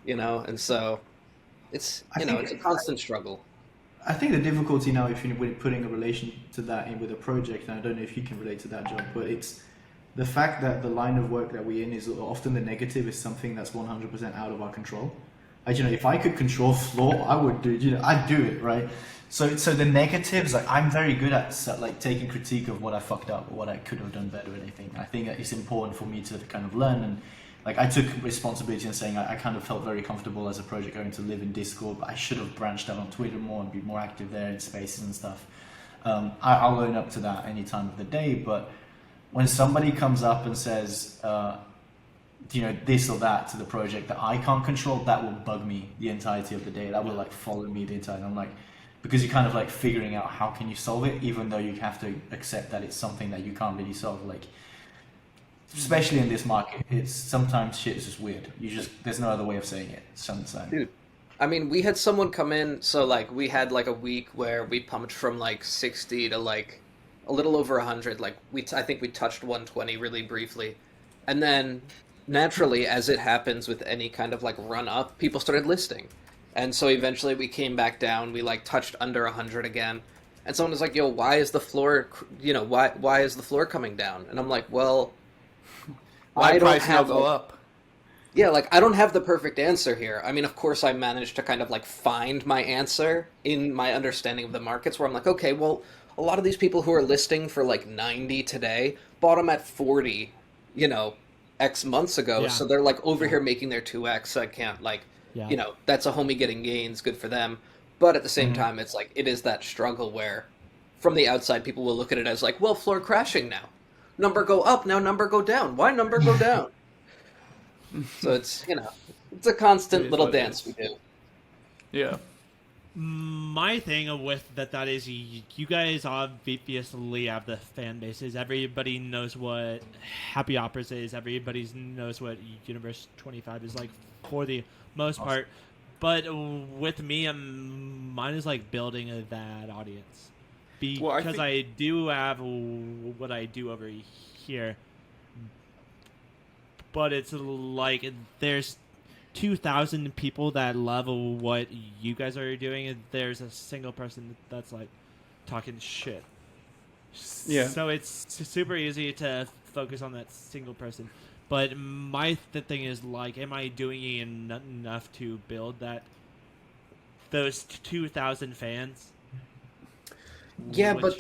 And so, it's, it's a constant struggle. I think the difficulty now, if you're putting a relation to that in with a project, and I don't know if you can relate to that, John, but it's the fact that the line of work that we're in is often the negative is something that's 100% out of our control. If I could control floor, I would do it. I'd do it, right? So the negatives, like I'm very good at like taking critique of what I fucked up or what I could have done better or anything. I think that it's important for me to kind of learn, and like I took responsibility in saying I kind of felt very comfortable as a project going to live in Discord, but I should have branched out on Twitter more and be more active there in spaces and stuff. I'll own up to that any time of the day, but when somebody comes up and says, this or that to the project that I can't control, that will bug me the entirety of the day. That will like follow me the entire. I'm like, because you're kind of like figuring out how can you solve it, even though you have to accept that it's something that you can't really solve. Like, especially in this market, it's sometimes shit is just weird. There's no other way of saying it. Sometimes. Dude, I mean, we had someone come in, so like we had like a week where we pumped from like 60 to like a little over 100. Like I think we touched 120 really briefly, and then naturally, as it happens with any kind of like run up, people started listing, and so eventually we came back down. We like touched under 100 again, and someone was like, "Yo, why is the floor? Why is the floor coming down?" And I'm like, "Well, I don't have go up." Yeah, like, I don't have the perfect answer here. I mean, of course, I managed to kind of, like, find my answer in my understanding of the markets, where I'm like, okay, well, a lot of these people who are listing for, like, 90 today bought them at 40, X months ago, so they're, like, over here making their 2X, so I can't, like, that's a homie getting gains, good for them. But at the same time, it's like, it is that struggle where, from the outside, people will look at it as, like, well, floor crashing now. Number go up, now number go down. Why number go down? So it's, it's a constant little dance we do. Yeah. My thing with that is you guys obviously have the fan bases. Everybody knows what Happy Operas is. Everybody knows what Universe.25 is like for the most part. But with me, mine is like building that audience. Because I do have what I do over here. But it's like there's 2,000 people that love what you guys are doing, and there's a single person that's like talking shit. Yeah. So it's super easy to focus on that single person. But my thing is, like, am I doing enough to build those 2,000 fans? Yeah, but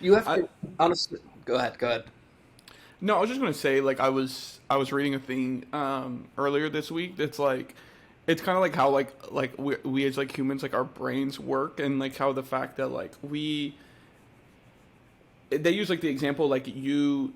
you have to honestly go ahead. No, I was just gonna say, like, I was reading a thing earlier this week that's like, it's kind of like how like we as like humans, like our brains work, and like how the fact that like they use like the example like you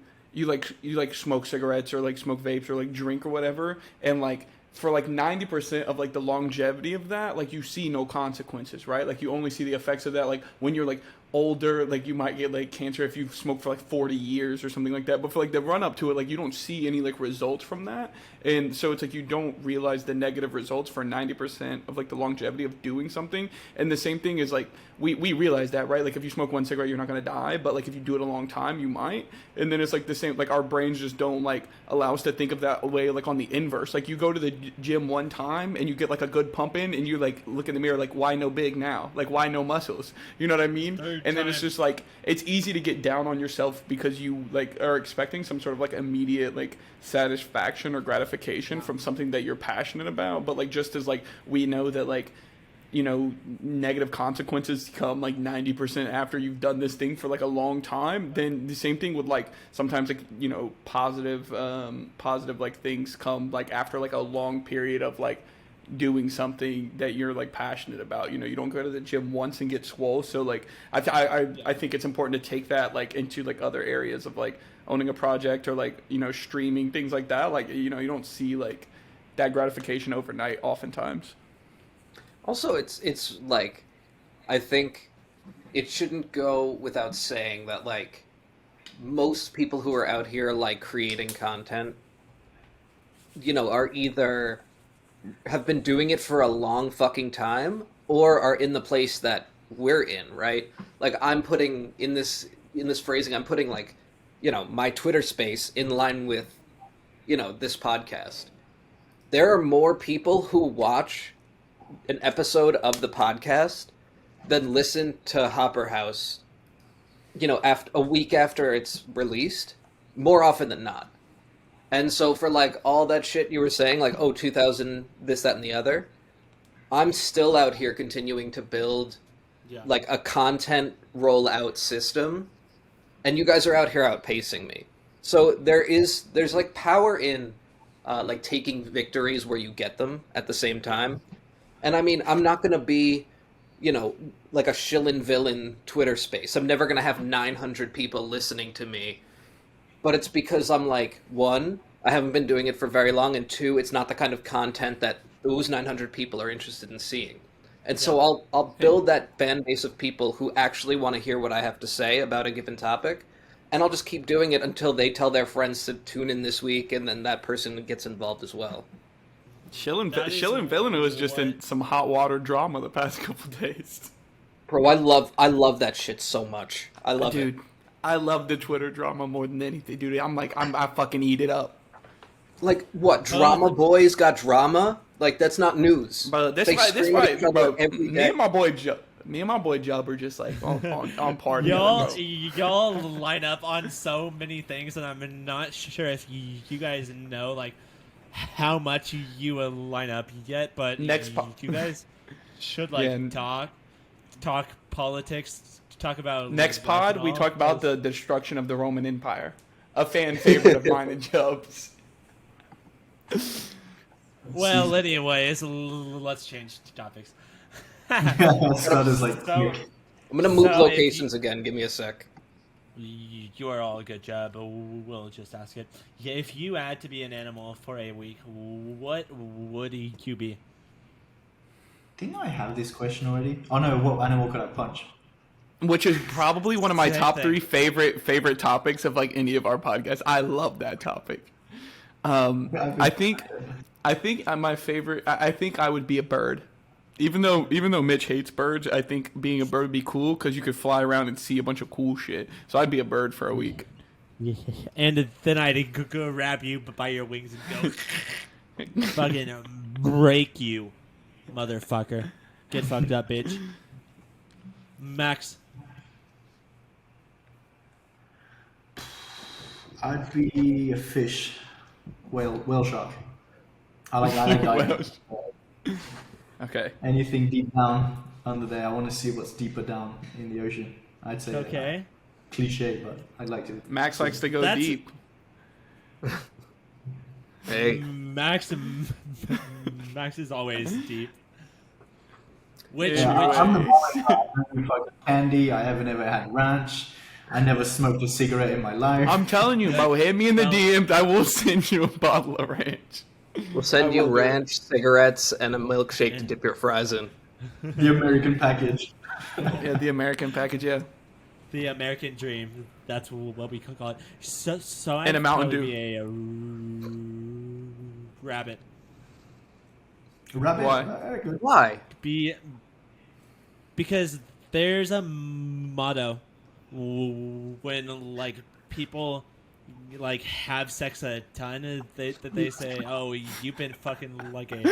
smoke cigarettes or like smoke vapes or like drink or whatever, and like for like 90% of like the longevity of that, like you see no consequences, right? Like you only see the effects of that like when you're like older, like you might get like cancer if you've smoked for like 40 years or something like that. But for like the run up to it, like you don't see any like results from that. And so it's like you don't realize the negative results for 90% of like the longevity of doing something. And the same thing is like we realize that, right? Like if you smoke one cigarette, you're not going to die, but like if you do it a long time, you might. And then it's like the same, like our brains just don't like allow us to think of that way, like on the inverse. Like you go to the gym one time and you get like a good pump in, and you like look in the mirror like, why no big now? Like why no muscles? You know what I mean? And then it's just like it's easy to get down on yourself because you like are expecting some sort of like immediate like satisfaction or gratification from something that you're passionate about. But like just as like we know that like, you know, negative consequences come like 90% after you've done this thing for like a long time, then the same thing with like sometimes like, you know, positive like things come like after like a long period of like doing something that you're like passionate about. You know, you don't go to the gym once and get swole. So like I think it's important to take that like into like other areas of like owning a project or like, you know, streaming, things like that. Like, you know, you don't see like that gratification overnight oftentimes. Also, it's like, I think it shouldn't go without saying that like most people who are out here like creating content, you know, are either have been doing it for a long fucking time or are in the place that we're in, right? Like I'm putting in this phrasing, I'm putting like, you know, my Twitter space in line with, you know, this podcast. There are more people who watch an episode of the podcast than listen to Hopper House, you know, after a week after it's released, more often than not. And so for like all that shit you were saying, like, oh, 2000, this, that, and the other, I'm still out here continuing to build like a content rollout system, and you guys are out here outpacing me. So there's like power in like taking victories where you get them at the same time. And I mean, I'm not going to be, you know, like a shillin' villain Twitter space. I'm never going to have 900 people listening to me. But it's because I'm like, one, I haven't been doing it for very long, and two, it's not the kind of content that those 900 people are interested in seeing. And so I'll build that fan base of people who actually want to hear what I have to say about a given topic, and I'll just keep doing it until they tell their friends to tune in this week, and then that person gets involved as well. Shillin' Villain was just in some hot water drama the past couple days. Bro, I love that shit so much. I love it. Dude, I love the Twitter drama more than anything, dude. I fucking eat it up. Like, what, Drama Boys got drama? Like, that's not news. Bro, this right, bro. Me and my boy Jub are just like on party. Y'all line up on so many things, and I'm not sure if you guys know like how much you will line up yet, but you guys should like talk politics, talk about next pod. We talk about the destruction of the Roman Empire, a fan favorite of mine and Jub's. Well, anyways, let's change topics. Scott is like, I'm gonna move locations again. Give me a sec. You are all a good job. We'll just ask it. Yeah, if you had to be an animal for a week, what would you be? Didn't I have this question already? Oh no, what animal could I punch? Which is probably one of my top 3 favorite topics of like any of our podcasts. I love that topic. I think my favorite. I think I would be a bird. Even though Mitch hates birds, I think being a bird would be cool because you could fly around and see a bunch of cool shit. So I'd be a bird for a week. Yeah. And then I'd go grab you by your wings and go fucking break you, motherfucker. Get fucked up, bitch. Max. I'd be a fish, whale shark. I like diving. Okay. Anything deep down under there, I want to see what's deeper down in the ocean. I'd say. Okay. Cliche, but I'd like to. Max likes to go deep. Hey, Max is always deep. Which I'm the boy. I haven't fucking candy. I haven't ever had ranch. I never smoked a cigarette in my life. I'm telling you, bro. Hit me in the DMs. I will send you a bottle of ranch. we'll send you ranch, cigarettes, and a milkshake to dip your fries in. The American package. Yeah, the American package. Yeah. The American dream. That's what we could call it. So And a Mountain Dew. Be a rabbit. Rabbit. Why? Why? Because there's a motto when like people like have sex a ton that they say, "Oh, you've been fucking like a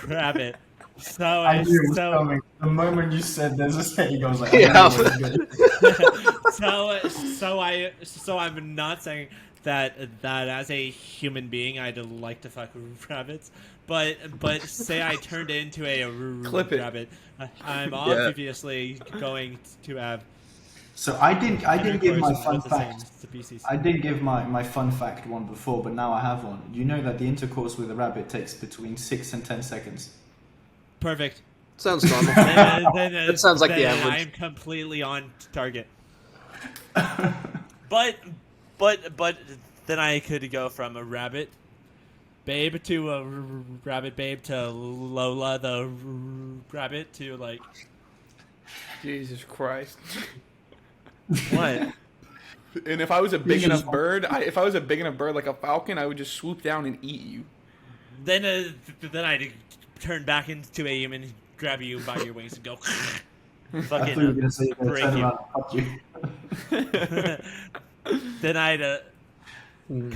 rabbit." So I knew it was coming. The moment you said there's a saying, I was like, Yeah. so I'm not saying that as a human being I'd like to fuck rabbits, but say I turned into a rabbit, I'm obviously going to have. So I didn't give my fun the fact. same species. I did give my fun fact one before, but now I have one. You know that the intercourse with a rabbit takes between 6 and 10 seconds. Perfect. Sounds normal. That sounds like the average. I'm completely on target. But then I could go from a rabbit babe to a rabbit babe to Lola the rabbit to like. Jesus Christ. What? And if I was a big enough bird, like a falcon, I would just swoop down and eat you. Then I'd turn back into a human, grab you by your wings, and go. I thought you were going to say you're going to turn around and fuck you. Then I'd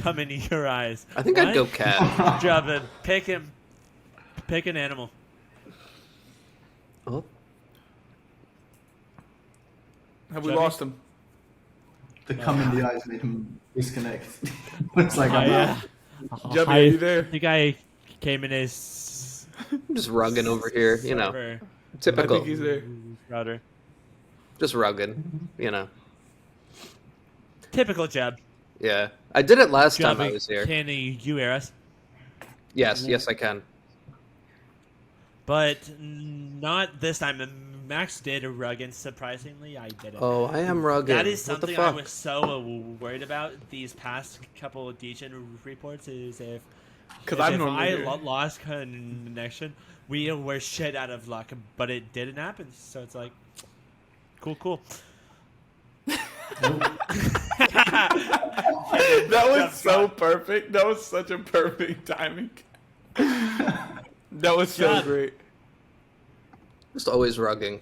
come in your eyes. I think I'd go cat. Drop it. Pick an animal. Oh. Have we lost him? The cum in the eyes made him disconnect. It's like, Jubby, are you there? I think I came in as I'm just rugging over here, you know. I Typical. think he's there. router. Just rugging, you know. Typical Jeb. Yeah. I did it last time Jubby, I was here. Can you hear us? Yes, I can. But not this time. Max did a rug, and surprisingly, I didn't. Oh, I am rugged. That is What the something I fuck? was so worried about these past couple of Degen reports. Is if I lost connection, we were shit out of luck, but it didn't happen. So it's like, cool. That was so perfect. That was such a perfect timing. That was so great. Just always rugging.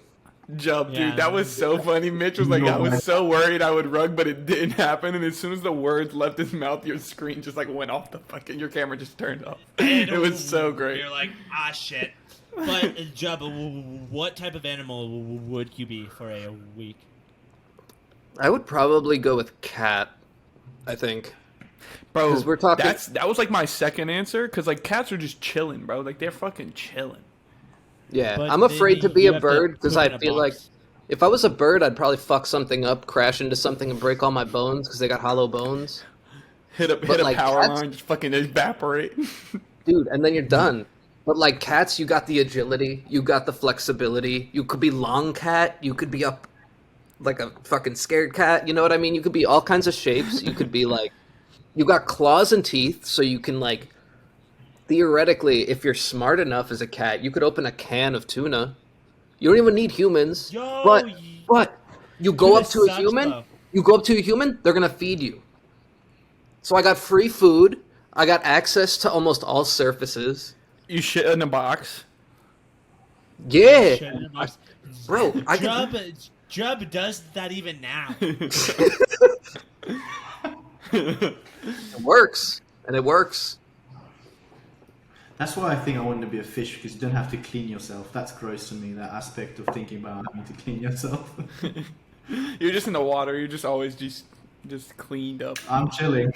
Jump, dude. That was so funny. Mitch was like, I was so worried I would rug, but it didn't happen. And as soon as the words left his mouth, your screen just like went off the fucking, your camera just turned off. It was so great. You're like, shit. But, Jub, what type of animal would you be for a week? I would probably go with cat, I think. Bro, 'Cause we're talking... that was like my second answer, because like cats are just chilling, bro. Like they're fucking chilling. Yeah, But I'm afraid to be a bird because I poop in a feel like box. if I was a bird, I'd probably fuck something up, crash into something, and break all my bones because they got hollow bones. Hit a like, power cats- line, just fucking evaporate. Dude, and then you're done. But like cats, you got the agility, you got the flexibility. You could be long cat, you could be up like a fucking scared cat. You know what I mean? You could be all kinds of shapes. You could be like, you got claws and teeth, so you can like, theoretically, if you're smart enough as a cat, you could open a can of tuna. You don't even need humans. But you go up to a human, they're gonna feed you. So I got free food. I got access to almost all surfaces. You shit in a box. Yeah, Shit in a box. bro. I could, Jub does that even now. it works, and it works. That's why I think I wanted to be a fish, because you don't have to clean yourself. That's gross to me, that aspect of thinking about having to clean yourself. You're just in the water. You're just always just Just cleaned up. I'm chilling.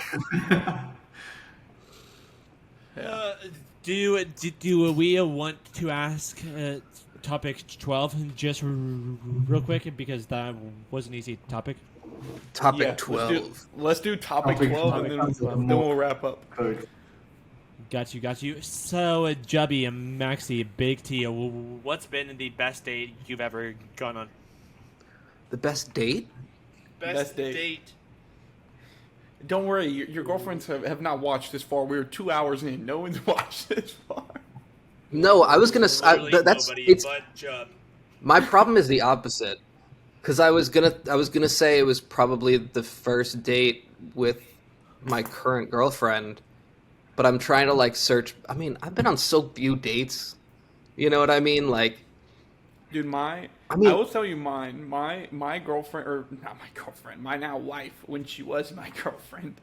Do we want to ask topic 12 just real quick, because that was an easy topic? Topic 12. Let's do topic 12 and then we'll wrap up. Got you. So, Jubby and Maxi, Big T, what's been the best date you've ever gone on? The best date? Best date. Don't worry, your girlfriends have not watched this far. We're 2 hours in. No one's watched this far. No, I was gonna. That's it's. But Jub. My problem is the opposite, because I was gonna say it was probably the first date with my current girlfriend, but I'm trying to like search. I mean, I've been on so few dates. You know what I mean? Like, dude, I will tell you mine. My girlfriend, or not my girlfriend, my now wife, when she was my girlfriend,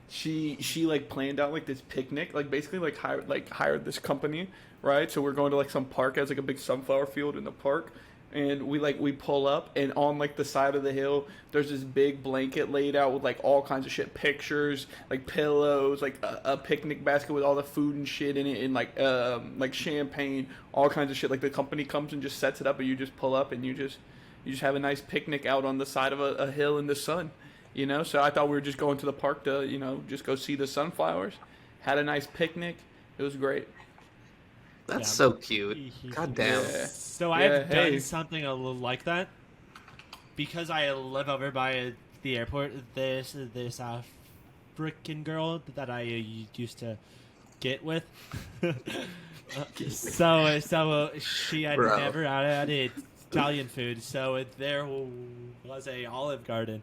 she like planned out like this picnic, like basically like hired this company, right? So we're going to like some park, as like a big sunflower field in the park. And we pull up, and on like the side of the hill, there's this big blanket laid out with like all kinds of shit, pictures, like pillows, like a picnic basket with all the food and shit in it, and like champagne, all kinds of shit. Like the company comes and just sets it up, and you just pull up, and you just have a nice picnic out on the side of a hill in the sun, you know. So I thought we were just going to the park to, you know, just go see the sunflowers. Had a nice picnic. It was great. That's so cute. God damn. Yeah. So I've done something a little like that, because I live over by the airport. This African girl that I used to get with. So she had never had Italian food. So there was a Olive Garden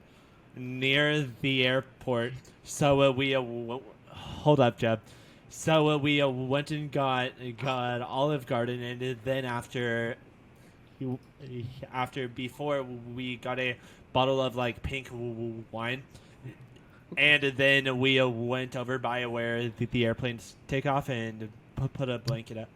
near the airport. So we hold up, Jeb. So we went and got Olive Garden, and then before we got a bottle of like pink wine, and then we went over by where the airplanes take off and put a blanket up.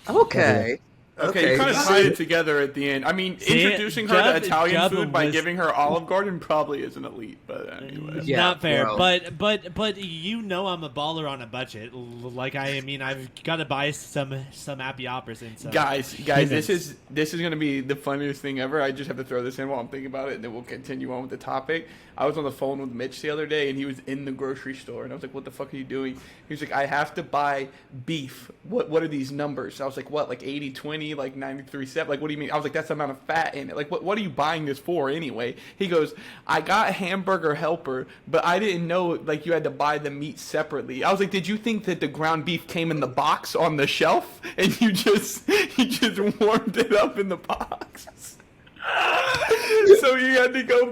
Okay. Okay, you kind of tied it together at the end. I mean, introducing her to Italian food by giving her Olive Garden probably isn't elite, but anyway. Yeah, not fair. bro. But you know I'm a baller on a budget. Like I've got to buy some happy hoppers and some. Guys, this is gonna be the funniest thing ever. I just have to throw this in while I'm thinking about it, and then we'll continue on with the topic. I was on the phone with Mitch the other day, and he was in the grocery store, and I was like, "What the fuck are you doing?" He was like, "I have to buy beef. What are these numbers?" I was like, "What? Like 80-20, like 93-7? Like what do you mean?" I was like, "That's the amount of fat in it. Like what are you buying this for anyway?" He goes, "I got Hamburger Helper, but I didn't know like you had to buy the meat separately." I was like, "Did you think that the ground beef came in the box on the shelf and you just warmed it up in the box?" So you had to go.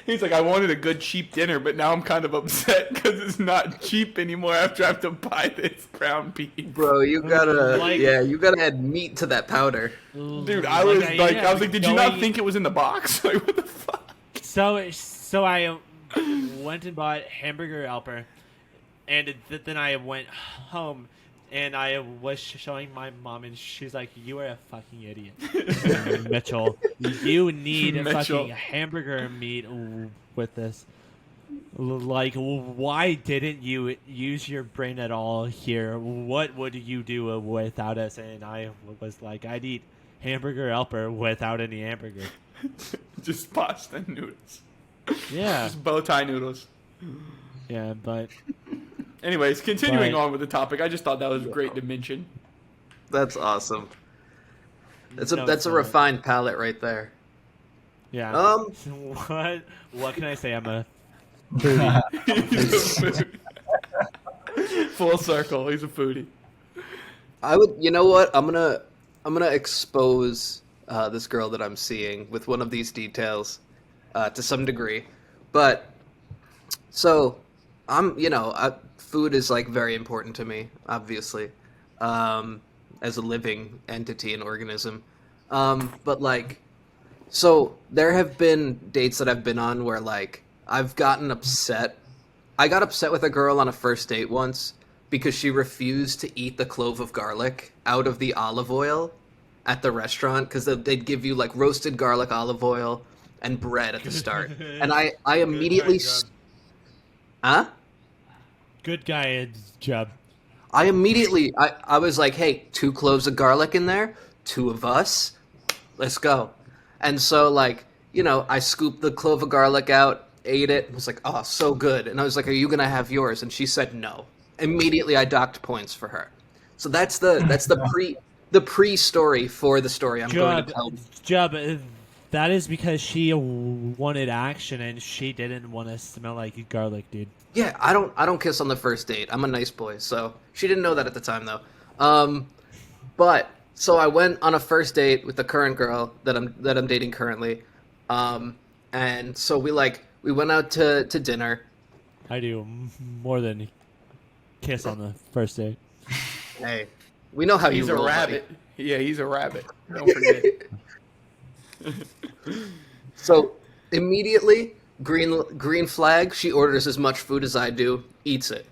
He's like, "I wanted a good cheap dinner, but now I'm kind of upset because it's not cheap anymore after I have to buy this ground beef." Bro, you gotta add meat to that powder. Dude, I was like, "Did you not think it was in the box?" Like, what the fuck? So I went and bought Hamburger Helper, and then I went home. And I was showing my mom, and she's like, "You are a fucking idiot, Mitchell. You need fucking hamburger meat with this. Like, why didn't you use your brain at all here? What would you do without us?" And I was like, "I'd eat Hamburger Helper without any hamburger." Just pasta and noodles. Yeah. Just bow tie noodles. Yeah, but... Anyways, continuing on with the topic, I just thought that was great to mention. That's awesome. That's a refined palate right there. Yeah. What can I say? I'm a foodie. Full circle. He's a foodie. You know what? I'm gonna expose this girl that I'm seeing with one of these details to some degree, but so food is like very important to me, obviously, as a living entity and organism. But like, so there have been dates that I've been on where like I've gotten upset. I got upset with a girl on a first date once because she refused to eat the clove of garlic out of the olive oil at the restaurant, because they'd give you like roasted garlic olive oil and bread at the start. And I immediately... Huh? Good guy, Jeb. I immediately... I was like, hey, 2 cloves of garlic in there, 2 of us, let's go. And so, like, you know, I scooped the clove of garlic out, ate it, was like, oh, so good. And I was like, are you going to have yours? And she said no. Immediately I docked points for her. So that's the pre-story for the story I'm going to tell. Jeb, that is because she wanted action and she didn't want to smell like garlic, dude. Yeah, I don't kiss on the first date. I'm a nice boy, so she didn't know that at the time though. But so I went on a first date with the current girl that I'm dating currently. And so we went out to dinner. I do more than kiss on the first date. Hey, we know how he's you roll, a rabbit. buddy. Yeah, he's a rabbit. Don't forget. So immediately, green flag. She orders as much food as I do, eats it.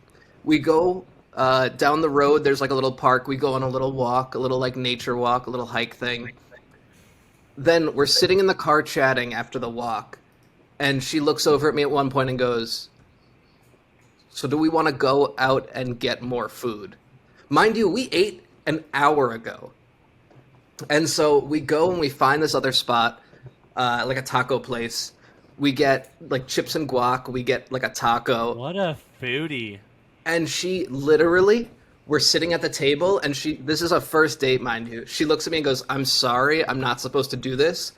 We go down the road. There's like a little park. We go on a little walk, a little like nature walk, a little hike thing. Then we're sitting in the car chatting after the walk, and she looks over at me at one point and goes, "So do we want to go out and get more food?" Mind you, we ate an hour ago. And so we go and we find this other spot, like a taco place. We get like chips and guac. We get like a taco. What a foodie. And she literally, we're sitting at the table and this is a first date, mind you. She looks at me and goes, "I'm sorry, I'm not supposed to do this."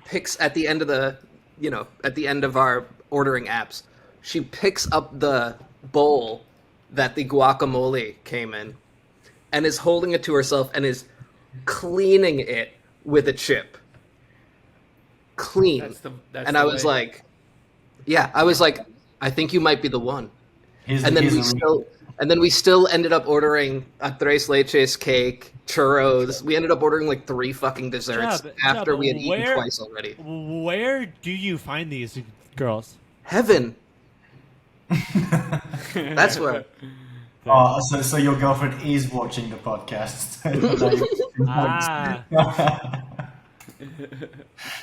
Picks at the end of at the end of our ordering apps, she picks up the bowl that the guacamole came in and is holding it to herself and is cleaning it with a chip. Clean. And I was like, I think you might be the one. And then we still ended up ordering a tres leches cake, churros. We ended up ordering like 3 fucking desserts after we had eaten twice already. Where do you find these girls? Heaven. That's where. Oh, so your girlfriend is watching the podcast.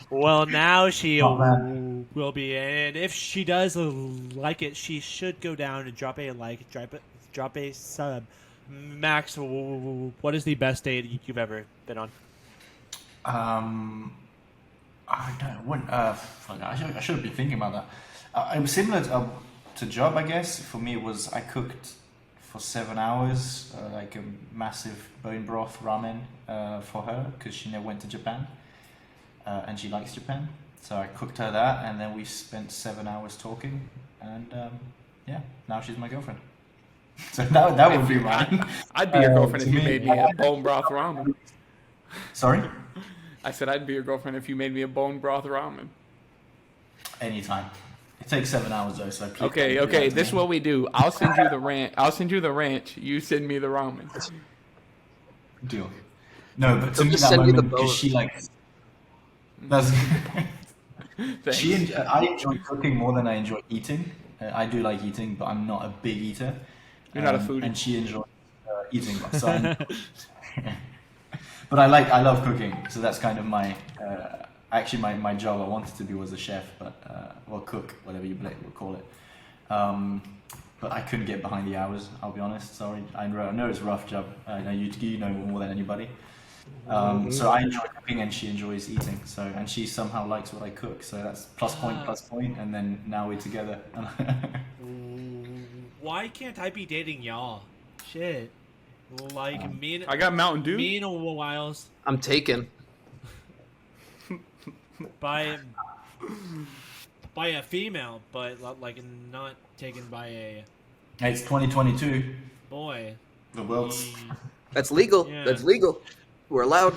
Well, now she will be, and if she does like it, she should go down and drop a sub. Max, what is the best date you've ever been on? I should have been thinking about that. It was similar to Job, I guess. For me, it was I cooked for 7 hours, like a massive bone broth ramen for her because she never went to Japan, and she likes Japan. So I cooked her that, and then we spent 7 hours talking, and now she's my girlfriend. So that would be mine. I'd be your girlfriend if you made me a bone broth ramen. Sorry? I said I'd be your girlfriend if you made me a bone broth ramen. Anytime. It takes 7 hours though, so okay. This is what we do. I'll send you the ranch. You send me the ramen. Deal. No, but to me that moment, because she likes. That's. I enjoy cooking more than I enjoy eating. I do like eating, but I'm not a big eater. You're not a foodie. And she enjoys eating, so but I love cooking, so that's kind of my. Actually, my job I wanted to do was a chef, but or cook, whatever you would call it. But I couldn't get behind the hours. I'll be honest. Sorry, I know it's a rough job. I know you know more than anybody. So I enjoy cooking, and she enjoys eating. So and she somehow likes what I cook. So that's plus point, and then now we're together. Why can't I be dating y'all? Shit. Like me. I got Mountain Dew. Me and Wiles. I'm taken. By a female, but like not taken by a. It's 2022. Boy. The world's. That's legal. Yeah. That's legal. We're allowed.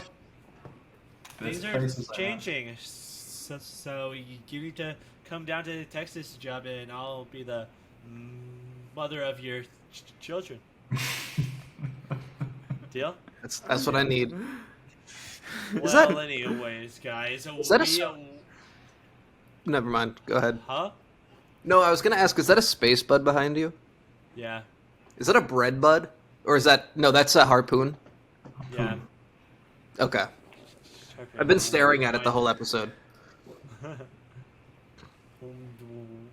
Things are changing, so you need to come down to Texas, Job, and I'll be the mother of your children. Deal? That's what I need. Well, anyways, guys. Never mind. Go ahead. Huh? No, I was going to ask, is that a space bud behind you? Yeah. Is that a bread bud? Or is that... No, that's a harpoon. Yeah. Okay. I've been staring at it the whole episode.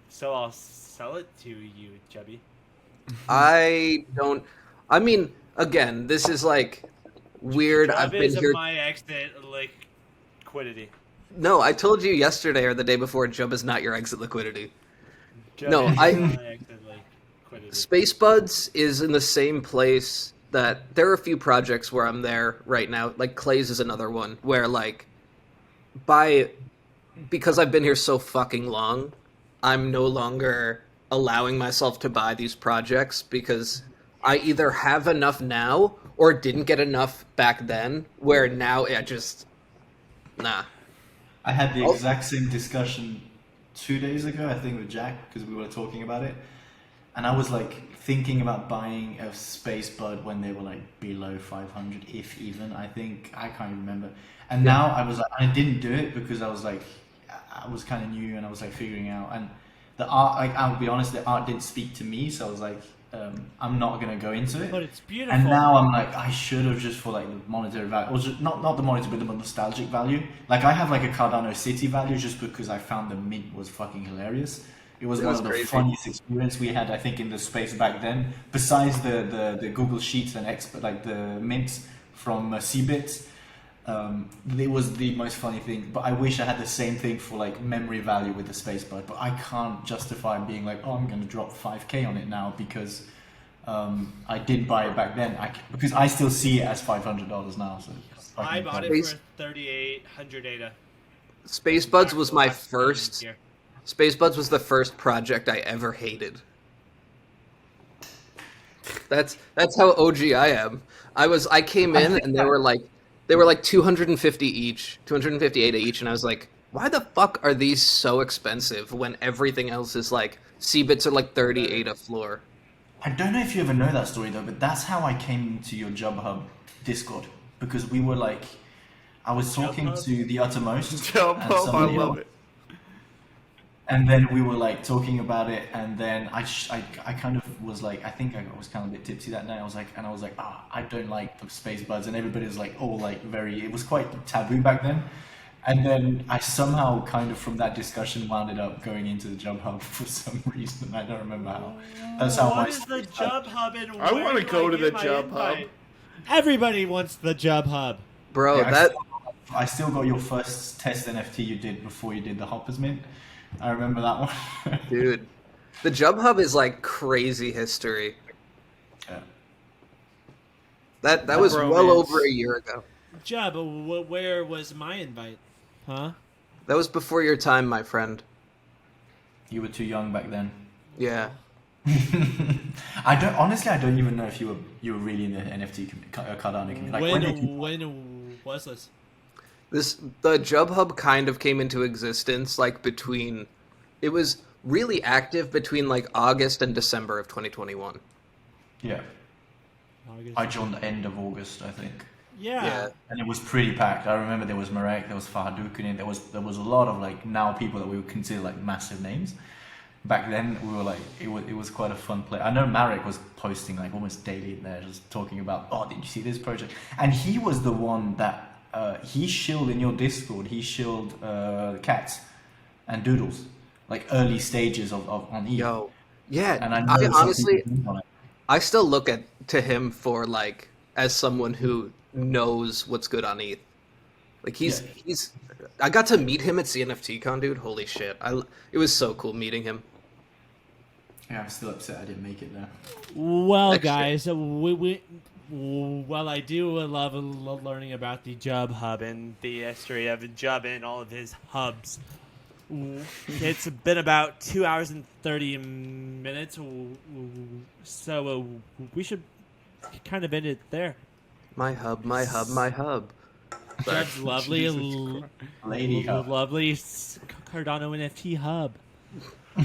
So I'll sell it to you, Chubby. I mean, again, this is like weird. Chubb I've been is here. my exit liquidity. No, I told you yesterday or the day before. Chubb is not your exit liquidity. Chubb No, is my exit liquidity. Space Buds is in the same place that there are a few projects where I'm there right now. Like Clay's is another one where like because I've been here so fucking long, I'm no longer allowing myself to buy these projects because I either have enough now or didn't get enough back then, where now I just nah. I had the exact same discussion 2 days ago, I think, with Jack, because we were talking about it. And I was like thinking about buying a Space Bud when they were like below 500, if even. I can't remember. And now I didn't do it because I was like, I was kind of new and I was like figuring out. And the art, like, I'll be honest, the art didn't speak to me. So I was like, I'm not going to go into it. But it's beautiful. And now I'm like, I should have just for like the monetary value, or just, not the monetary, but the nostalgic value. Like I have like a Cardano City value just because I found the mint was fucking hilarious. It was one of the funniest experience we had, I think, in the space back then. Besides the Google Sheets and like the mints from Cbits, it was the most funny thing. But I wish I had the same thing for like memory value with the Space Bud. But I can't justify being like, oh, I'm going to drop 5K on it now because I did buy it back then. Because I still see it as $500 now. So I bought it for 3,800 ADA. Space Buds was my first. Space Buds was the first project I ever hated. That's how OG I am. I came in and they were like 250 each, 250 ADA each, and I was like, why the fuck are these so expensive when everything else is like Cbits are like 30 ADA floor? I don't know if you ever know that story though, but that's how I came into your Job Hub Discord, because we were like, I was talking to the Uttermost. Job Hub, I love it. And then we were like talking about it, and then I kind of was like, I think I was kind of a bit tipsy that night. I was like, I don't like the Space Buds, and everybody was like, all like it was quite taboo back then. And then I somehow kind of from that discussion wound up going into the Job Hub for some reason. I don't remember how. That's how. What is the Job Hub and I want to go to the Job Hub. Everybody wants the Job Hub, bro. Yeah, I still got your first test NFT you did before you did the Hoppers Mint. I remember that one. Dude, the Job Hub is like crazy history. Yeah. That was well over a year ago. Job, where was my invite? Huh? That was before your time, my friend. You were too young back then. Yeah. I don't even know if you were really in the NFT Cardano community. Like, when was this? The Job Hub kind of came into existence it was really active between like August and December of 2021. Yeah. I joined the end of August, I think. Yeah. And it was pretty packed. I remember there was Marek, there was Fahaduk in it, there was a lot of like now people that we would consider like massive names. Back then we were like it was quite a fun play. I know Marek was posting like almost daily in there, just talking about, oh, did you see this project? And he was the one that he shilled in your Discord. He shilled cats and doodles, like early stages on ETH. Yo, yeah. And I honestly, I still look to him for like as someone who knows what's good on ETH. Like he's. I got to meet him at CNFTCon, dude. Holy shit! It was so cool meeting him. Yeah, I'm still upset I didn't make it there. Well, guys, Well, I do love learning about the Job Hub and the history of Job and all of his hubs. It's been about 2 hours and 30 minutes, so we should kind of end it there. My hub, my hub, my hub. Job's lovely, Lady hub. lovely Cardano NFT hub.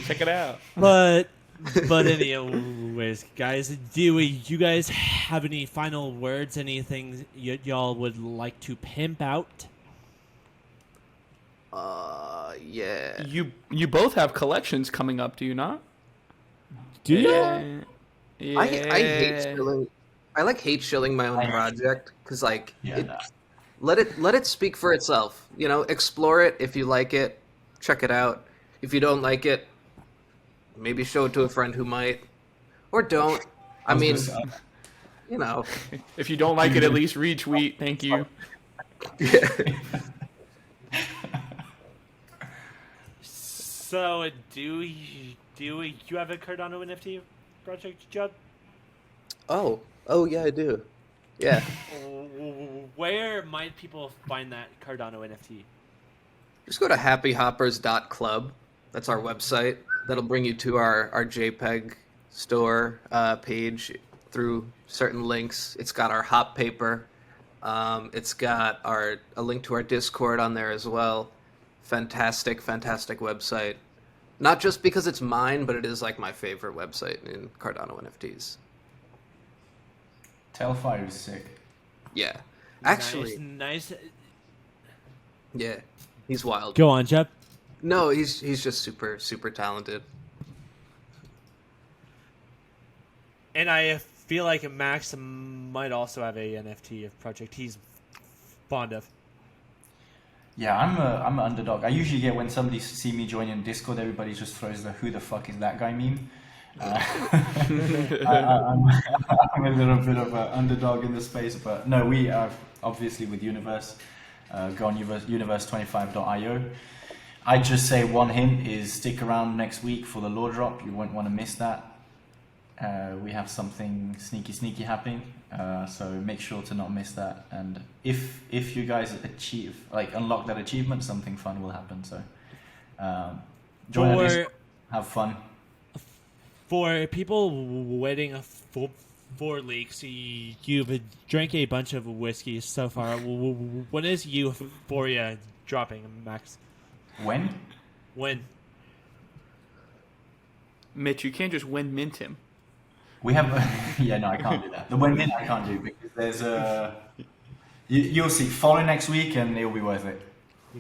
Check it out. But anyways, guys, do you guys have any final words? Anything y'all would like to pimp out? Yeah. You both have collections coming up, do you not? Do you? Yeah. I hate shilling. I hate shilling my own project because let it speak for itself. You know, explore it if you like it, check it out. If you don't like it, maybe show it to a friend who might, or don't. I mean, you know, if you don't like it, at least retweet. Thank you. Yeah. So, do you have a Cardano NFT project, Judd? Oh, yeah, I do. Yeah. Where might people find that Cardano NFT? Just go to happyhoppers.club. That's our website. That'll bring you to our JPEG store page through certain links. It's got our hop paper. It's got a link to our Discord on there as well. Fantastic website. Not just because it's mine, but it is like my favorite website in Cardano NFTs. Telfire is sick. Yeah. Actually. Nice. Yeah. He's wild. Go on, Jeb. No, he's just super talented. And I feel like Max might also have a NFT project he's fond of. Yeah, I'm an underdog. I usually get when somebody see me joining Discord, everybody just throws the "who the fuck is that guy" meme. I'm a little bit of an underdog in the space, but no, we are obviously with Universe. Go on universe.25.io. I'd just say one hint is stick around next week for the lore drop. You won't want to miss that. We have something sneaky happening, so make sure to not miss that. And if you guys unlock that achievement, something fun will happen. So join us, have fun. For people waiting for leaks, you've drank a bunch of whiskey so far. When is Euphoria dropping, Max? When? Mitch, you can't just mint him. We have, yeah, no, I can't do that. The win I can't do because there's you'll see. Follow next week and it'll be worth it.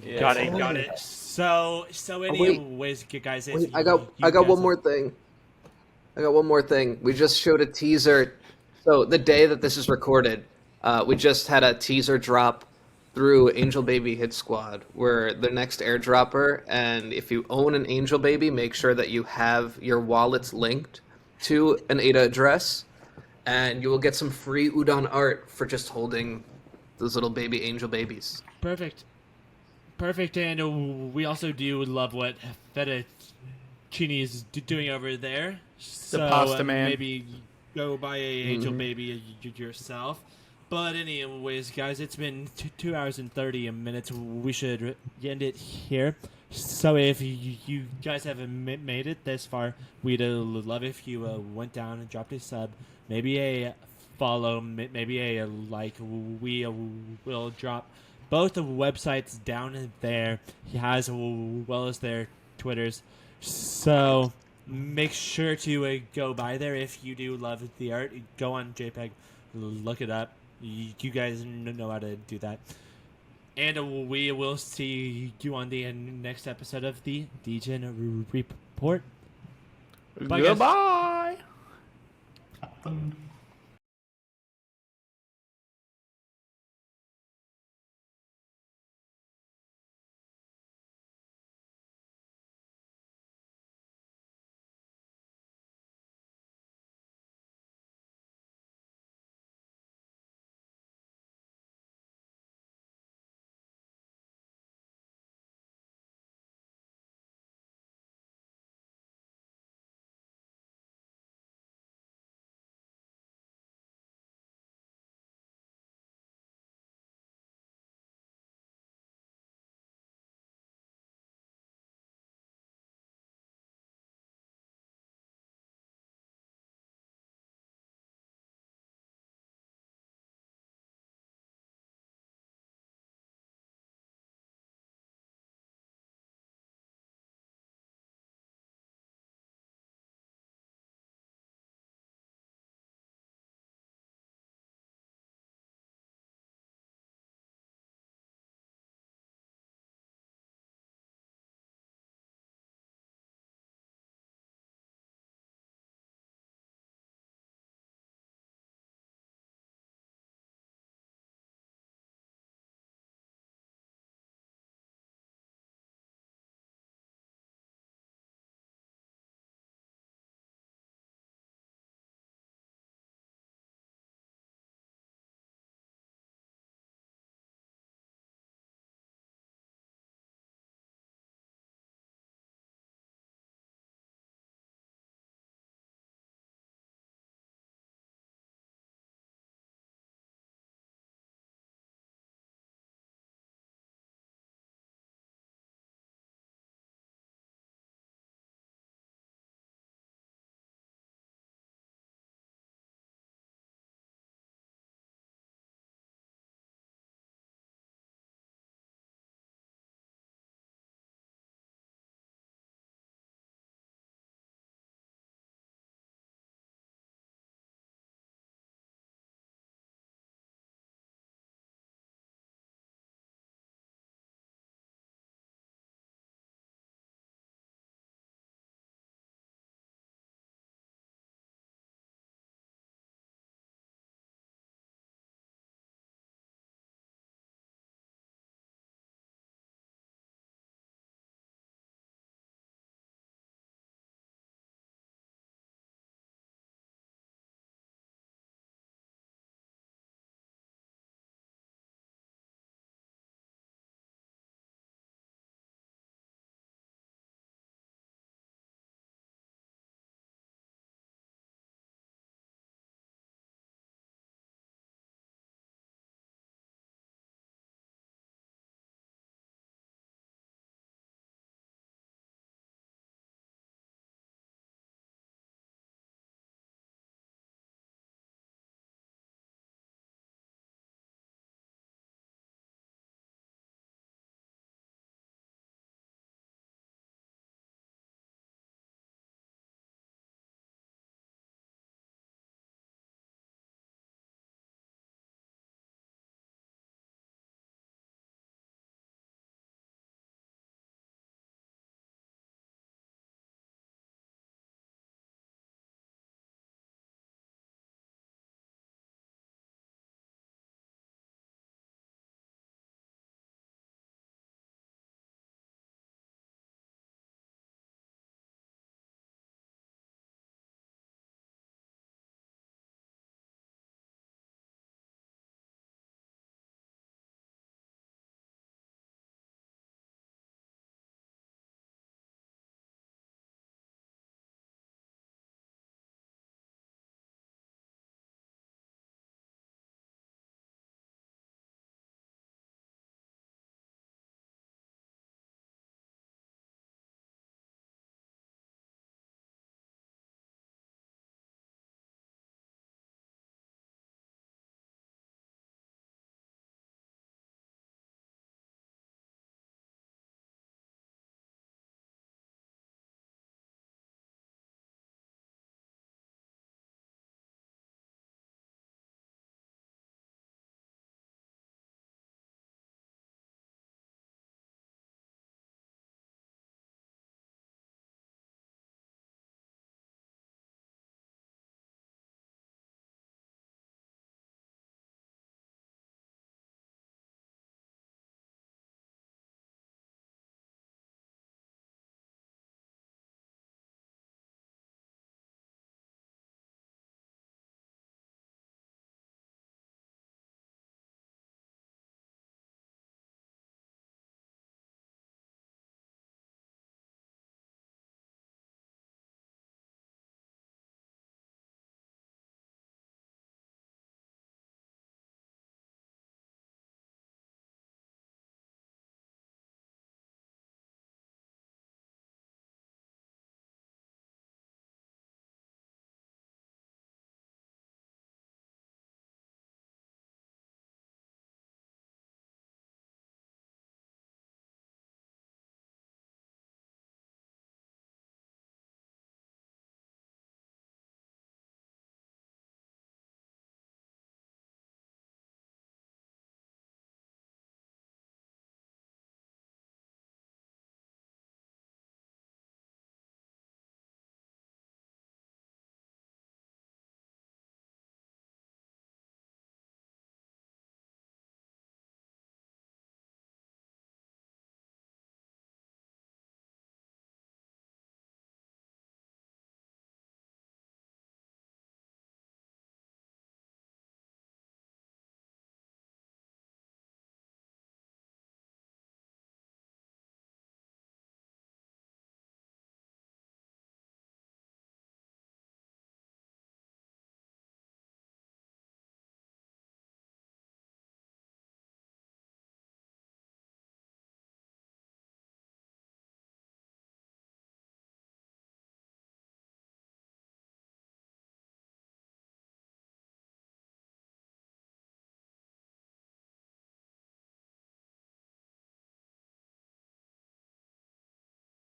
Yeah. Got it. So anyways, guys, I got one more thing. We just showed a teaser. So the day that this is recorded, we just had a teaser drop through Angel Baby Hit Squad. We're the next airdropper, and if you own an Angel Baby, make sure that you have your wallets linked to an ADA address, and you will get some free udon art for just holding those little baby angel babies. Perfect. And we also do love what Fettuccine is doing over there. So the pasta man. Maybe go buy a angel baby yourself. But anyways, guys, it's been 2 hours and 30 minutes. We should end it here. So if you guys haven't made it this far, we'd love if you went down and dropped a sub, maybe a follow, maybe a like. We will drop both the websites down there, as well as their Twitters. So make sure to go by there if you do love the art. Go on JPEG, look it up. You guys know how to do that. And we will see you on the next episode of the Degen Report. Bye, Goodbye. Guys.